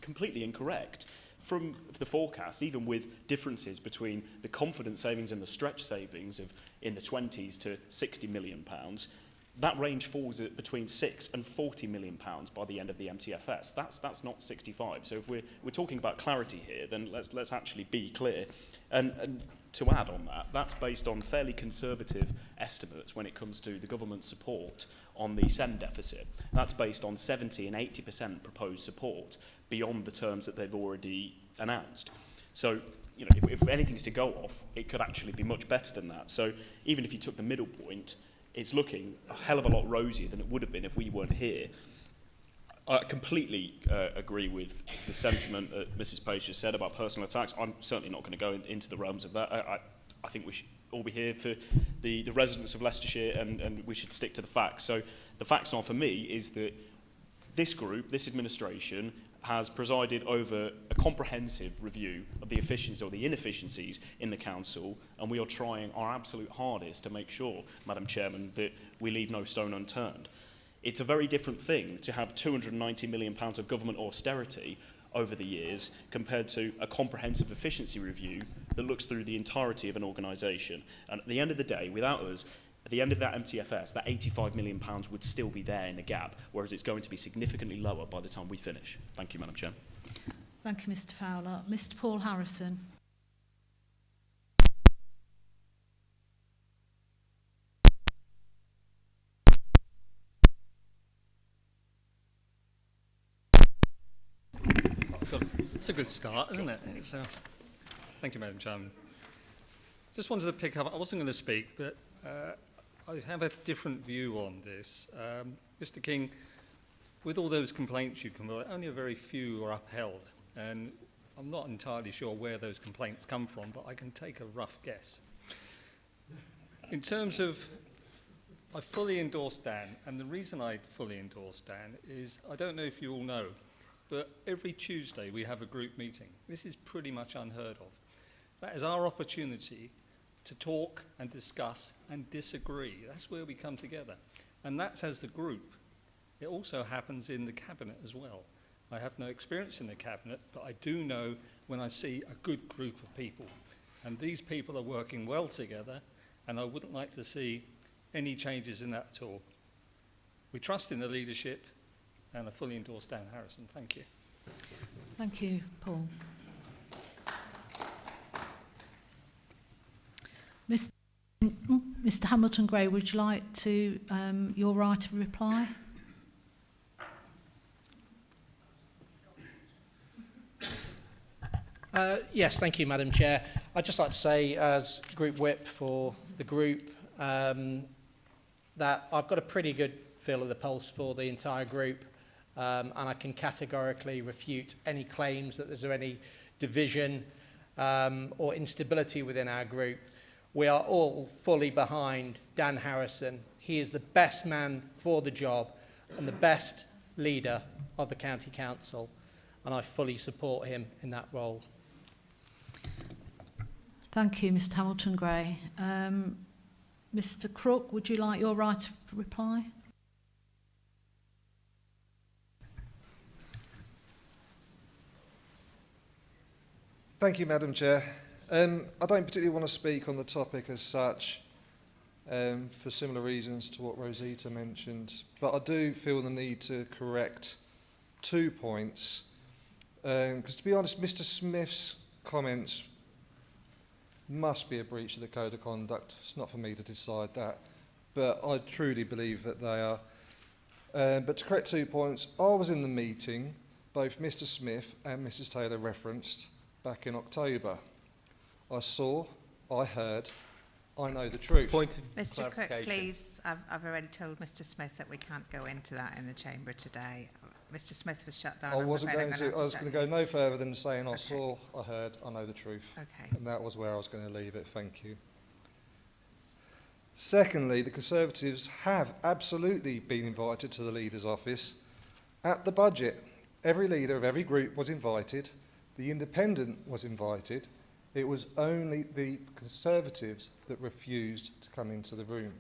completely incorrect. From the forecast, even with differences between the confident savings and the stretch savings of in the 20s to £60 million, that range falls at between £6 and £40 million by the end of the MTFS. That's not 65. So if we're talking about clarity here, then let's actually be clear. And to add on that, that's based on fairly conservative estimates when it comes to the government support on the SEND deficit. That's based on 70 and 80% proposed support beyond the terms that they've already announced. So, if anything's to go off, it could actually be much better than that. So even if you took the middle point, it's looking a hell of a lot rosier than it would have been if we weren't here. I completely agree with the sentiment that Mrs Page just said about personal attacks. I'm certainly not going to go into the realms of that. I think we should all be here for the residents of Leicestershire, and we should stick to the facts. So the facts are, for me, is that this group, this administration, has presided over a comprehensive review of the efficiencies or the inefficiencies in the council, and we are trying our absolute hardest to make sure, Madam Chairman, that we leave no stone unturned. It's a very different thing to have £290 million of government austerity over the years compared to a comprehensive efficiency review that looks through the entirety of an organisation. And at the end of the day, without us, at the end of that MTFS, that £85 million would still be there in a gap, whereas it's going to be significantly lower by the time we finish. Thank you, Madam Chair. Thank you, Mr Fowler. Mr Paul Harrison. It's a good start, isn't it? Thank you, Madam Chairman. Just wanted to pick up, I wasn't going to speak, but I have a different view on this. Mr King, with all those complaints you convert, only a very few are upheld, and I'm not entirely sure where those complaints come from, but I can take a rough guess. In terms of, I fully endorse Dan, and the reason I fully endorse Dan is, I don't know if you all know, but every Tuesday we have a group meeting. This is pretty much unheard of. That is our opportunity to talk and discuss and disagree. That's where we come together. And that's as the group. It also happens in the cabinet as well. I have no experience in the cabinet, but I do know when I see a good group of people. And these people are working well together, and I wouldn't like to see any changes in that at all. We trust in the leadership, and I fully endorse Dan Harrison. Thank you. Thank you, Paul. Mr Hamilton-Gray, would you like to, your right to reply? Yes, thank you, Madam Chair. I'd just like to say, as Group Whip for the group, that I've got a pretty good feel of the pulse for the entire group, and I can categorically refute any claims that there's any division or instability within our group. We are all fully behind Dan Harrison. He is the best man for the job and the best leader of the County Council, and I fully support him in that role. Thank you, Mr Hamilton-Gray. Mr Crook, would you like your right to reply? Thank you, Madam Chair. I don't particularly want to speak on the topic as such for similar reasons to what Rosita mentioned, but I do feel the need to correct 2 points. Because to be honest, Mr Smith's comments must be a breach of the Code of Conduct. It's not for me to decide that, but I truly believe that they are. But to correct 2 points, I was in the meeting, both Mr Smith and Mrs Taylor referenced, back in October. I saw, I heard, I know the truth. Mr Cook, please, I've already told Mr Smith that we can't go into that in the chamber today. Mr Smith was shut down. I I'm wasn't afraid going I'm to. have I was shut going to you. go no further than saying I saw, I heard, I know the truth. Okay. And that was where I was going to leave it. Thank you. Secondly, the Conservatives have absolutely been invited to the Leader's office at the budget. Every leader of every group was invited. The Independent was invited. It was only the Conservatives that refused to come into the room.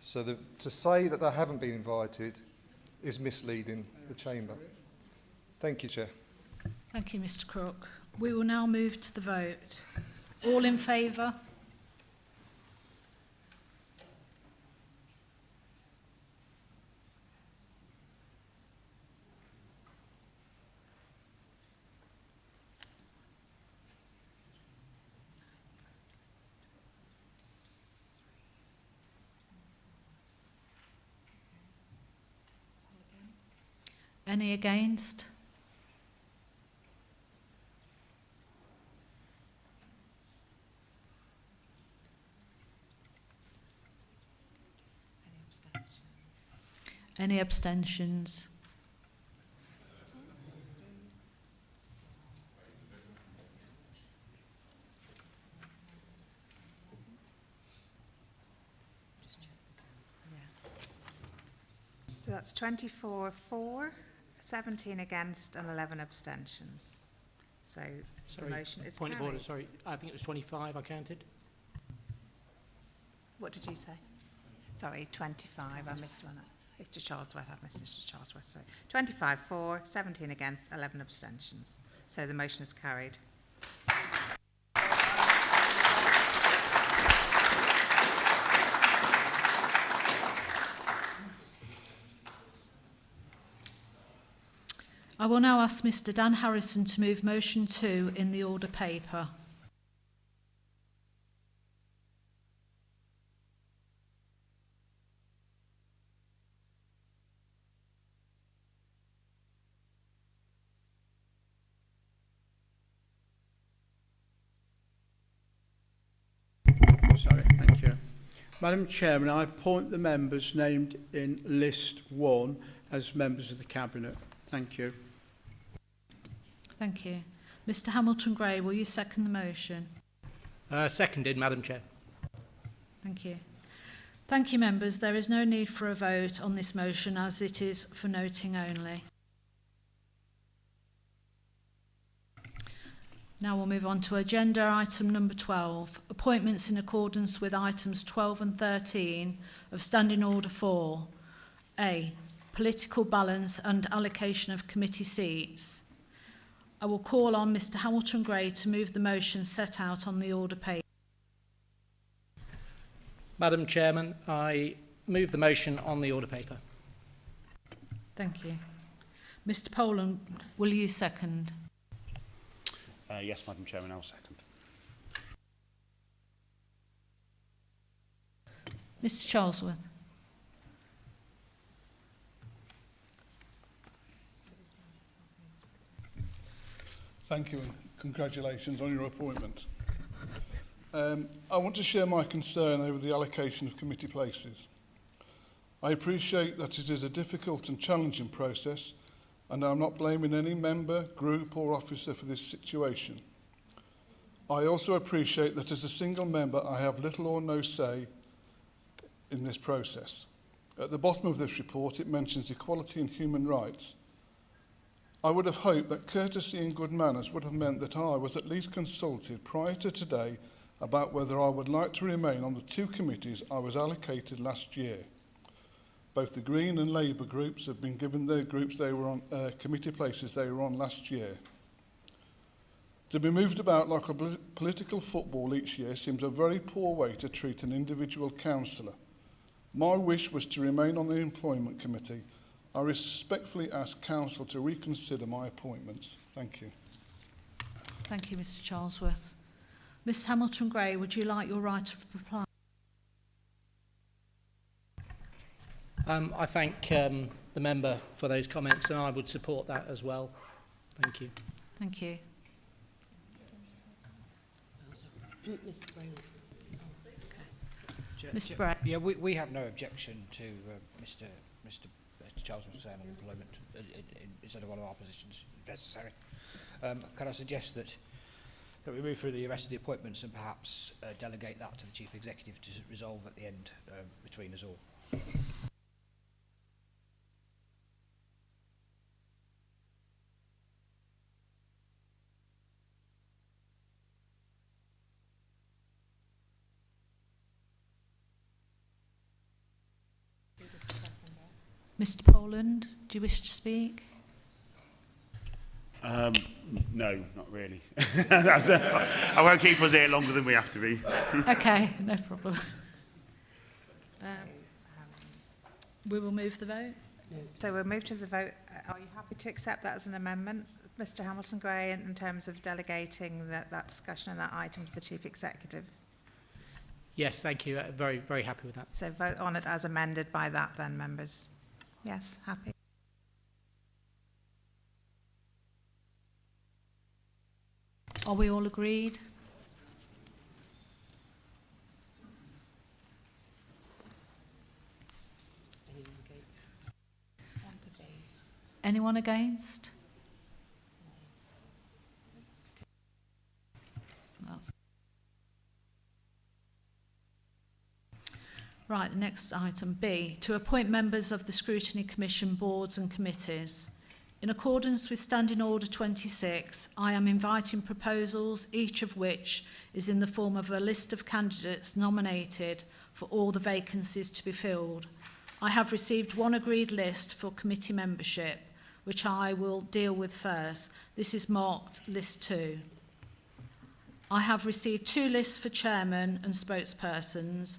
So to say that they haven't been invited is misleading the Chamber. Thank you, Chair. Thank you, Mr Crook. We will now move to the vote. All in favour? Any against? Any abstentions? So that's 24 for, 17 against and 11 abstentions. So the motion is Point carried. of order, sorry. I think it was 25 I counted. What did you say? Sorry, 25. I missed one. Mr Charlesworth, I've missed Mr Charlesworth. So 25 for, 17 against, 11 abstentions. So the motion is carried. I will now ask Mr Dan Harrison to move motion 2 in the order paper. Sorry, thank you. Madam Chairman, I appoint the members named in list 1 as members of the Cabinet. Thank you. Thank you. Mr Hamilton Gray, will you second the motion? Seconded, Madam Chair. Thank you. Thank you, members. There is no need for a vote on this motion as it is for noting only. Now we'll move on to agenda item number 12, appointments in accordance with items 12 and 13 of Standing Order 4. A, political balance and allocation of committee seats. I will call on Mr Hamilton Gray to move the motion set out on the order paper. Madam Chairman, I move the motion on the order paper. Thank you. Mr Poland, will you second? Yes, Madam Chairman, I'll second. Mr Charlesworth. Thank you and congratulations on your appointment. I want to share my concern over the allocation of committee places. I appreciate that it is a difficult and challenging process, and I'm not blaming any member, group or officer for this situation. I also appreciate that as a single member I have little or no say in this process. At the bottom of this report it mentions equality and human rights. I would have hoped that courtesy and good manners would have meant that I was at least consulted prior to today about whether I would like to remain on the 2 committees I was allocated last year. Both the Green and Labour groups have been given their groups they were on, committee places they were on last year. To be moved about like a political football each year seems a very poor way to treat an individual councillor. My wish was to remain on the Employment Committee. I respectfully ask Council to reconsider my appointments. Thank you. Thank you, Mr Charlesworth. Ms Hamilton Gray, would you like your right of reply? I thank the member for those comments and I would support that as well. Thank you. Thank you. Mr. Bray. Yeah, we have no objection to Mr Mr. Charles was saying on employment instead of one of our positions if necessary. Can I suggest that we move through the rest of the appointments and perhaps delegate that to the Chief Executive to resolve at the end between us all? Mr. Poland, do you wish to speak? No, not really. I won't keep us here longer than we have to be. Okay, no problem. We will move the vote. So we'll move to the vote. Are you happy to accept that as an amendment, Mr. Hamilton-Gray, in terms of delegating that discussion and that item to the Chief Executive? Yes, thank you. Very, very happy with that. So vote on it as amended by that then, members. Yes, happy. Are we all agreed? Anyone against? That's right, the next item, B, to appoint members of the Scrutiny Commission boards and committees. In accordance with Standing Order 26, I am inviting proposals, each of which is in the form of a list of candidates nominated for all the vacancies to be filled. I have received one agreed list for committee membership, which I will deal with first. This is marked List 2. I have received 2 lists for chairman and spokespersons.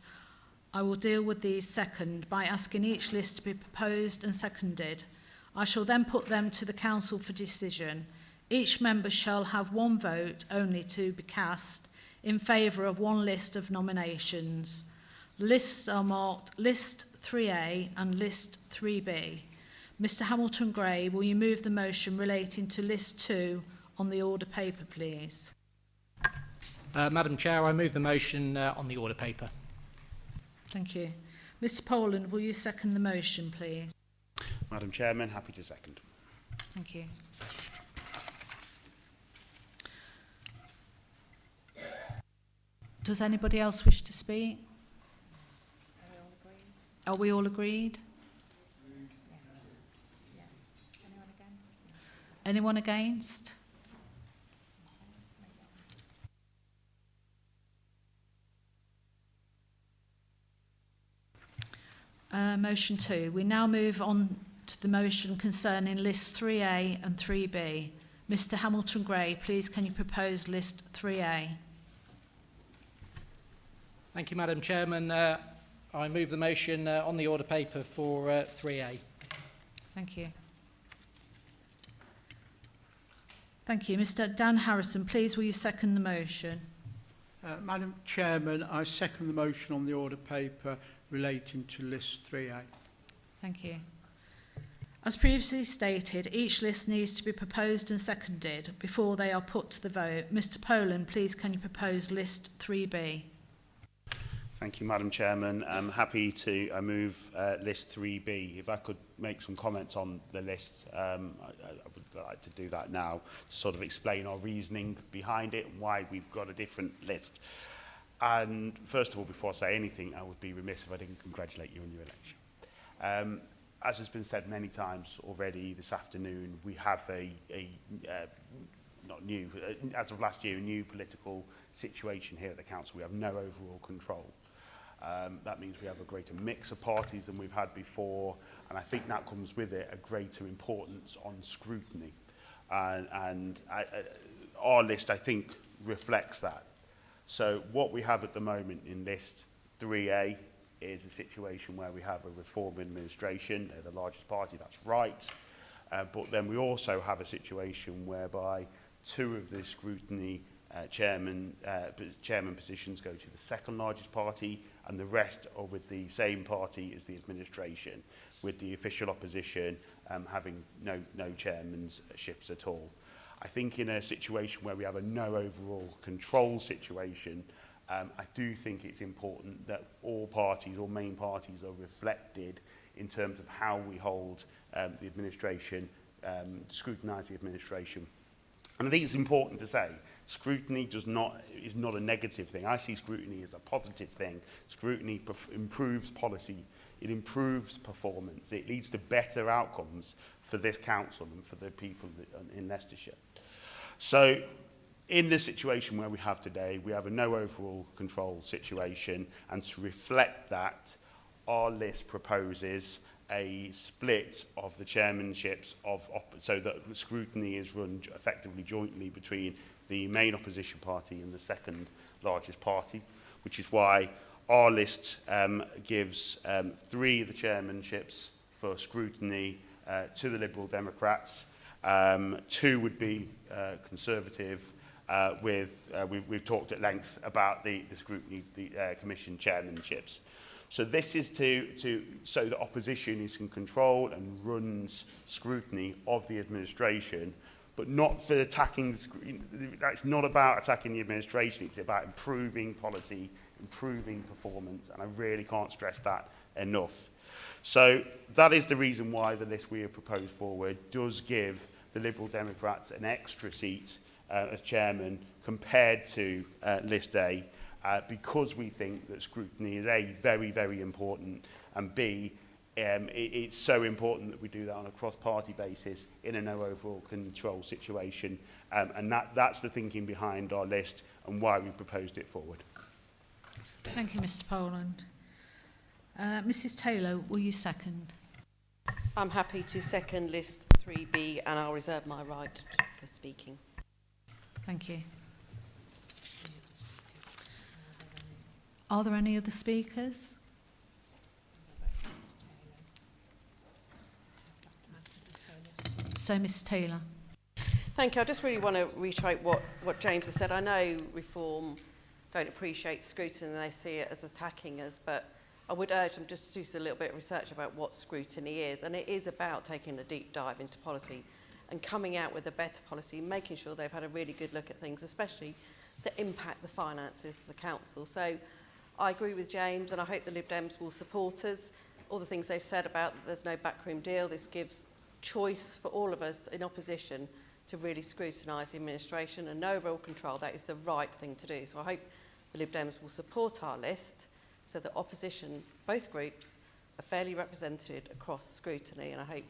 I will deal with these second by asking each list to be proposed and seconded. I shall then put them to the council for decision. Each member shall have 1 vote only to be cast in favour of 1 list of nominations. The lists are marked List 3A and List 3B. Mr. Hamilton-Gray, will you move the motion relating to List 2 on the order paper, please? Madam Chair, I move the motion on the order paper. Thank you. Mr. Poland, will you second the motion, please? Madam Chairman, happy to second. Thank you. Does anybody else wish to speak? Are we all agreed? Anyone against? Motion 2. We now move on to the motion concerning List 3A and 3B. Mr. Hamilton-Gray, please can you propose List 3A? Thank you, Madam Chairman. I move the motion on the order paper for 3A. Thank you. Thank you. Mr. Dan Harrison, please will you second the motion? Madam Chairman, I second the motion on the order paper relating to List 3A. Thank you. As previously stated, each list needs to be proposed and seconded before they are put to the vote. Mr. Poland, please can you propose List 3B? Thank you, Madam Chairman. I'm happy to move List 3B. If I could make some comments on the list, I would like to do that now to sort of explain our reasoning behind it and why we've got a different list. And first of all, before I say anything, I would be remiss if I didn't congratulate you on your election. As has been said many times already this afternoon, we have not new, as of last year, a new political situation here at the council. We have no overall control. That means we have a greater mix of parties than we've had before, and I think that comes with it a greater importance on scrutiny. And our list, I think, reflects that. So what we have at the moment in List 3A is a situation where we have a Reform administration. They're the largest party, that's right. But then we also have a situation whereby 2 of the scrutiny chairman positions go to the second largest party, and the rest are with the same party as the administration, with the official opposition having no chairmanships at all. I think in a situation where we have a no overall control situation, I do think it's important that all parties, all main parties, are reflected in terms of how we hold the administration, scrutinise the administration. And I think it's important to say, scrutiny is not a negative thing. I see scrutiny as a positive thing. Scrutiny improves policy, it improves performance, it leads to better outcomes for this council and for the people in Leicestershire. So, in the situation where we have today, we have a no overall control situation, and to reflect that, our list proposes a split of the chairmanships so that scrutiny is run effectively jointly between the main opposition party and the second largest party, which is why our list gives 3 of the chairmanships for scrutiny to the Liberal Democrats. 2 would be Conservative. We've talked at length about the scrutiny, commission chairmanships. So this is so the opposition is in control and runs scrutiny of the administration, but not for attacking. It's not about attacking the administration. It's about improving policy, improving performance, and I really can't stress that enough. So that is the reason why the list we have proposed forward does give the Liberal Democrats an extra seat as chairman compared to list A, because we think that scrutiny is A, very, very important, and B, it's so important that we do that on a cross-party basis in a no overall control situation, and that's the thinking behind our list and why we proposed it forward. Thank you, Mr. Poland. Mrs. Taylor, will you second? I'm happy to second list 3B, and I'll reserve my right for speaking. Thank you. Are there any other speakers? So, Mrs. Taylor. Thank you. I just really want to reiterate what James has said. I know Reform don't appreciate scrutiny and they see it as attacking us, but I would urge them just to do a little bit of research about what scrutiny is, and it is about taking a deep dive into policy and coming out with a better policy, making sure they've had a really good look at things, especially that impact the finances of the council. So I agree with James, and I hope the Lib Dems will support us. All the things they've said about that there's no backroom deal, this gives choice for all of us in opposition to really scrutinise the administration, and no overall control, that is the right thing to do. So I hope the Lib Dems will support our list so that opposition, both groups, are fairly represented across scrutiny, and I hope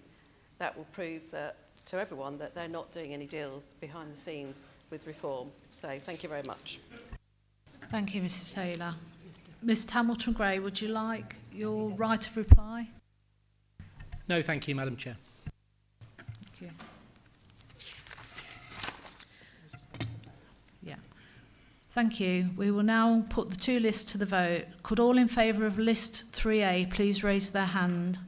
that will prove that to everyone that they're not doing any deals behind the scenes with Reform. So thank you very much. Thank you, Mrs. Taylor. Mr. Hamilton-Gray, would you like your right of reply? No, thank you, Madam Chair. Thank you. Yeah. Thank you. We will now put the 2 lists to the vote. Could all in favour of list 3A please raise their hand?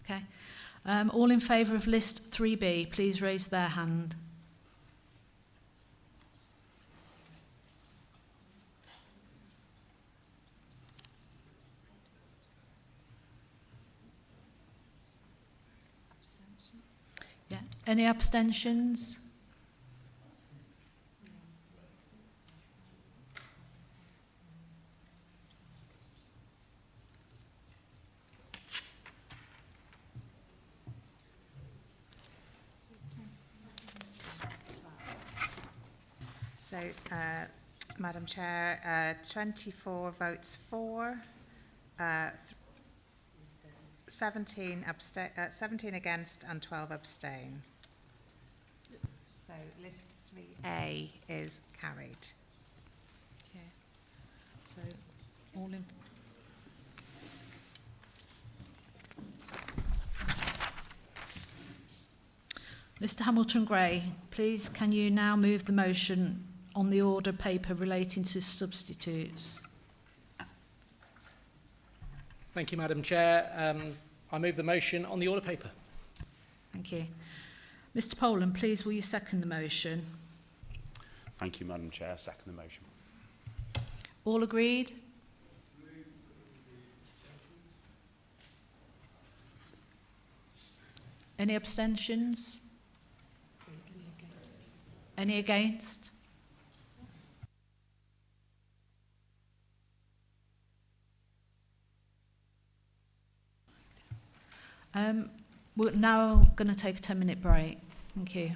Okay. All in favour of list 3B, please raise their hand. Yeah. Any abstentions? So, Madam Chair, 24 votes for, 17 against and 12 abstain. So list 3A is carried. Okay. So all in. Mr. Hamilton-Gray, please can you now move the motion on the order paper relating to substitutes? Thank you, Madam Chair. I move the motion on the order paper. Thank you. Mr Poland, please will you second the motion? Thank you, Madam Chair. Second the motion. All agreed? Any abstentions? Any against? We're now going to take a 10-minute break. Thank you.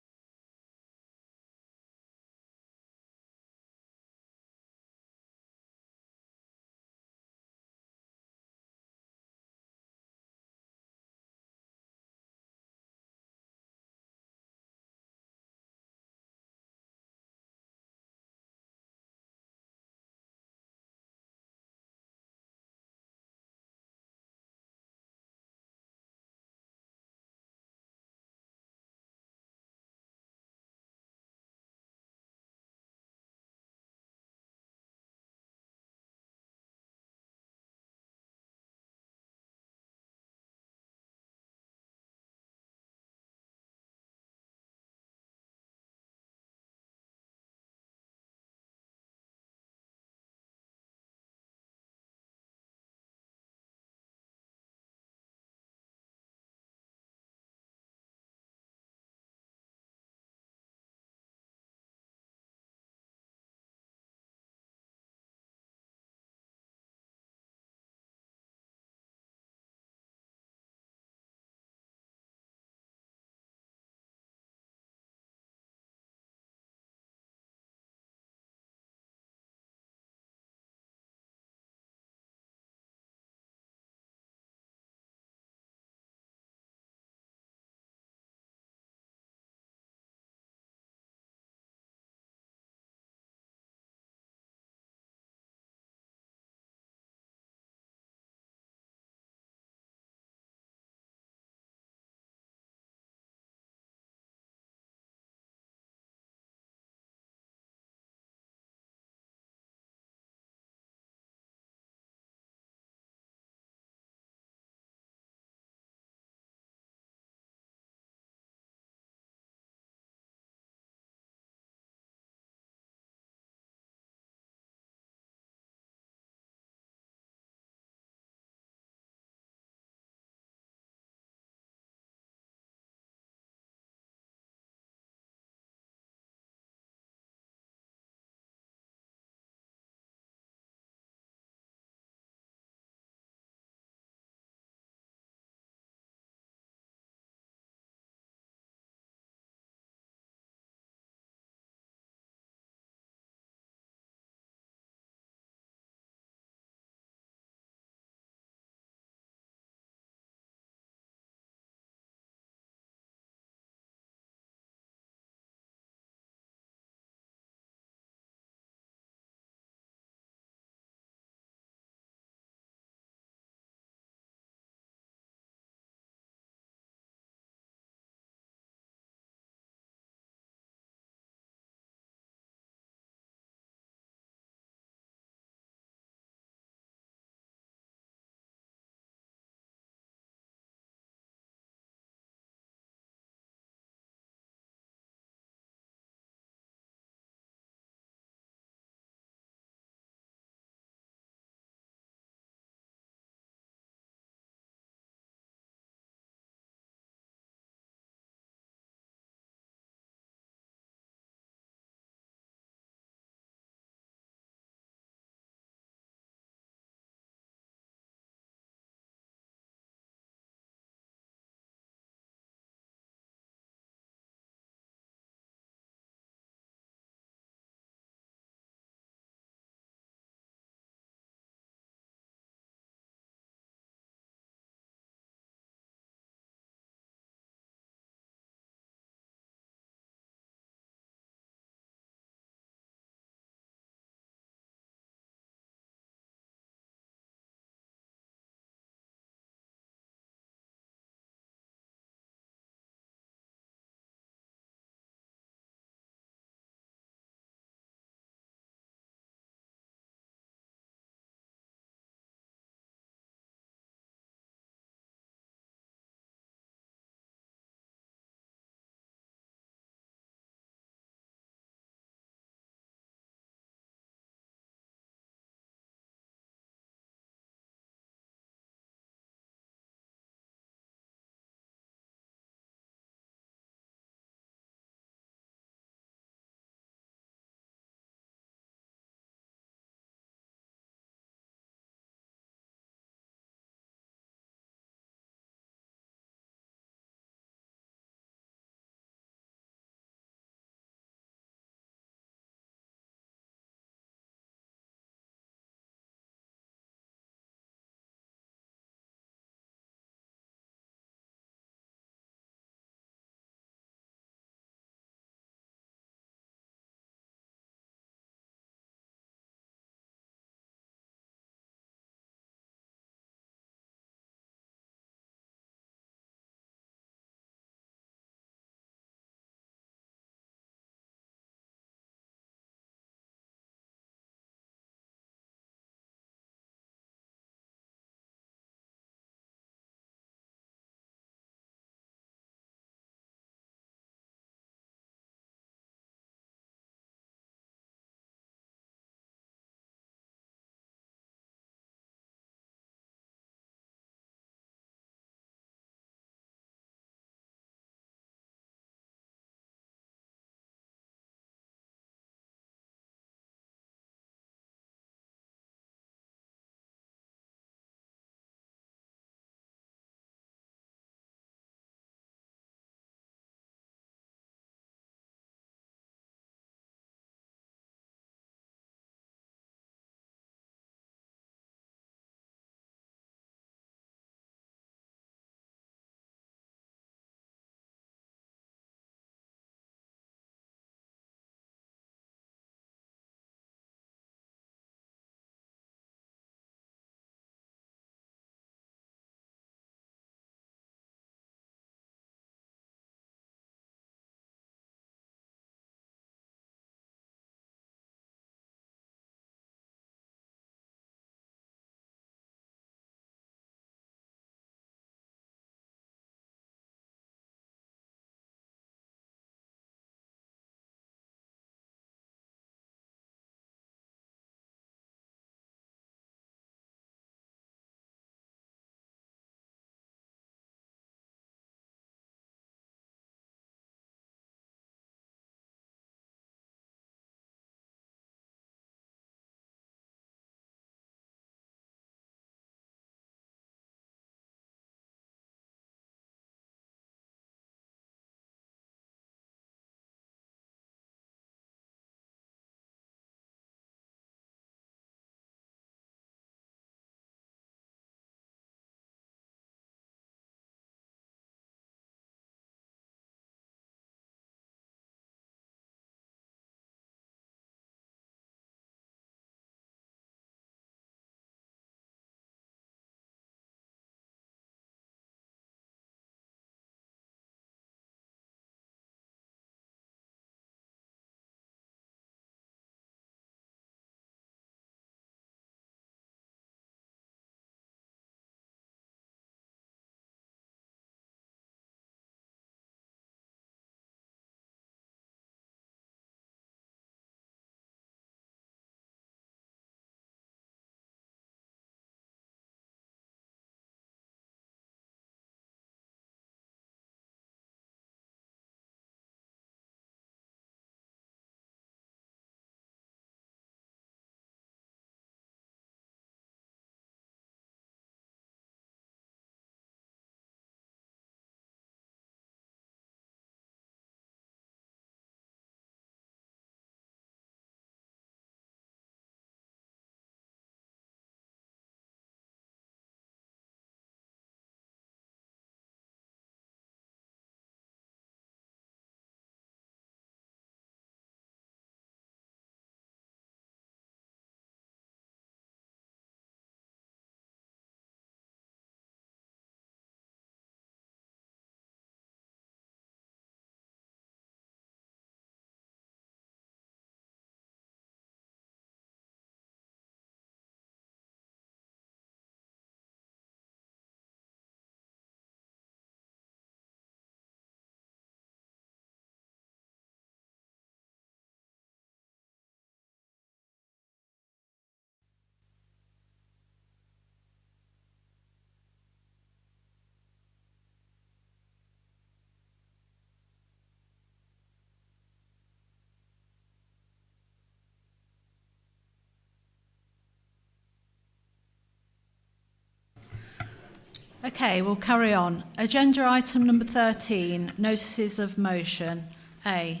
Okay, we'll carry on. Agenda item number 13, notices of motion. A.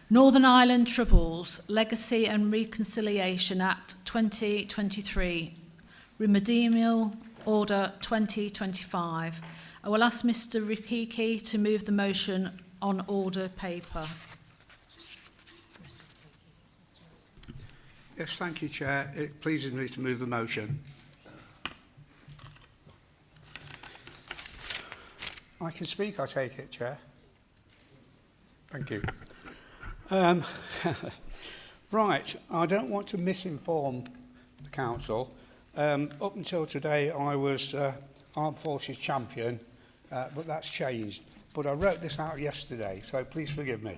Northern Ireland Troubles, Legacy and Reconciliation Act 2023, Remedial Order 2025. I will ask Mr Rukiki to move the motion on order paper. Yes, thank you, Chair. It pleases me to move the motion. I can speak, I take it, Chair. Thank you. Right, I don't want to misinform the Council. Up until today, I was Armed Forces Champion, but that's changed. But I wrote this out yesterday, so please forgive me.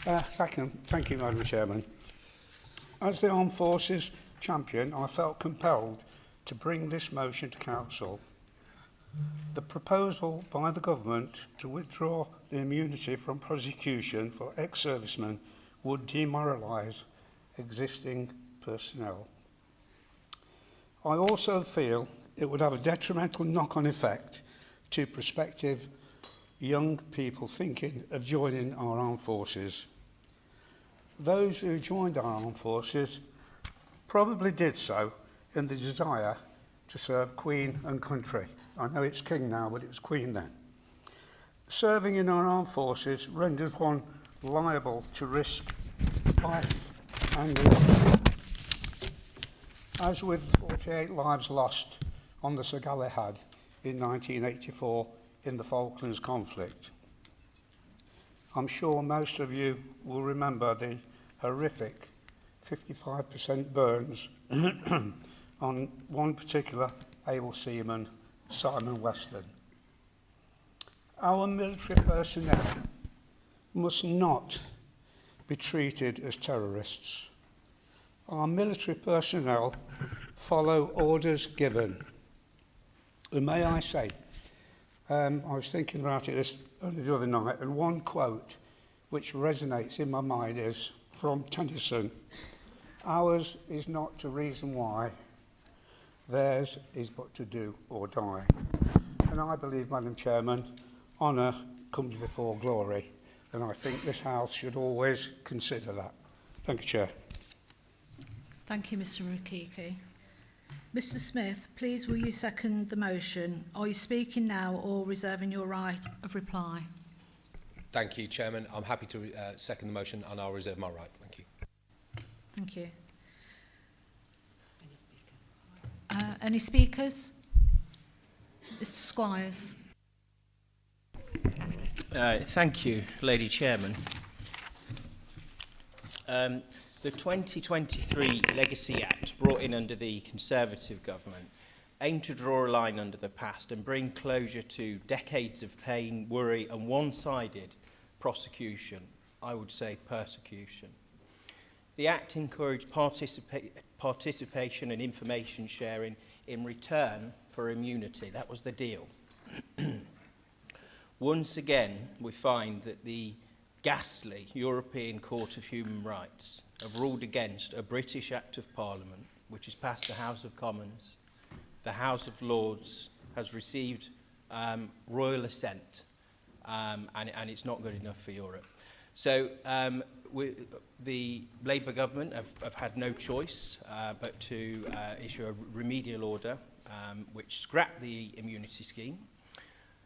Thank you, Madam Chairman. As the Armed Forces Champion, I felt compelled to bring this motion to Council. The proposal by the Government to withdraw the immunity from prosecution for ex-servicemen would demoralise existing personnel. I also feel it would have a detrimental knock-on effect to prospective young people thinking of joining our armed forces. Those who joined our armed forces probably did so in the desire to serve Queen and country. I know it's King now, but it was Queen then. Serving in our armed forces renders one liable to risk life and limb. As with 48 lives lost on the Sir Galahad in 1984 in the Falklands conflict. I'm sure most of you will remember the horrific 55% burns on one particular able seaman, Simon Weston. Our military personnel must not be treated as terrorists. Our military personnel follow orders given. And may I say, I was thinking about it the other night, and one quote which resonates in my mind is from Tennyson: "Ours is not to reason why, theirs is but to do or die." And I believe, Madam Chairman, honour comes before glory, and I think this House should always consider that. Thank you, Chair. Thank you, Mr Rukiki. Mr Smith, please will you second the motion? Are you speaking now or reserving your right of reply? Thank you, Chairman. I'm happy to second the motion and I'll reserve my right. Thank you. Thank you. Any speakers? Mr Squires. Thank you, Lady Chairman. The 2023 Legacy Act, brought in under the Conservative government, aimed to draw a line under the past and bring closure to decades of pain, worry and one-sided prosecution, I would say persecution. The Act encouraged participation and information sharing in return for immunity. That was the deal. Once again, we find that the ghastly European Court of Human Rights have ruled against a British Act of Parliament, which has passed the House of Commons. The House of Lords has received royal assent, and it's not good enough for Europe. So the Labour government have had no choice but to issue a remedial order which scrapped the immunity scheme.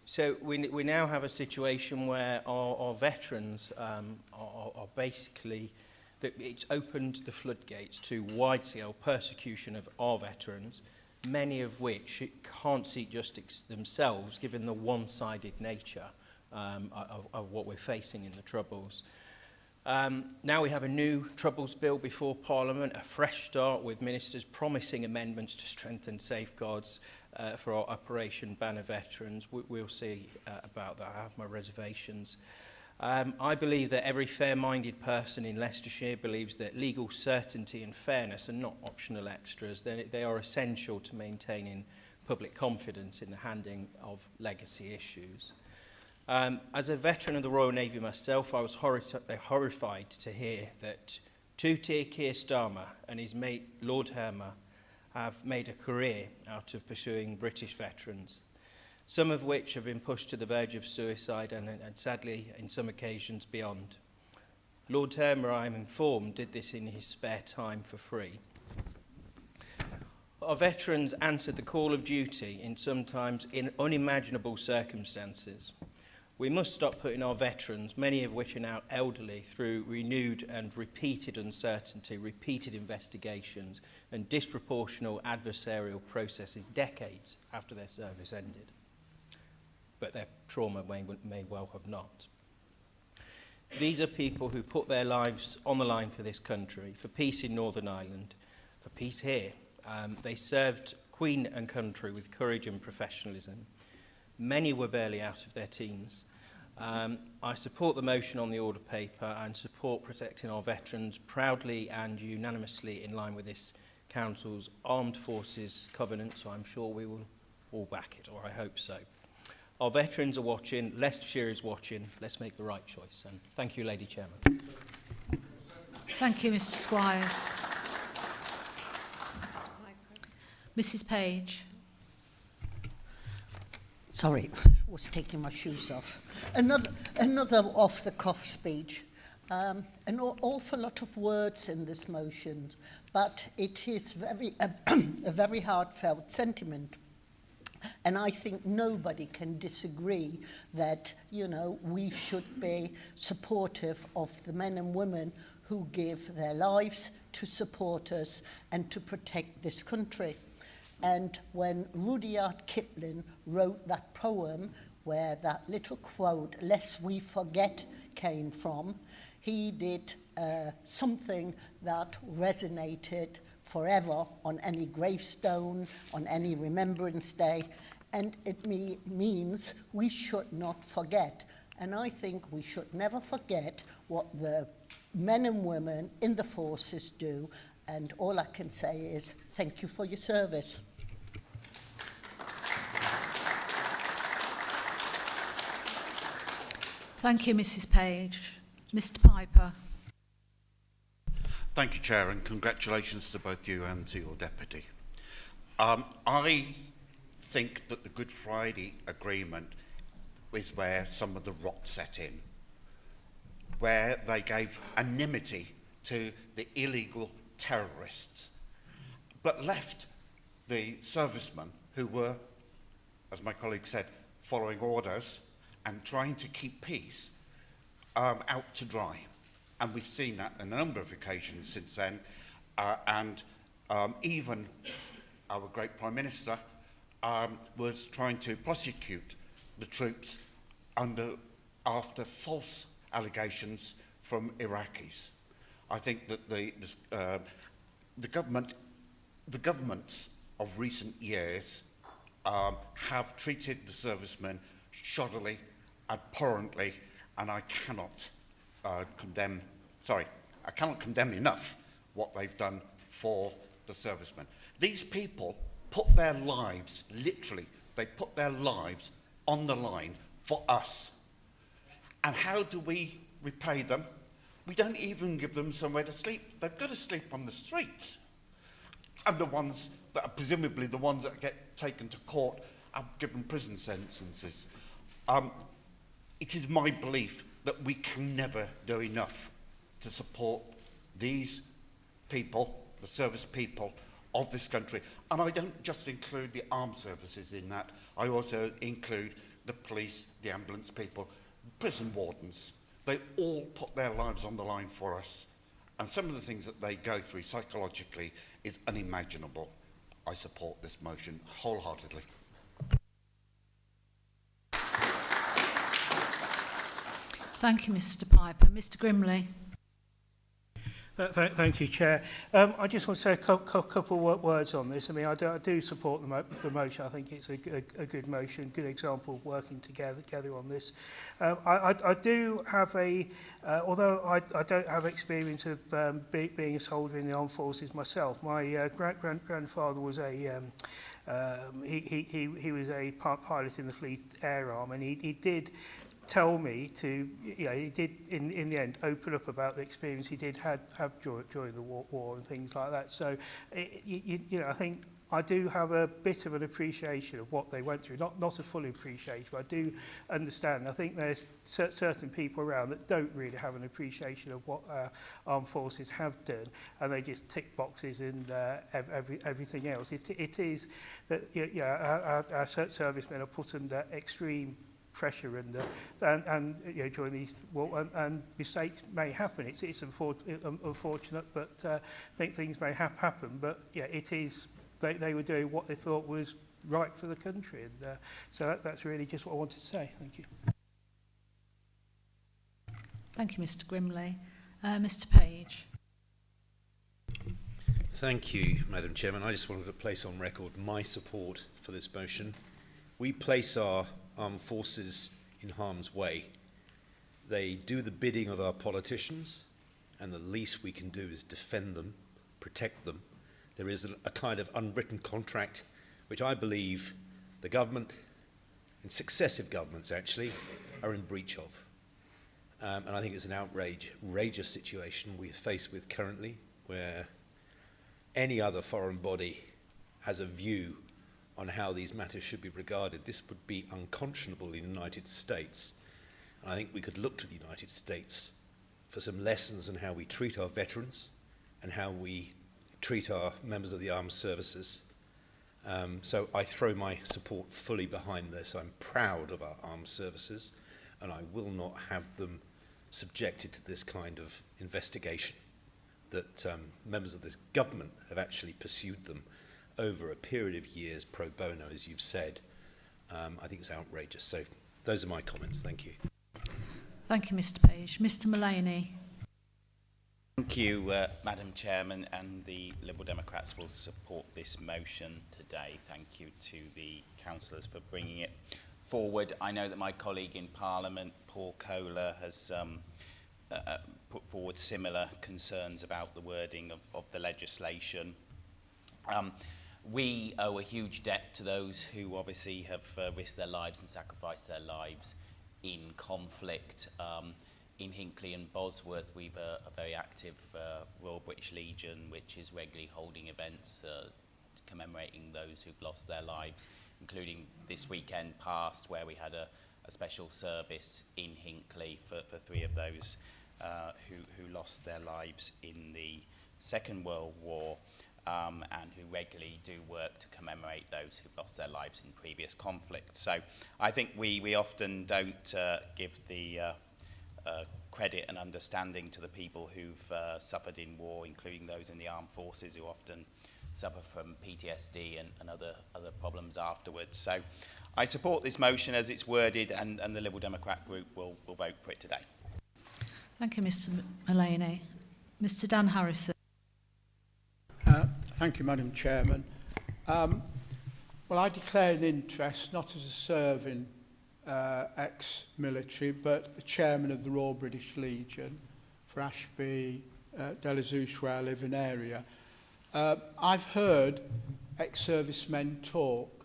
So we now have a situation where our veterans are basically, that it's opened the floodgates to wide-scale persecution of our veterans, many of which can't seek justice themselves given the one-sided nature of what we're facing in the Troubles. Now we have a new Troubles Bill before Parliament, a fresh start with ministers promising amendments to strengthen safeguards for our Operation Banner veterans. We'll see about that. I have my reservations. I believe that every fair-minded person in Leicestershire believes that legal certainty and fairness are not optional extras. They are essential to maintaining public confidence in the handling of legacy issues. As a veteran of the Royal Navy myself, I was horrified to hear that two-tier Keir Starmer and his mate Lord Hermer have made a career out of pursuing British veterans. some of which have been pushed to the verge of suicide and sadly, in some occasions, beyond. Lord Termer, I am informed, did this in his spare time for free. Our veterans answered the call of duty in sometimes unimaginable circumstances. We must stop putting our veterans, many of which are now elderly, through renewed and repeated uncertainty, repeated investigations, and disproportional adversarial processes decades after their service ended. But their trauma may well have not. These are people who put their lives on the line for this country, for peace in Northern Ireland, for peace here. They served Queen and country with courage and professionalism. Many were barely out of their teens. I support the motion on the order paper and support protecting our veterans proudly and unanimously in line with this Council's Armed Forces Covenant, so I'm sure we will all back it, or I hope so. Our veterans are watching, Leicestershire is watching, let's make the right choice. And thank you, Lady Chairman. Thank you, Mr Squires. Mrs Page. Sorry, I was taking my shoes off. Another off-the-cuff speech. An awful lot of words in this motion, but it is a very heartfelt sentiment. And I think nobody can disagree that, you know, we should be supportive of the men and women who give their lives to support us and to protect this country. And when Rudyard Kipling wrote that poem where that little quote, "Lest we forget," came from, he did something that resonated forever on any gravestone, on any remembrance day, and it means we should not forget. And I think we should never forget what the men and women in the forces do, and all I can say is thank you for your service. Thank you, Mrs Page. Mr Piper. Thank you, Chair, and congratulations to both you and to your deputy. I think that the Good Friday Agreement is where some of the rot set in, where they gave anonymity to the illegal terrorists, but left the servicemen who were, as my colleague said, following orders and trying to keep peace out to dry. And we've seen that on a number of occasions since then, and even our great Prime Minister was trying to prosecute the troops after false allegations from Iraqis. I think that the governments of recent years have treated the servicemen shoddily, abhorrently, and I cannot condemn enough what they've done for the servicemen. These people put their lives, literally, they put their lives on the line for us. And how do we repay them? We don't even give them somewhere to sleep. They've got to sleep on the streets. And the ones that are presumably the ones that get taken to court are given prison sentences. It is my belief that we can never do enough to support these people, the service people of this country. And I don't just include the armed services in that. I also include the police, the ambulance people, prison wardens. They all put their lives on the line for us. And some of the things that they go through psychologically is unimaginable. I support this motion wholeheartedly. Thank you, Mr Piper. Mr Grimley. Thank you, Chair. I just want to say a couple of words on this. I mean, I do support the motion. I think it's a good motion, good example of working together on this. I do have although I don't have experience of being a soldier in the armed forces myself. My grandfather was he was a pilot in the Fleet Air Arm, and he did tell me to, he did in the end open up about the experience he did have during the war and things like that. So, I think I do have a bit of an appreciation of what they went through, not a full appreciation, but I do understand. I think there's certain people around that don't really have an appreciation of what armed forces have done, and they just tick boxes in everything else. It is that our servicemen are put under extreme pressure and during these and mistakes may happen. It's unfortunate, but I think things may happen. But yeah, it is. They were doing what they thought was right for the country, and so that's really just what I wanted to say. Thank you. Thank you, Mr. Grimley. Mr. Page. Thank you, Madam Chairman. I just wanted to place on record my support for this motion. We place our armed forces in harm's way. They do the bidding of our politicians, and the least we can do is defend them, protect them. There is a kind of unwritten contract which I believe the government, and successive governments actually, are in breach of. And I think it's an outrageous situation we're faced with currently, where any other foreign body has a view on how these matters should be regarded. This would be unconscionable in the United States. And I think we could look to the United States for some lessons on how we treat our veterans and how we treat our members of the armed services. So I throw my support fully behind this. I'm proud of our armed services, and I will not have them subjected to this kind of investigation that members of this government have actually pursued them over a period of years pro bono, as you've said. I think it's outrageous. So those are my comments. Thank you. Thank you, Mr. Page. Mr. Mullaney. Thank you, Madam Chairman, and the Liberal Democrats will support this motion today. Thank you to the councillors for bringing it forward. I know that my colleague in Parliament, Paul Kohler, has put forward similar concerns about the wording of the legislation. We owe a huge debt to those who obviously have risked their lives and sacrificed their lives in conflict. In Hinckley and Bosworth, we've a very active Royal British Legion, which is regularly holding events commemorating those who've lost their lives, including this weekend past, where we had a special service in Hinckley for 3 of those who lost their lives in the Second World War, and who regularly do work to commemorate those who've lost their lives in previous conflicts. So I think we often don't give the credit and understanding to the people who've suffered in war, including those in the armed forces who often suffer from PTSD and other problems afterwards. So I support this motion as it's worded, and the Liberal Democrat group will vote for it today. Thank you, Mr. Mullaney. Mr. Dan Harrison. Thank you, Madam Chairman. Well, I declare an interest, not as a serving ex-military, but a chairman of the Royal British Legion for Ashby, Delazouche, where I live in area. I've heard ex-servicemen talk,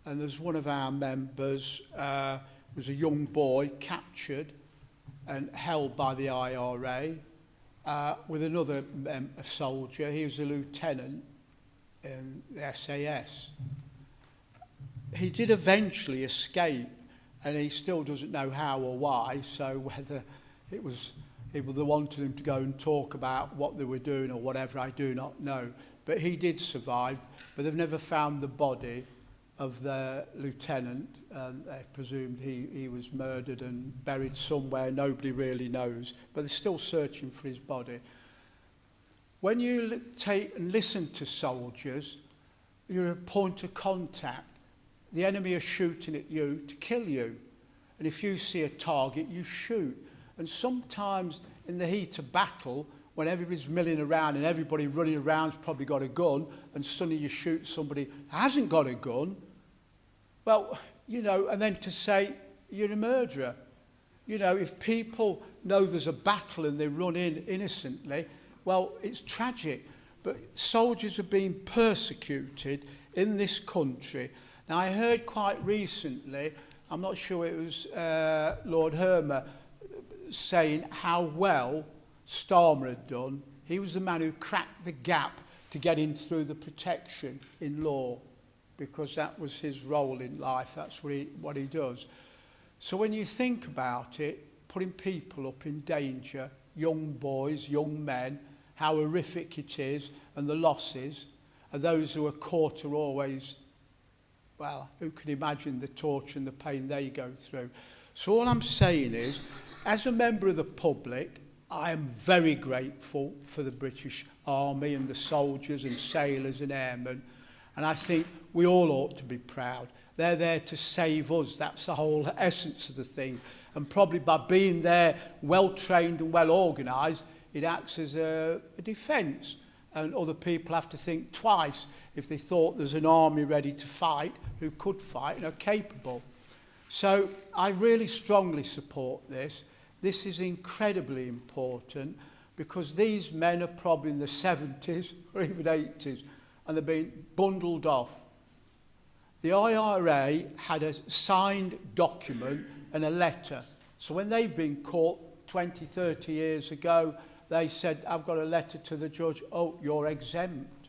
and there's one of our members was a young boy captured and held by the IRA with another soldier. He was a lieutenant in the SAS. He did eventually escape, and he still doesn't know how or why, so whether it was people that wanted him to go and talk about what they were doing or whatever, I do not know. But he did survive, but they've never found the body of the lieutenant. They presumed he was murdered and buried somewhere, nobody really knows, but they're still searching for his body. When you take and listen to soldiers, you're a point of contact. The enemy are shooting at you to kill you. And if you see a target, you shoot. And sometimes in the heat of battle, when everybody's milling around and everybody running around's probably got a gun, and suddenly you shoot somebody who hasn't got a gun, well, you know, and then to say you're a murderer. You know, if people know there's a battle and they run in innocently, well, it's tragic. But soldiers are being persecuted in this country. Now, I heard quite recently, I'm not sure it was Lord Hermer, saying how well Starmer had done. He was the man who cracked the gap to get in through the protection in law, because that was his role in life. That's what he does. So when you think about it, putting people up in danger, young boys, young men, how horrific it is, and the losses, and those who are caught are always, well, who can imagine the torture and the pain they go through? So all I'm saying is, as a member of the public, I am very grateful for the British Army and the soldiers and sailors and airmen, and I think we all ought to be proud. They're there to save us. That's the whole essence of the thing. And probably by being there, well-trained and well-organised, it acts as a defence. And other people have to think twice if they thought there's an army ready to fight, who could fight and are capable. So I really strongly support this. This is incredibly important because these men are probably in the 70s or even 80s and they're being bundled off. The IRA had a signed document and a letter. So when they've been caught 20, 30 years ago, they said, I've got a letter to the judge, oh, you're exempt.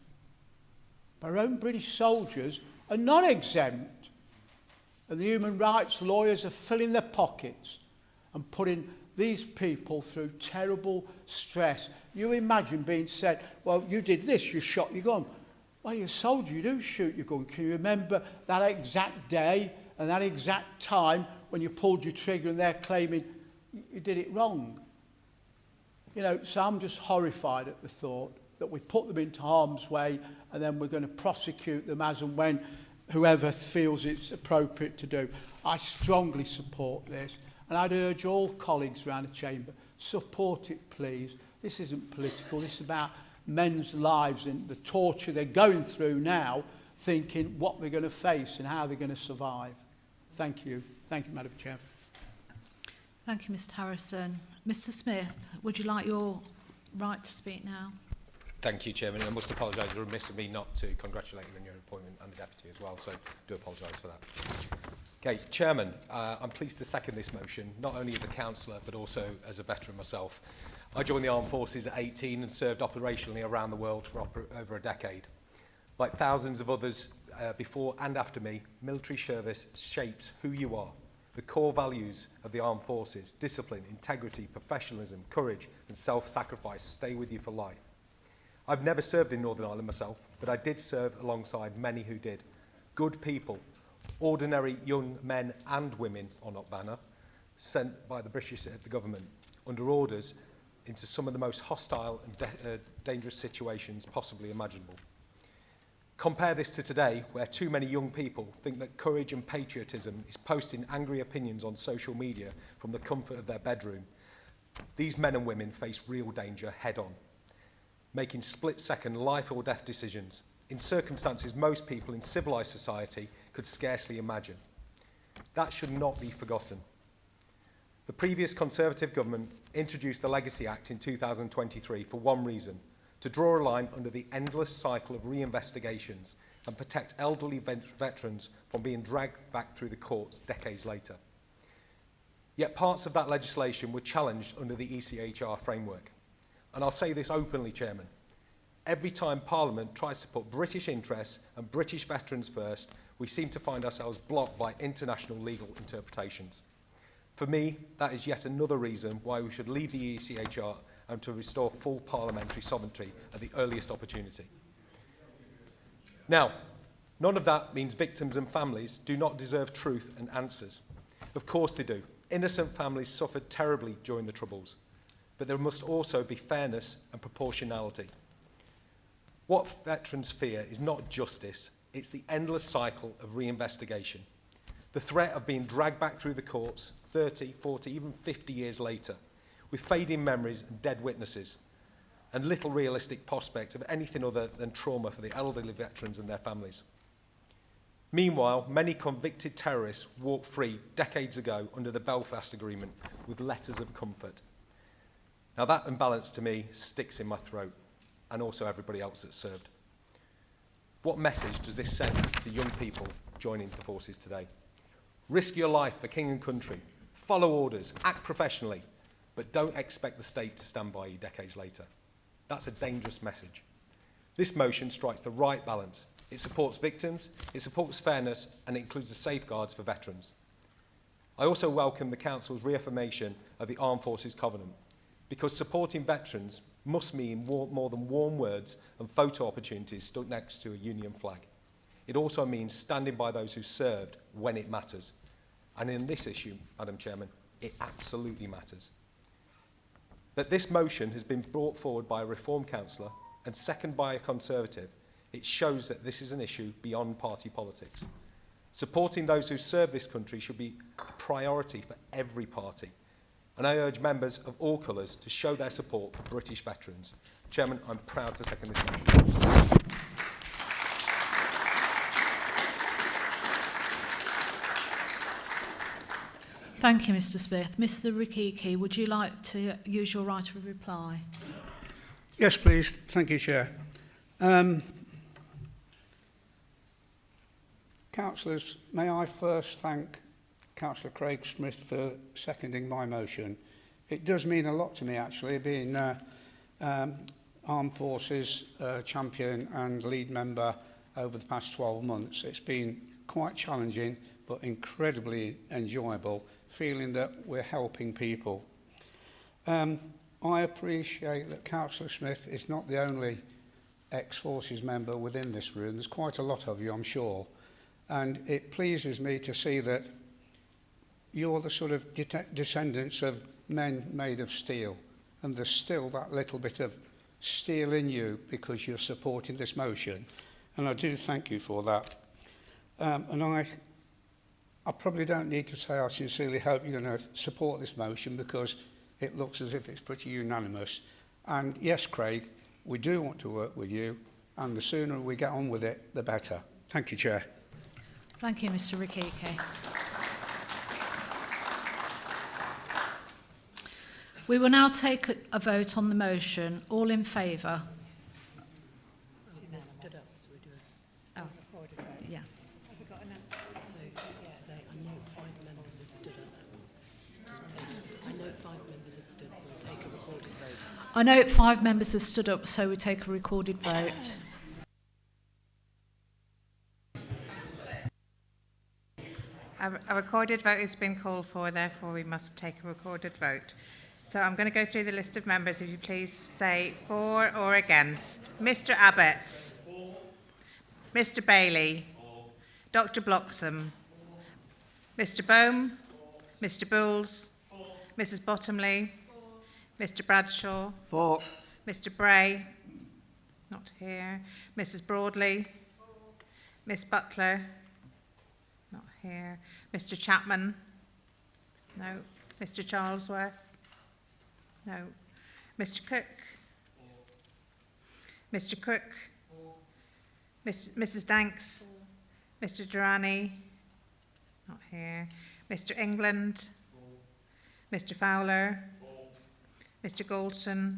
Our own British soldiers are not exempt. And the human rights lawyers are filling their pockets and putting these people through terrible stress. You imagine being said, well, you did this, you shot your gun. Well, you're a soldier, you do shoot your gun. Can you remember that exact day and that exact time when you pulled your trigger and they're claiming you did it wrong? You know, so I'm just horrified at the thought that we put them into harm's way and then we're going to prosecute them as and when whoever feels it's appropriate to do. I strongly support this, and I'd urge all colleagues around the chamber, support it, please. This isn't political. This is about men's lives and the torture they're going through now, thinking what they're going to face and how they're going to survive. Thank you. Thank you, Madam Chair. Thank you, Mr Harrison. Mr Smith, would you like your right to speak now? Thank you, Chairman. I must apologise. It's remiss of me not to congratulate you on your appointment and the Deputy as well, so I do apologise for that. Okay, Chairman, I'm pleased to second this motion, not only as a councillor, but also as a veteran myself. I joined the Armed Forces at 18 and served operationally around the world for over a decade. Like thousands of others before and after me, military service shapes who you are. The core values of the Armed Forces, discipline, integrity, professionalism, courage and self-sacrifice stay with you for life. I've never served in Northern Ireland myself, but I did serve alongside many who did. Good people, ordinary young men and women on Banner, sent by the British the government under orders into some of the most hostile and dangerous situations possibly imaginable. Compare this to today, where too many young people think that courage and patriotism is posting angry opinions on social media from the comfort of their bedroom. These men and women face real danger head-on, making split-second life or death decisions in circumstances most people in civilised society could scarcely imagine. That should not be forgotten. The previous Conservative government introduced the Legacy Act in 2023 for one reason: to draw a line under the endless cycle of reinvestigations and protect elderly veterans from being dragged back through the courts decades later. Yet parts of that legislation were challenged under the ECHR framework. And I'll say this openly, Chairman. Every time Parliament tries to put British interests and British veterans first, we seem to find ourselves blocked by international legal interpretations. For me, that is yet another reason why we should leave the ECHR and to restore full parliamentary sovereignty at the earliest opportunity. Now, none of that means victims and families do not deserve truth and answers. Of course they do. Innocent families suffered terribly during the Troubles. But there must also be fairness and proportionality. What veterans fear is not justice, it's the endless cycle of reinvestigation. The threat of being dragged back through the courts 30, 40, even 50 years later, with fading memories and dead witnesses, and little realistic prospect of anything other than trauma for the elderly veterans and their families. Meanwhile, many convicted terrorists walked free decades ago under the Belfast Agreement with letters of comfort. Now that imbalance to me sticks in my throat, and also everybody else that's served. What message does this send to young people joining the forces today? Risk your life for king and country, follow orders, act professionally, but don't expect the state to stand by you decades later. That's a dangerous message. This motion strikes the right balance. It supports victims, it supports fairness, and it includes the safeguards for veterans. I also welcome the Council's reaffirmation of the Armed Forces Covenant, because supporting veterans must mean more than warm words and photo opportunities stuck next to a Union flag. It also means standing by those who served when it matters. And in this issue, Madam Chairman, it absolutely matters. That this motion has been brought forward by a Reform councillor and seconded by a Conservative, it shows that this is an issue beyond party politics. Supporting those who serve this country should be a priority for every party. And I urge members of all colours to show their support for British veterans. Chairman, I'm proud to second this motion. Thank you, Mr. Smith. Mr. Rikiki, would you like to use your right of reply? Yes, please. Thank you, Chair. Councillors, may I first thank Councillor Craig Smith for seconding my motion. It does mean a lot to me, actually, being Armed Forces champion and lead member over the past 12 months. It's been quite challenging, but incredibly enjoyable, feeling that we're helping people. I appreciate that Councillor Smith is not the only ex-Forces member within this room. There's quite a lot of you, I'm sure. And it pleases me to see that you're the sort of descendants of men made of steel. And there's still that little bit of steel in you because you're supporting this motion. And I do thank you for that. And I probably don't need to say I sincerely hope you're going to support this motion because it looks as if it's pretty unanimous. And yes, Craig, we do want to work with you, and the sooner we get on with it, the better. Thank you, Chair. Thank you, Mr. Rikiki. We will now take a vote on the motion. All in favour? Oh, yeah. I note 5 members have stood up, so we take a recorded vote. A recorded vote has been called for, therefore we must take a recorded vote. So I'm going to go through the list of members. If you please say for or against. Mr. Abbott. For. Mr. Bailey. For. Dr. Bloxham. For. Mr. Bohm. For. Mr. Bulls. For. Mrs. Bottomley. For. Mr. Bradshaw. For. Mr. Bray. Not here. Mrs. Broadley. For. Miss Butler. Not here. Mr. Chapman? No. Mr. Charlesworth? No. Mr. Cook? Mr. Cook? Mrs. Danks? Mr. Durrani? Not here. Mr. England? Mr. Fowler? Mr. Goldson?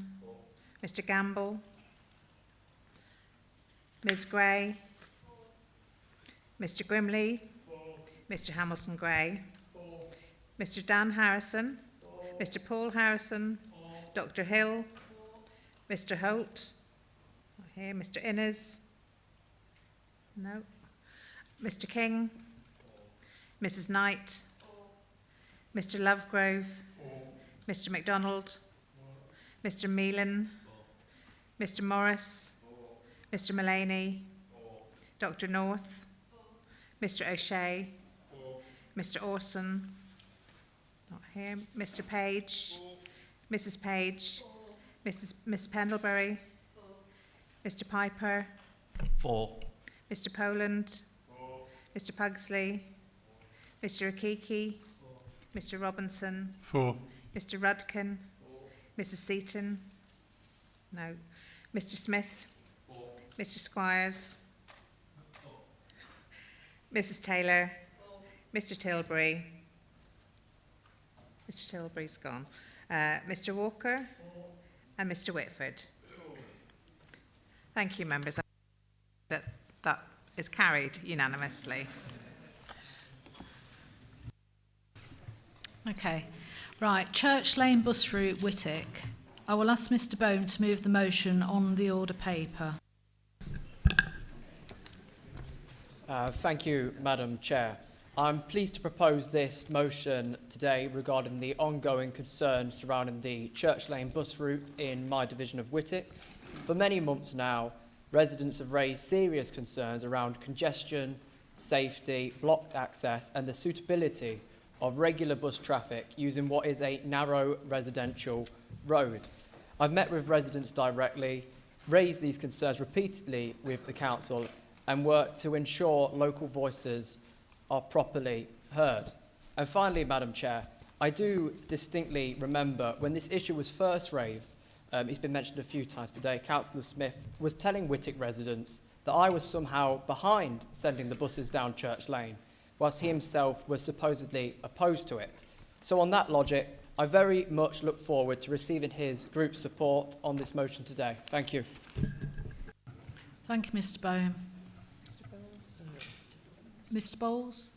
Mr. Gamble? Ms. Gray? Mr. Grimley? Mr. Hamilton Gray, Mr. Dan Harrison, Mr. Paul Harrison, Dr. Hill, Mr. Holt, not here, Mr. Innes, no, Mr. King, Mrs. Knight, Mr. Lovegrove, Mr. MacDonald, Mr. Meelan, Mr. Morris, Mr. Mullaney, Dr. North, Mr. O'Shea, Mr. Orson, not here, Mr. Page, Mrs. Page, Miss Pendlebury, Mr. Piper, For. Mr. Poland, Mr. Pugsley, Mr. Akiki, Mr. Robinson, For. Mr. Rudkin, Mrs. Seaton, no, Mr. Smith, Mr. Squires, Mrs. Taylor, Mr. Tilbury, Mr. Tilbury's gone, Mr. Walker, and Mr. Whitford. Thank you, members. That is carried unanimously. Okay. Right, Church Lane Bus Route, Whitwick. I will ask Mr. Bone to move the motion on the order paper. Thank you, Madam Chair. I'm pleased to propose this motion today regarding the ongoing concerns surrounding the Church Lane bus route in my division of Whittick. For many months now, residents have raised serious concerns around congestion, safety, blocked access and the suitability of regular bus traffic using what is a narrow residential road. I've met with residents directly, raised these concerns repeatedly with the council and worked to ensure local voices are properly heard. And finally, Madam Chair, I do distinctly remember when this issue was first raised, it's been mentioned a few times today, Councillor Smith was telling Whittick residents that I was somehow behind sending the buses down Church Lane, whilst he himself was supposedly opposed to it. So on that logic, I very much look forward to receiving his group's support on this motion today. Thank you. Thank you, Mr. Bowen. Mr. Bowles?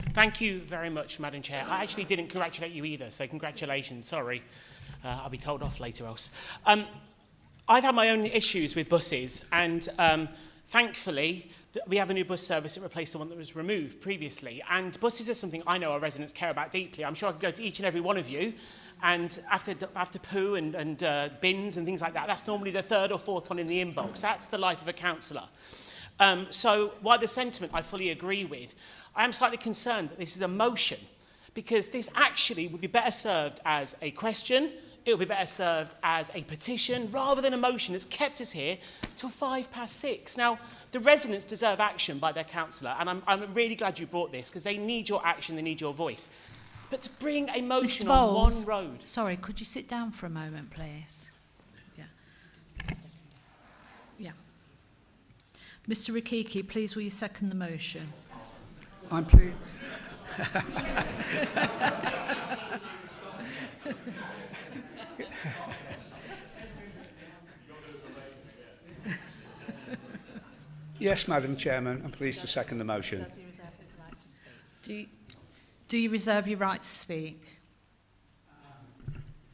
Thank you very much, Madam Chair. I actually didn't congratulate you either, so congratulations. Sorry. I'll be told off later else. I've had my own issues with buses, and thankfully, we have a new bus service that replaced the one that was removed previously. And buses are something I know our residents care about deeply. I'm sure I could go to each and every one of you, and after poo and bins and things like that, that's normally the third or fourth one in the inbox. That's the life of a councillor. So while the sentiment I fully agree with, I am slightly concerned that this is a motion, because this actually would be better served as a question, it would be better served as a petition, rather than a motion that's kept us here till 6:05. Now, the residents deserve action by their councillor, and I'm really glad you brought this, because they need your action, they need your voice. But to bring a motion Mr. on Bowles, one road... Sorry, could you sit down for a moment, please? Yeah. Yeah. Mr. Rikiki, please will you second the motion? I'm pleased. Yes, Madam Chairman, I'm pleased to second the motion. Do you reserve your right to speak?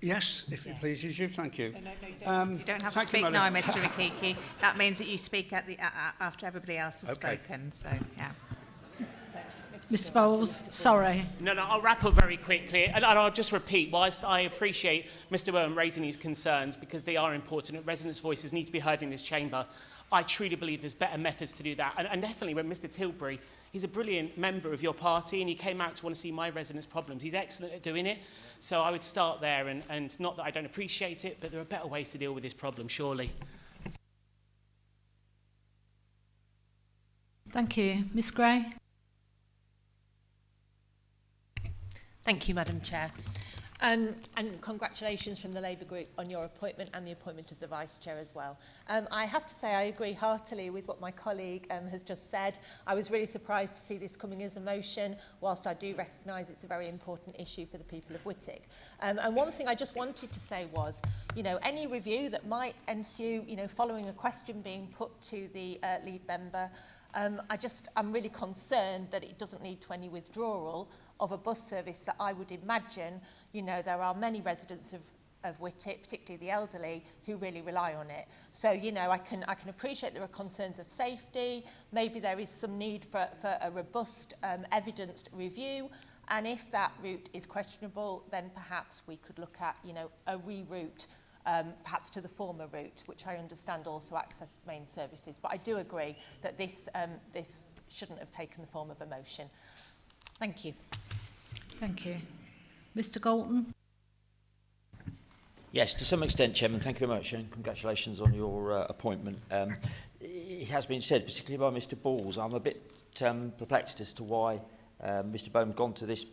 Yes, if it pleases you, thank you. You don't have to speak now, Mr. Rikiki. That means that you speak at the, after everybody else has spoken. So, yeah. Mr. Bowles, sorry. No, I'll wrap up very quickly. And I'll just repeat, whilst I appreciate Mr. Bowen raising these concerns, because they are important and residents' voices need to be heard in this chamber, I truly believe there's better methods to do that. And definitely when Mr. Tilbury, he's a brilliant member of your party and he came out to want to see my residents' problems. He's excellent at doing it. So I would start there, and not that I don't appreciate it, but there are better ways to deal with this problem, surely. Thank you. Miss Gray? Thank you, Madam Chair. And congratulations from the Labour Group on your appointment and the appointment of the Vice Chair as well. I have to say I agree heartily with what my colleague has just said. I was really surprised to see this coming as a motion, whilst I do recognise it's a very important issue for the people of Whittick. And one thing I just wanted to say was, you know, any review that might ensue, you know, following a question being put to the lead member, I'm really concerned that it doesn't lead to any withdrawal of a bus service that I would imagine, you know, there are many residents of Whittick, particularly the elderly, who really rely on it. So, you know, I can appreciate there are concerns of safety, maybe there is some need for a robust evidenced review, and if that route is questionable, then perhaps we could look at, you know, a reroute perhaps to the former route, which I understand also access main services. But I do agree that this shouldn't have taken the form of a motion. Thank you. Thank you. Mr. Galton? Yes, to some extent, Chairman. Thank you very much, and congratulations on your appointment. It has been said, particularly by Mr. Balls, I'm a bit perplexed as to why Mr. Bowen's gone to this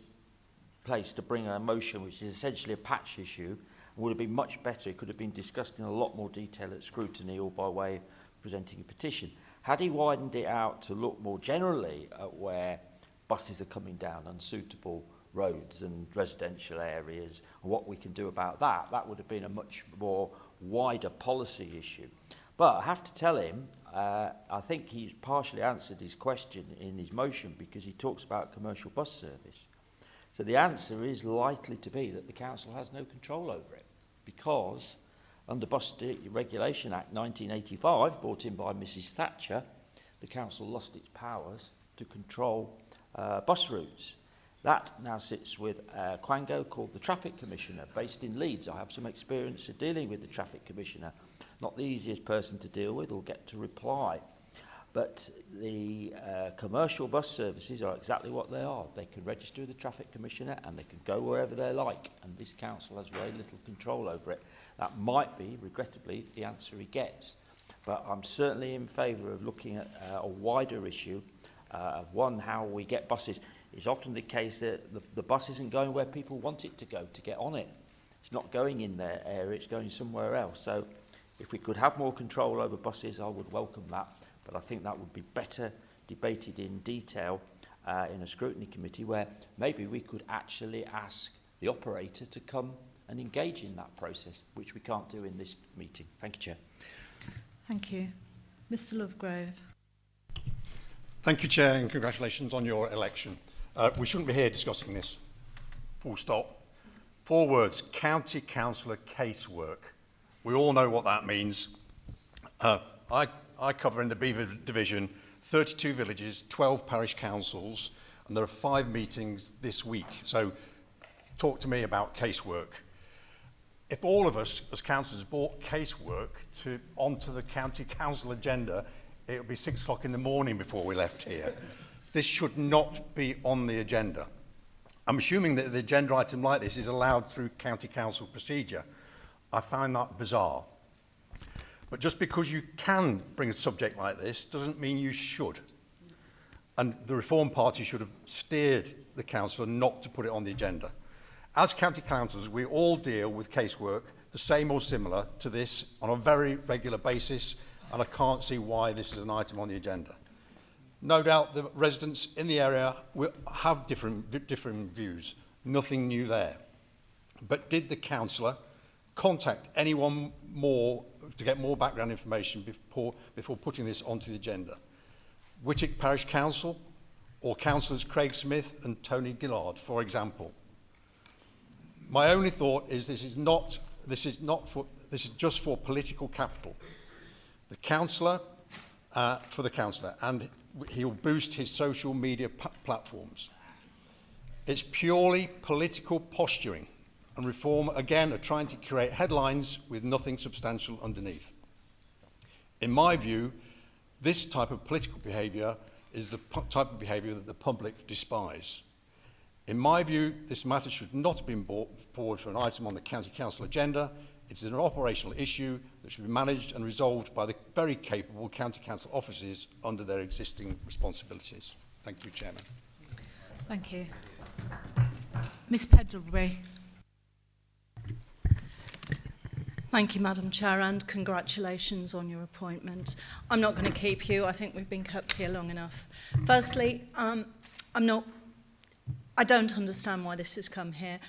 place to bring a motion which is essentially a patch issue. Would have been much better. It could have been discussed in a lot more detail at scrutiny or by way of presenting a petition. Had he widened it out to look more generally at where buses are coming down unsuitable roads and residential areas, and what we can do about that, that would have been a much more wider policy issue. But I have to tell him, I think he's partially answered his question in his motion, because he talks about commercial bus service. So the answer is likely to be that the council has no control over it, because under Bus Regulation Act 1985, brought in by Mrs Thatcher, the council lost its powers to control bus routes. That now sits with Quango, called the Traffic Commissioner, based in Leeds. I have some experience of dealing with the Traffic Commissioner. Not the easiest person to deal with or get to reply. But the commercial bus services are exactly what they are. They can register with the Traffic Commissioner and they can go wherever they like, and this council has very little control over it. That might be, regrettably, the answer he gets. But I'm certainly in favour of looking at a wider issue of one, how we get buses. It's often the case that the bus isn't going where people want it to go to get on it. It's not going in their area, it's going somewhere else. So if we could have more control over buses, I would welcome that. But I think that would be better debated in detail in a scrutiny committee, where maybe we could actually ask the operator to come and engage in that process, which we can't do in this meeting. Thank you, Chair. Thank you. Mr Lovegrove. Thank you, Chair, and congratulations on your election. We shouldn't be here discussing this. Full stop. 4 words: county councillor casework. We all know what that means. I cover in the Beaver Division 32 villages, 12 parish councils, and there are 5 meetings this week. So talk to me about casework. If all of us as councillors brought casework onto the county council agenda, it would be 6 o'clock in the morning before we left here. This should not be on the agenda. I'm assuming that the agenda item like this is allowed through county council procedure. I find that bizarre. But just because you can bring a subject like this doesn't mean you should. And the Reform Party should have steered the council not to put it on the agenda. As county councillors, we all deal with casework, the same or similar to this, on a very regular basis, and I can't see why this is an item on the agenda. No doubt the residents in the area will have different views. Nothing new there. But did the councillor contact anyone more to get more background information before putting this onto the agenda? Whittick Parish Council, or councillors Craig Smith and Tony Gillard, for example. My only thought is this is just for political capital. The councillor, for the councillor, and he'll boost his social media platforms. It's purely political posturing, and Reform, again, are trying to create headlines with nothing substantial underneath. In my view, this type of political behaviour is the type of behaviour that the public despise. In my view, this matter should not have been brought forward for an item on the County Council agenda. It's an operational issue that should be managed and resolved by the very capable County Council officers under their existing responsibilities. Thank you, Chairman. Thank you. Miss Pendlebury. Thank you, Madam Chair, and congratulations on your appointment. I'm not going to keep you. I think we've been kept here long enough. Firstly, I don't understand why this has come here,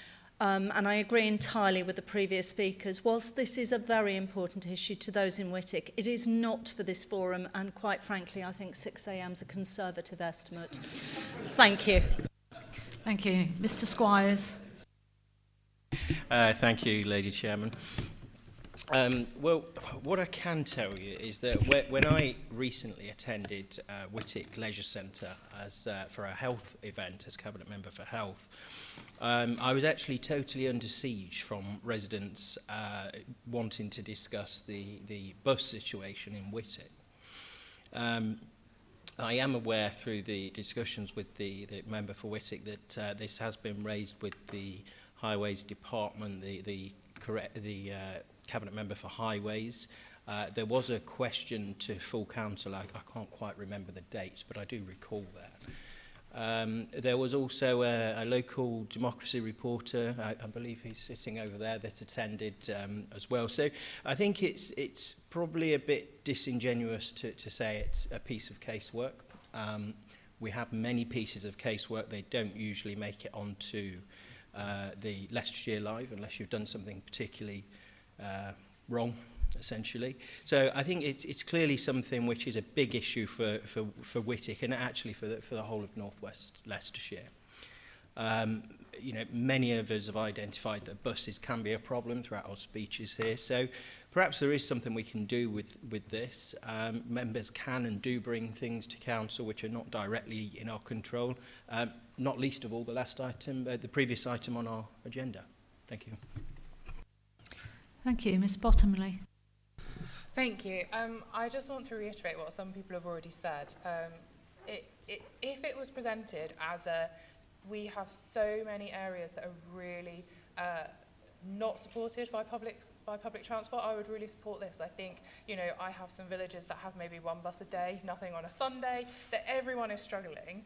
and I agree entirely with the previous speakers. Whilst this is a very important issue to those in Whittick, it is not for this forum, and quite frankly, I think 6 a.m. is a conservative estimate. Thank you. Thank you. Mr Squires. Thank you, Lady Chairman. Well, what I can tell you is that when I recently attended Whittick Leisure Centre for a health event as Cabinet Member for Health, I was actually totally under siege from residents wanting to discuss the bus situation in Whittick. I am aware through the discussions with the member for Whittick that this has been raised with the Highways Department, the Cabinet Member for Highways. There was a question to full council. I can't quite remember the dates, but I do recall that. There was also a local democracy reporter, I believe he's sitting over there, that attended as well. So I think it's probably a bit disingenuous to say it's a piece of casework. We have many pieces of casework. They don't usually make it onto the Leicestershire Live unless you've done something particularly wrong, essentially. So I think it's clearly something which is a big issue for Whittick and actually for the whole of North West Leicestershire. You know, many of us have identified that buses can be a problem throughout our speeches here. So Perhaps there is something we can do with this. Members can and do bring things to council which are not directly in our control, not least of all the previous item on our agenda. Thank you. Thank you. Ms Bottomley. Thank you. I just want to reiterate what some people have already said. If it was presented as we have so many areas that are really not supported by public transport, I would really support this. I think, you know, I have some villages that have maybe one bus a day, nothing on a Sunday, that everyone is struggling.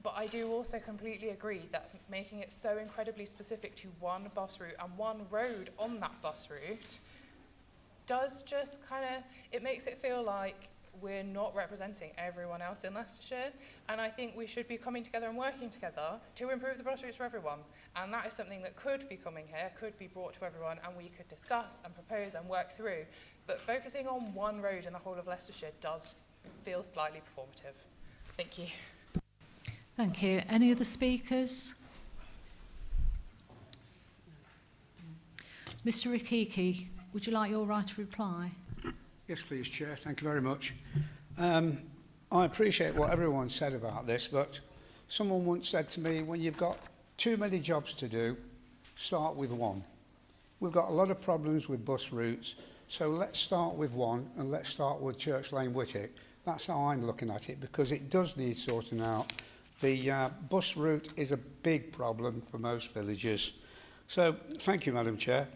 But I do also completely agree that making it so incredibly specific to one bus route and one road on that bus route does just kind of, it makes it feel like we're not representing everyone else in Leicestershire, and I think we should be coming together and working together to improve the bus routes for everyone, and that is something that could be coming here, could be brought to everyone, and we could discuss and propose and work through. But focusing on one road in the whole of Leicestershire does feel slightly performative. Thank you. Thank you. Any other speakers? Mr Rikiki, would you like your right to reply? Yes, please, Chair. Thank you very much. I appreciate what everyone said about this, but someone once said to me, when you've got too many jobs to do, start with one. We've got a lot of problems with bus routes, so let's start with one, and let's start with Church Lane Whittick. That's how I'm looking at it, because it does need sorting out. The bus route is a big problem for most villages. So, thank you, Madam Chair.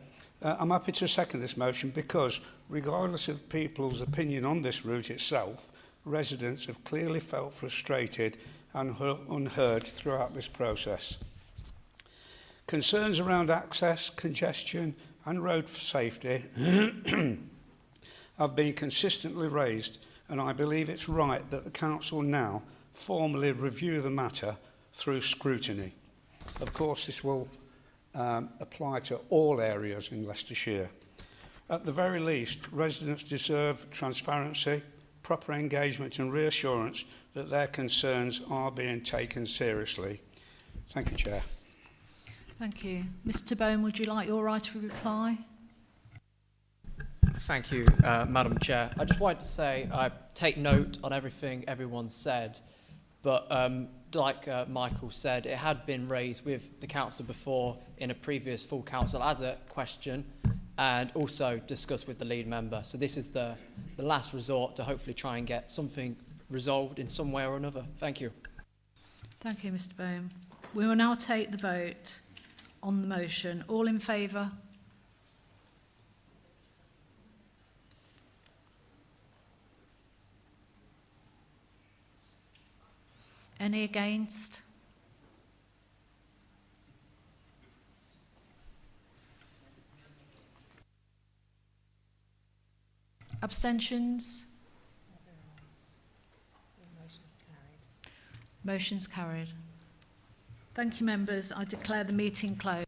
I'm happy to second this motion because, regardless of people's opinion on this route itself, residents have clearly felt frustrated and unheard throughout this process. Concerns around access, congestion and road safety have been consistently raised, and I believe it's right that the Council now formally review the matter through scrutiny. Of course, this will apply to all areas in Leicestershire. At the very least, residents deserve transparency, proper engagement and reassurance that their concerns are being taken seriously. Thank you, Chair. Thank you. Mr Bone, would you like your right to reply? Thank you, Madam Chair. I just wanted to say I take note on everything everyone's said, but like Michael said, it had been raised with the council before in a previous full council as a question and also discussed with the lead member. So this is the last resort to hopefully try and get something resolved in some way or another. Thank you. Thank you, Mr Bohm. We will now take the vote on the motion. All in favour? Any against? Abstentions? Motion's carried. Thank you, members. I declare the meeting closed.